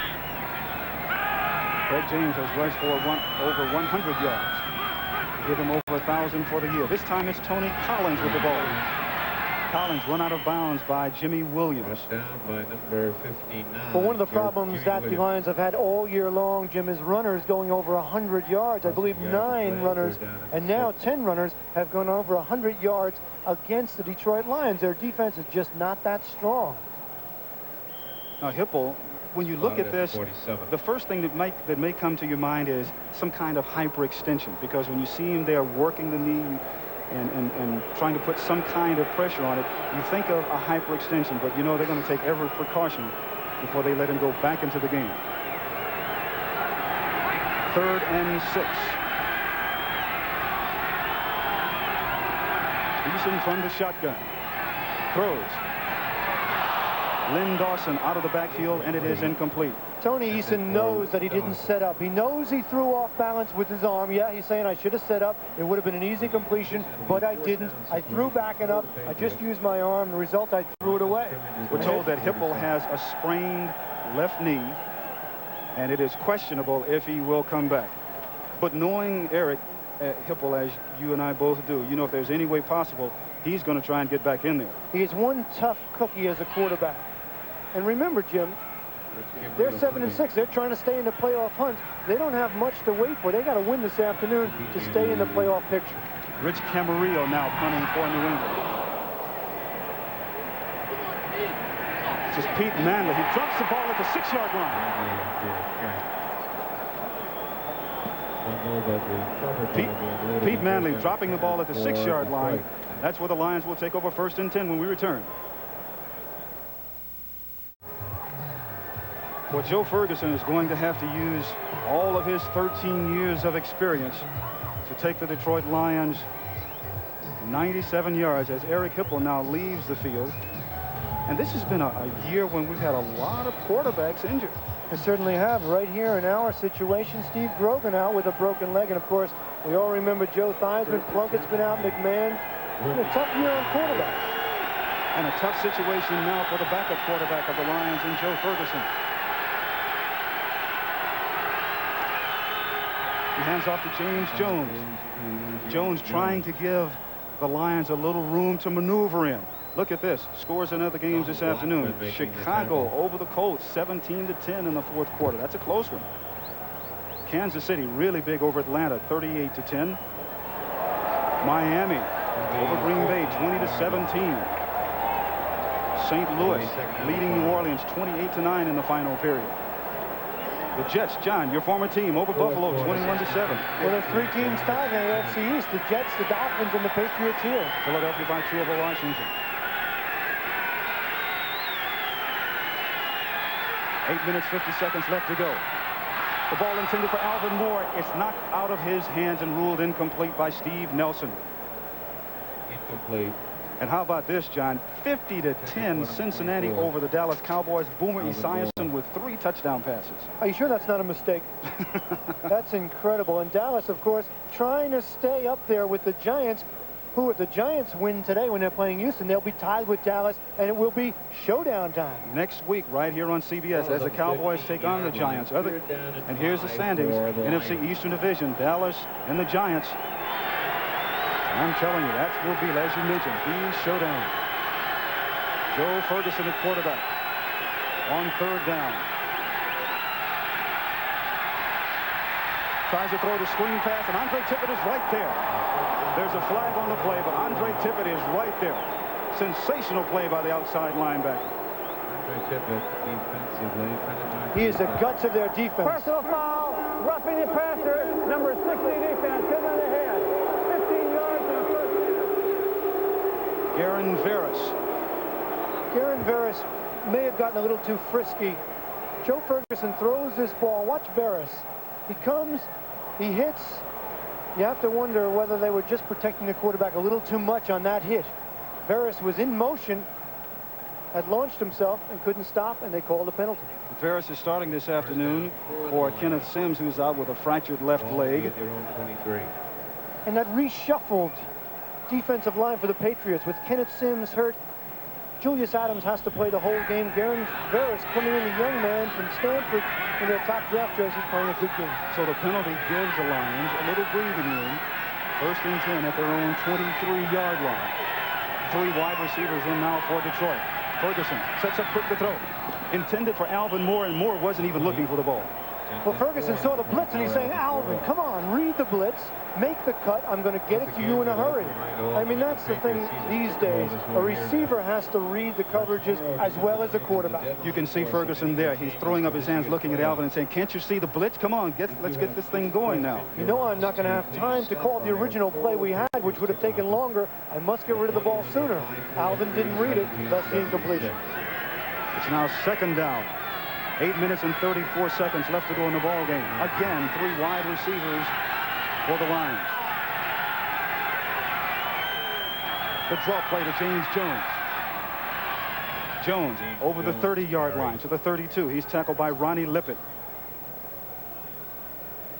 Craig James has rushed for over 100 yards. Give him over 1,000 for the year. This time it's Tony Collins with the ball. Collins run out of bounds by Jimmy Williams. Down by number 59. Well, one of the problems that the Lions have had all year long, Jim, is runners going over 100 yards. I believe 9 runners and now 10 runners have gone over 100 yards against the Detroit Lions. Their defense is just not that strong. Now, Hipple, when you look at this, the first thing that may come to your mind is some kind of hyperextension, because when you see him there working the knee and trying to put some kind of pressure on it, you think of a hyperextension, but you know they're going to take every precaution before they let him go back into the game. 3rd and 6. Eason from the shotgun. Throws. Lynn Dawson out of the backfield, and it is incomplete. Tony Eason knows that he didn't set up. He knows he threw off balance with his arm. Yeah, he's saying I should have set up. It would have been an easy completion, but I didn't. I threw back and up. I just used my arm. The result, I threw it away. We're told that Hipple has a sprained left knee, and it is questionable if he will come back. But knowing Eric Hipple, as you and I both do, you know, if there's any way possible, he's going to try and get back in there. He is one tough cookie as a quarterback. And remember, Jim, they're 7-6. They're trying to stay in the playoff hunt. They don't have much to wait for. They got to win this afternoon to stay in the playoff picture. Rich Camarillo now punting for New England. This is Pete Manley. He drops the ball at the 6-yard line. Pete Manley dropping the ball at the 6-yard line. That's where the Lions will take over 1st and 10 when we return. Well, Joe Ferguson is going to have to use all of his 13 years of experience to take the Detroit Lions 97 yards as Eric Hipple now leaves the field. And this has been a year when we've had a lot of quarterbacks injured. They certainly have. Right here in our situation, Steve Grogan out with a broken leg. And, of course, we all remember Joe Theismann. Plunkett's been out, McMahon. A tough year on quarterbacks. And a tough situation now for the backup quarterback of the Lions in Joe Ferguson. He hands off to James Jones. Jones trying to give the Lions a little room to maneuver in. Look at this. Scores in other games this afternoon. Chicago over the Colts, 17-10 in the 4th quarter. That's a close one. Kansas City really big over Atlanta, 38-10. Miami over Green Bay, 20-17. St. Louis leading New Orleans 28-9 in the final period. The Jets, John, your former team, over Buffalo, 21-7. Well, there's 3 teams tied in the AFC East: the Jets, the Dolphins, and the Patriots here. Philadelphia by 2 over Washington. 8 minutes, 50 seconds left to go. The ball intended for Alvin Moore. It's knocked out of his hands and ruled incomplete by Steve Nelson. Incomplete. And how about this, John? 50-10 Cincinnati over the Dallas Cowboys. Boomer Esiason with 3 touchdown passes. Are you sure that's not a mistake? That's incredible. And Dallas, of course, trying to stay up there with the Giants, who, if the Giants win today when they're playing Houston, they'll be tied with Dallas, and it will be showdown time. Next week, right here on CBS, as the Cowboys take on the Giants. And here's the standings. NFC Eastern Division, Dallas and the Giants. I'm telling you, that will be, as you mentioned, the showdown. Joe Ferguson at quarterback on 3rd down. Tries to throw the screen pass, and Andre Tippett is right there. There's a flag on the play, but Andre Tippett is right there. Sensational play by the outside linebacker. Andre Tippett defensively. He is the guts of their defense. Personal foul, roughing the passer, number 60 defense, hit on the head. 15 yards and a first down. Garen Veras. Garen Veras may have gotten a little too frisky. Joe Ferguson throws this ball. Watch Veras. He comes, he hits. You have to wonder whether they were just protecting the quarterback a little too much on that hit. Veras was in motion, had launched himself and couldn't stop, and they called a penalty. Veras is starting this afternoon for Kenneth Sims, who's out with a fractured left leg. And that reshuffled defensive line for the Patriots with Kenneth Sims hurt. Julius Adams has to play the whole game. Garen Veras coming in, the young man from Stanford, in their top draft jerseys playing a good game. So the penalty gives the Lions a little breathing room. 1st and 10 at their own 23-yard line. 3 wide receivers in now for Detroit. Ferguson sets up quick to throw. Intended for Alvin Moore, and Moore wasn't even looking for the ball. Well, Ferguson saw the blitz, and he's saying, Alvin, come on, read the blitz, make the cut. I'm going to get it to you in a hurry. I mean, that's the thing these days. A receiver has to read the coverages as well as a quarterback. You can see Ferguson there. He's throwing up his hands, looking at Alvin and saying, can't you see the blitz? Come on, let's get this thing going now. You know, I'm not going to have time to call the original play we had, which would have taken longer. I must get rid of the ball sooner. Alvin didn't read it, thus the incompletion. It's now 2nd down. 8 minutes and 34 seconds left to go in the ball game. Again, 3 wide receivers for the Lions. The draw play to James Jones. Jones over the 30-yard line to the 32. He's tackled by Ronnie Lippett.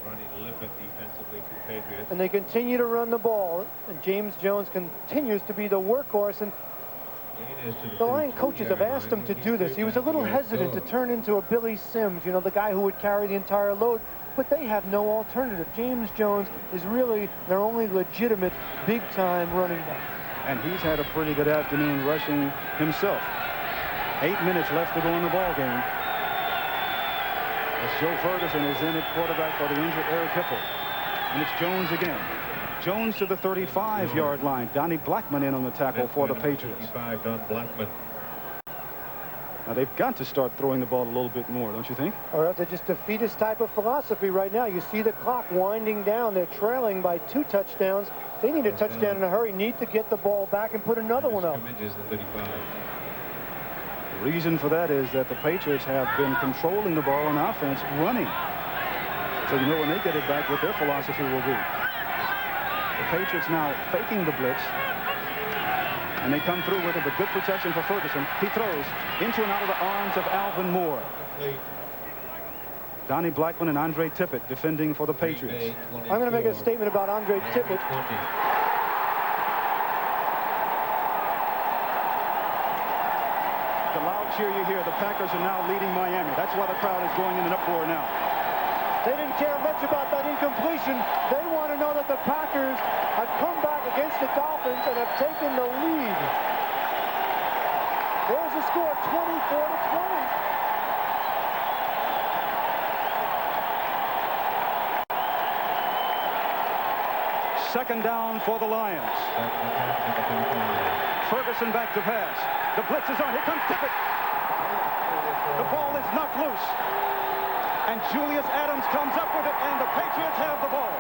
Ronnie Lippett defensively for the Patriots. And they continue to run the ball, and James Jones continues to be the workhorse. And the Lion coaches have asked him to do this. He was a little hesitant to turn into a Billy Sims, you know, the guy who would carry the entire load, but they have no alternative. James Jones is really their only legitimate big-time running back. And he's had a pretty good afternoon rushing himself. 8 minutes left to go in the ball game. As Joe Ferguson is in at quarterback for the injured Eric Hipple. And it's Jones again. Jones to the 35-yard line. Donnie Blackman in on the tackle for the Patriots. Don Blackman. Now they've got to start throwing the ball a little bit more, don't you think? Or else they just defeat his type of philosophy right now. You see the clock winding down. They're trailing by 2 touchdowns. They need a touchdown in a hurry. Need to get the ball back and put another one up. The reason for that is that the Patriots have been controlling the ball on offense, running. So you know when they get it back what their philosophy will be. The Patriots now faking the blitz. And they come through with it, but good protection for Ferguson. He throws into and out of the arms of Alvin Moore. Donnie Blackman and Andre Tippett defending for the Patriots. I'm going to make a statement about Andre Tippett. The loud cheer you hear, the Packers are now leading Miami. That's why the crowd is going in an uproar now. They didn't care much about that incompletion. They want to know that the Packers have come back against the Dolphins and have taken the lead. There's the score, 24-20. Second down for the Lions. Ferguson back to pass. The blitz is on. Here comes Tippett. The ball is knocked loose. And Julius Adams comes up with it, and the Patriots have the ball.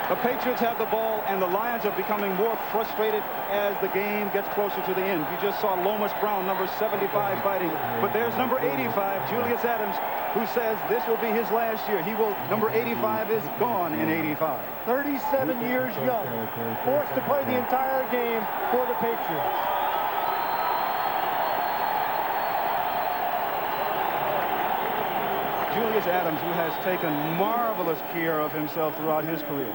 The Patriots have the ball, and the Lions are becoming more frustrated as the game gets closer to the end. You just saw Lomas Brown, number 75, fighting. But there's number 85, Julius Adams, who says this will be his last year. Number 85 is gone in 85. 37 years young, forced to play the entire game for the Patriots. Julius Adams, who has taken marvelous care of himself throughout his career.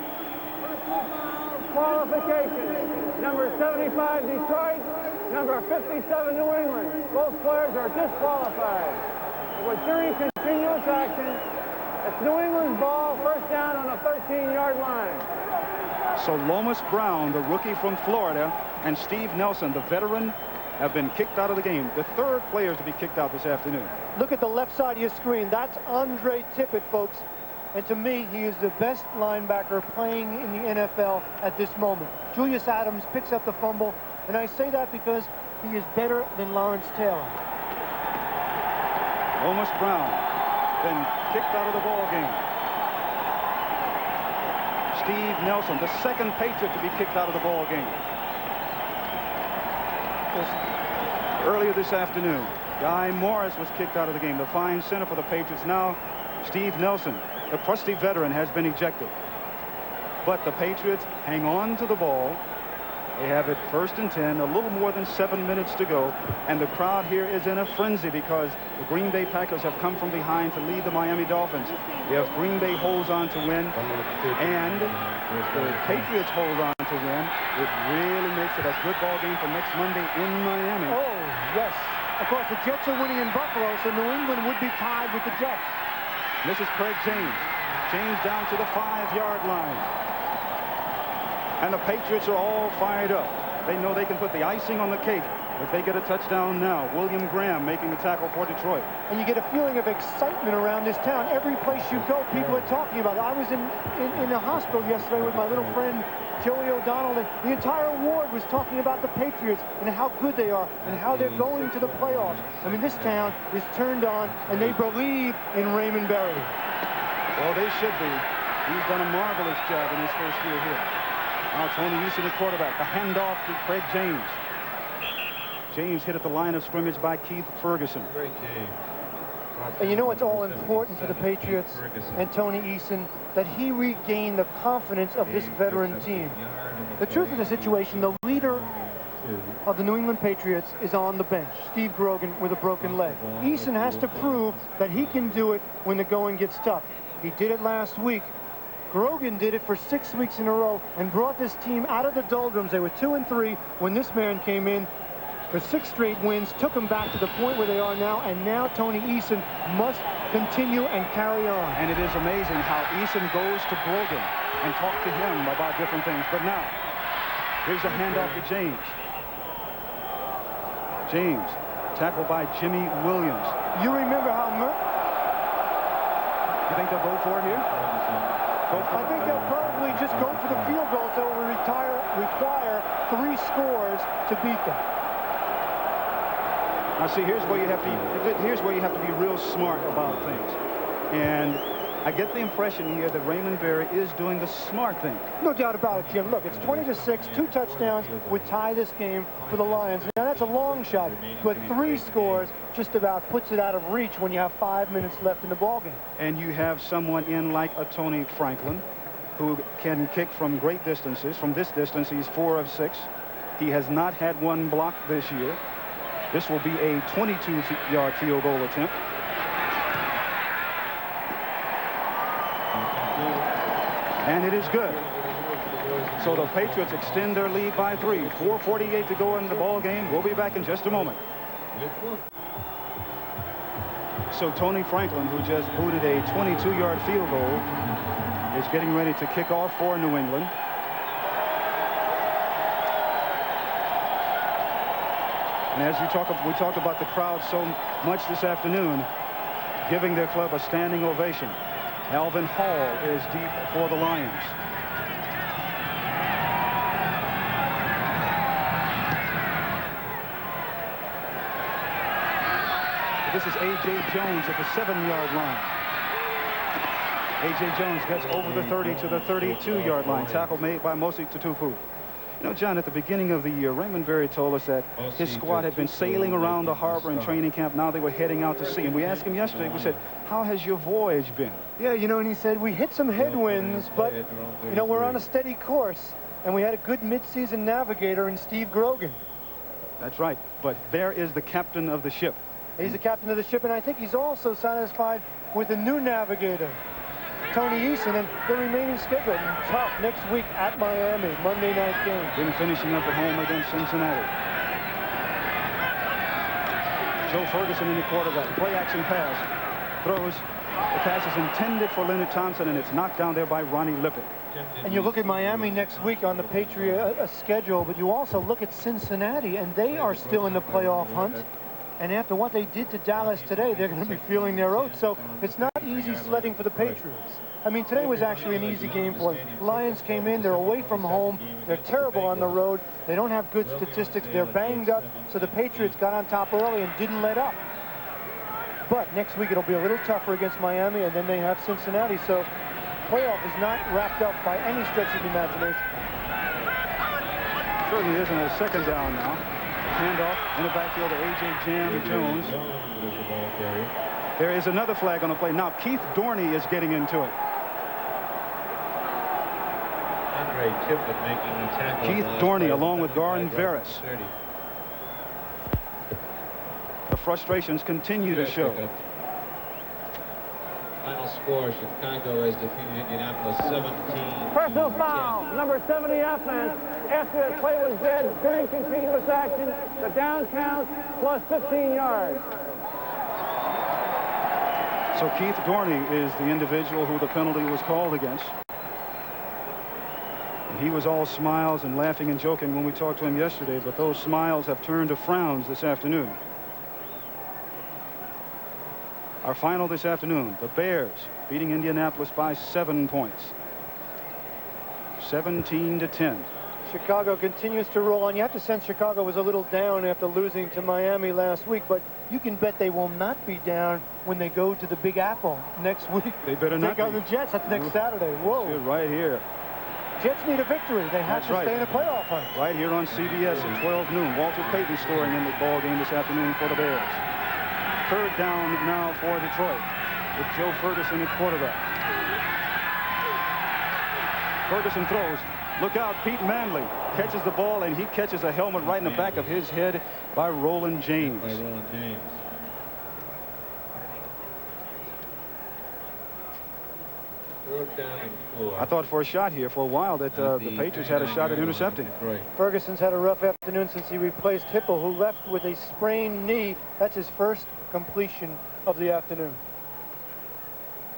Qualification. Number 75, Detroit. Number 57, New England. Both players are disqualified. With during continuous action, it's New England's ball, first down on the 13-yard line. So Lomas Brown, the rookie from Florida, and Steve Nelson, the veteran, have been kicked out of the game. The third players to be kicked out this afternoon. Look at the left side of your screen. That's Andre Tippett, folks. And to me, he is the best linebacker playing in the NFL at this moment. Julius Adams picks up the fumble, and I say that because he is better than Lawrence Taylor. Lomas Brown been kicked out of the ball game. Steve Nelson, the second Patriot to be kicked out of the ball game. Earlier this afternoon, Guy Morris was kicked out of the game, the fine center for the Patriots. Now, Steve Nelson, the crusty veteran, has been ejected. But the Patriots hang on to the ball. They have it 1st and 10, a little more than 7 minutes to go, and the crowd here is in a frenzy because the Green Bay Packers have come from behind to lead the Miami Dolphins. If Green Bay holds on to win and the Patriots hold on to win, it really makes it a good ball game for next Monday in Miami. Oh, yes. Of course, the Jets are winning in Buffalo, so New England would be tied with the Jets. This is Craig James. James down to the 5-yard line. And the Patriots are all fired up. They know they can put the icing on the cake if they get a touchdown now. William Graham making the tackle for Detroit. And you get a feeling of excitement around this town. Every place you go, people are talking about it. I was in the hospital yesterday with my little friend, Joey O'Donnell, and the entire ward was talking about the Patriots and how good they are and how they're going to the playoffs. I mean, this town is turned on, and they believe in Raymond Berry. Well, they should be. He's done a marvelous job in his first year here. Now Tony Eason, the quarterback. The handoff to Craig James. James hit at the line of scrimmage by Keith Ferguson. Great game. And you know what's all important for the Patriots and Tony Eason? That he regained the confidence of this veteran team. The truth of the situation, the leader of the New England Patriots is on the bench, Steve Grogan, with a broken leg. Eason has to prove that he can do it when the going gets tough. He did it last week. Grogan did it for 6 weeks in a row and brought this team out of the doldrums. They were 2-3 when this man came in for 6 straight wins, took them back to the point where they are now, and now Tony Eason must continue and carry on. And it is amazing how Eason goes to Grogan and talk to him about different things. But now, here's a handoff to James. James, tackled by Jimmy Williams. You remember how... You think they'll go for it here? I think they'll probably just go for the field goal, so it will require 3 scores to beat them. Now see, here's where you have to be real smart about things. And I get the impression here that Raymond Berry is doing the smart thing. No doubt about it, Jim. Look, it's 20-6, 2 touchdowns would tie this game for the Lions. Now that's a long shot, but 3 scores just about puts it out of reach when you have 5 minutes left in the ballgame. And you have someone in like a Tony Franklin who can kick from great distances. From this distance, he's 4 of 6. He has not had one block this year. This will be a 22-yard field goal attempt. And it is good. So the Patriots extend their lead by 3. 4:48 to go in the ball game. We'll be back in just a moment. So Tony Franklin, who just booted a 22-yard field goal, is getting ready to kick off for New England. And as we talked about the crowd so much this afternoon, giving their club a standing ovation. Alvin Hall is deep for the Lions. This is A.J. Jones at the 7-yard line. A.J. Jones gets over the 30 to the 32-yard line. Tackle made by Mosi Tutupu. You know, John, at the beginning of the year, Raymond Berry told us that his squad had been sailing around the harbor in training camp. Now they were heading out to sea. And we asked him yesterday, we said, how has your voyage been? Yeah, you know, and he said, we hit some headwinds, but, you know, we're on a steady course. And we had a good midseason navigator in Steve Grogan. That's right. But there is the captain of the ship. He's the captain of the ship, and I think he's also satisfied with the new navigator, Tony Eason, and the remaining schedule. Tough next week at Miami, Monday night game. Then finishing up at home against Cincinnati. Joe Ferguson in the quarterback. Play action pass. Throws. The pass is intended for Leonard Thompson, and it's knocked down there by Ronnie Lippitt. And you look at Miami next week on the Patriot schedule, but you also look at Cincinnati, and they are still in the playoff hunt. And after what they did to Dallas today, they're going to be feeling their oats. So it's not easy sledding for the Patriots. I mean, today was actually an easy game for them. Lions came in, they're away from home, they're terrible on the road, they don't have good statistics, they're banged up, so the Patriots got on top early and didn't let up. But next week it'll be a little tougher against Miami, and then they have Cincinnati, so playoff is not wrapped up by any stretch of the imagination. Certainly isn't a second down now. Handoff in the backfield to A.J. Jam Jones. There is another flag on the play. Now Keith Dorney is getting into it. Andre Tippett making the tackle. Keith Dorney along with Garn Veris. The frustrations continue to show. Final score, Chicago has defeated Indianapolis 17-10. Personal foul, number 70 offense. After the play was dead, during continuous action, the down count plus 15 yards. So Keith Dorney is the individual who the penalty was called against. And he was all smiles and laughing and joking when we talked to him yesterday, but those smiles have turned to frowns this afternoon. Our final this afternoon, the Bears beating Indianapolis by 7 points. 17-10. Chicago continues to roll on. You have to sense Chicago was a little down after losing to Miami last week, but you can bet they will not be down when they go to the Big Apple next week. They better not take on the Jets. That's next Saturday. Whoa. Right here. Jets need a victory. They have to stay in a playoff hunt. Right here on CBS at 12 noon. Walter Payton scoring in the ball game this afternoon for the Bears. Third down now for Detroit with Joe Ferguson at quarterback. Ferguson throws. Look out, Pete Manley catches the ball, and he catches a helmet right in the back of his head by Roland James. I thought for a shot here for a while that the Patriots had a shot at intercepting. Ferguson's had a rough afternoon since he replaced Hipple, who left with a sprained knee. That's his first completion of the afternoon.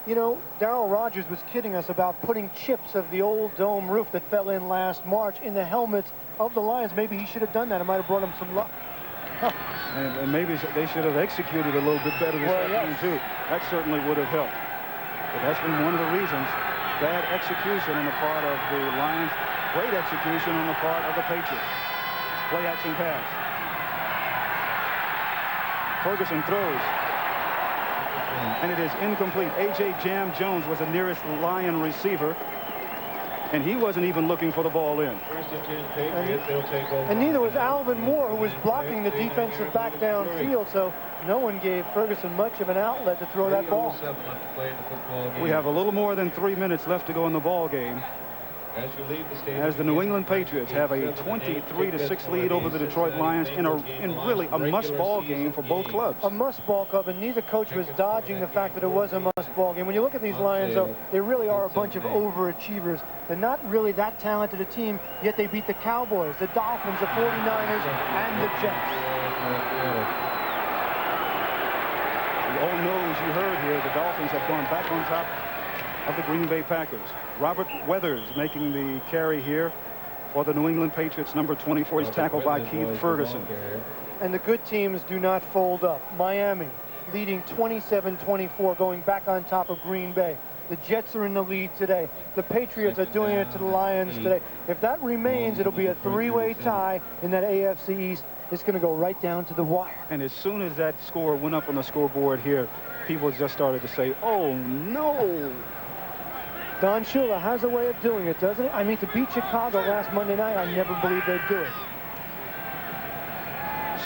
You know, Darryl Rogers was kidding us about putting chips of the old dome roof that fell in last March in the helmets of the Lions. Maybe he should have done that. It might have brought him some luck. And maybe they should have executed a little bit better this afternoon, too. That certainly would have helped. But that's been one of the reasons. Bad execution on the part of the Lions. Great execution on the part of the Patriots. Play action pass. Ferguson throws. And it is incomplete. A.J. Jam Jones was the nearest Lion receiver. And he wasn't even looking for the ball in. And neither was Alvin Moore, who was blocking the defensive back downfield. So no one gave Ferguson much of an outlet to throw that ball. We have a little more than 3 minutes left to go in the ball game, as the New England Patriots have a 23-6 lead over the Detroit Lions in really a must-ball game for both clubs. A must-ball club, and neither coach was dodging the fact that it was a must-ball game. When you look at these Lions, though, they really are a bunch of overachievers. They're not really that talented a team, yet they beat the Cowboys, the Dolphins, the 49ers, and the Jets. The old nose you heard here, the Dolphins have gone back on top of the Green Bay Packers. Robert Weathers making the carry here for the New England Patriots, number 24. He's tackled by Keith Ferguson. And the good teams do not fold up. Miami leading 27-24, going back on top of Green Bay. The Jets are in the lead today. The Patriots are doing it to the Lions today. If that remains, it'll be a three-way tie in that AFC East. It's going to go right down to the wire. And as soon as that score went up on the scoreboard here, people just started to say, oh, no. Don Shula has a way of doing it, doesn't he? I mean, to beat Chicago last Monday night, I never believed they'd do it.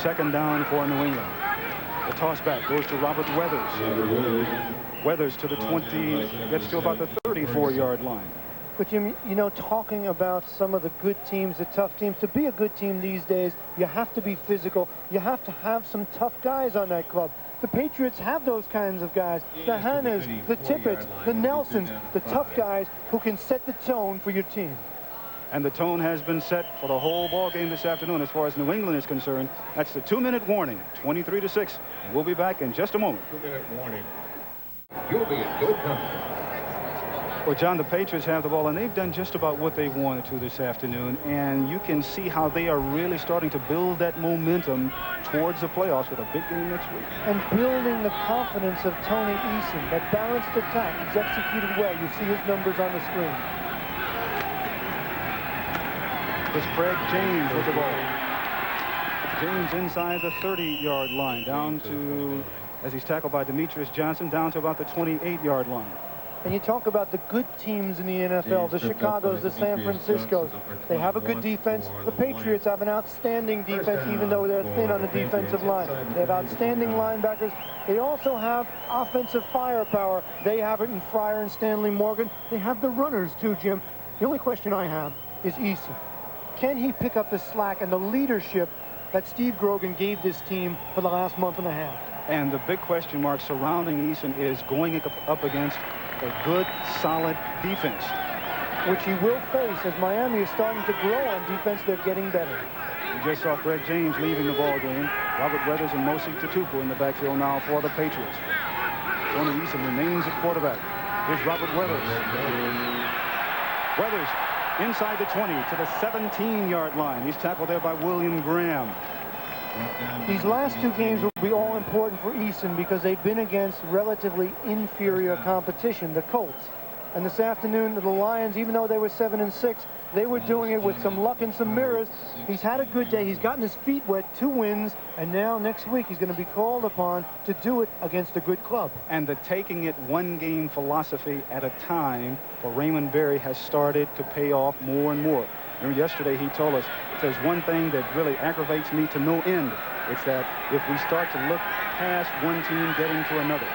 Second down for New England. The toss back goes to Robert Weathers. Weathers to the 20, gets to about the 34-yard line. But, Jim, you know, talking about some of the good teams, the tough teams, to be a good team these days, you have to be physical. You have to have some tough guys on that club. The Patriots have those kinds of guys. The Hannas, the Tippetts, the Nelsons, the tough guys who can set the tone for your team. And the tone has been set for the whole ball game this afternoon as far as New England is concerned. That's the 2-minute warning, 23-6. We'll be back in just a moment. 2-minute warning. You'll be in good company. Well, John, the Patriots have the ball, and they've done just about what they wanted to this afternoon. And you can see how they are really starting to build that momentum towards the playoffs with a big game next week. And building the confidence of Tony Eason. That balanced attack. He's executed well. You see his numbers on the screen. It's Craig James with the ball. James inside the 30-yard line, down to, as he's tackled by Demetrius Johnson, down to about the 28-yard line. And you talk about the good teams in the NFL, the Chicagos, the San Franciscos. They have a good defense. The Patriots have an outstanding defense, even though they're thin on the defensive line. They have outstanding linebackers. They also have offensive firepower. They have it in Fryer and Stanley Morgan. They have the runners, too, Jim. The only question I have is Eason. Can he pick up the slack and the leadership that Steve Grogan gave this team for the last month and a half? And the big question mark surrounding Eason is going up against a good, solid defense, which he will face as Miami is starting to grow on defense. They're getting better. We just saw Greg James leaving the ball game. Robert Weathers and Mosi Tatupu in the backfield now for the Patriots. Tony Eason remains at quarterback. Here's Robert Weathers. Weathers inside the 20 to the 17-yard line. He's tackled there by William Graham. These last two games will be all important for Eason because they've been against relatively inferior competition, the Colts. And this afternoon, the Lions, even though they were 7-6, they were doing it with some luck and some mirrors. He's had a good day. He's gotten his feet wet, 2 wins, and now next week he's going to be called upon to do it against a good club. And the taking it one game philosophy at a time for Raymond Berry has started to pay off more and more. Remember yesterday he told us, if there's one thing that really aggravates me to no end, it's that if we start to look past one team getting to another.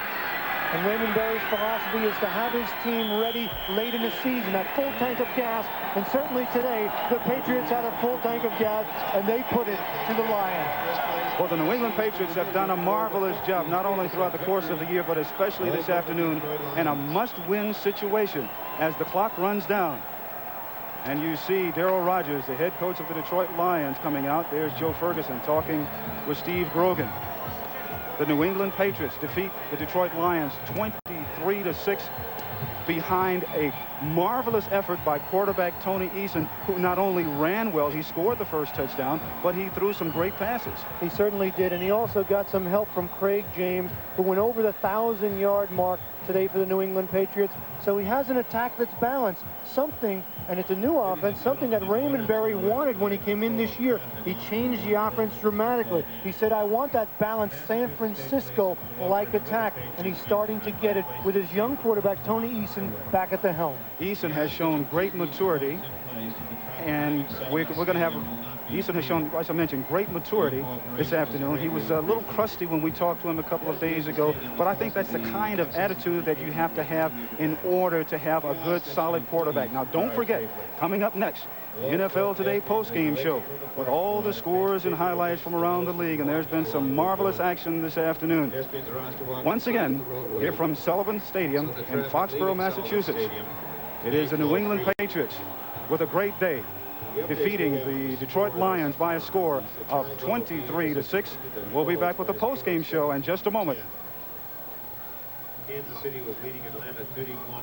And Raymond Berry's philosophy is to have his team ready late in the season, that full tank of gas. And certainly today, the Patriots had a full tank of gas, and they put it to the Lions. Well, the New England Patriots have done a marvelous job, not only throughout the course of the year, but especially this afternoon, in a must-win situation as the clock runs down. And you see Darryl Rogers, the head coach of the Detroit Lions, coming out. There's Joe Ferguson talking with Steve Grogan. The New England Patriots defeat the Detroit Lions 23-6 behind a marvelous effort by quarterback Tony Eason, who not only ran well, he scored the first touchdown, but he threw some great passes. He certainly did, and he also got some help from Craig James, who went over the 1,000-yard mark today for the New England Patriots. So he has an attack that's balanced, something, and it's a new offense, something that Raymond Berry wanted when he came in this year. He changed the offense dramatically. He said, I want that balanced San Francisco-like attack, and he's starting to get it with his young quarterback, Tony Eason, back at the helm. Eason has shown great maturity, and we're going to have... Eason has shown, as I mentioned, great maturity this afternoon. He was a little crusty when we talked to him a couple of days ago, but I think that's the kind of attitude that you have to have in order to have a good, solid quarterback. Now, don't forget, coming up next, the NFL Today postgame show with all the scores and highlights from around the league, and there's been some marvelous action this afternoon. Once again, here from Sullivan Stadium in Foxborough, Massachusetts, it is the New England Patriots with a great day, defeating the Detroit Lions by a score of 23-6. We'll be back with the postgame show in just a moment. Kansas City was leading Atlanta 31.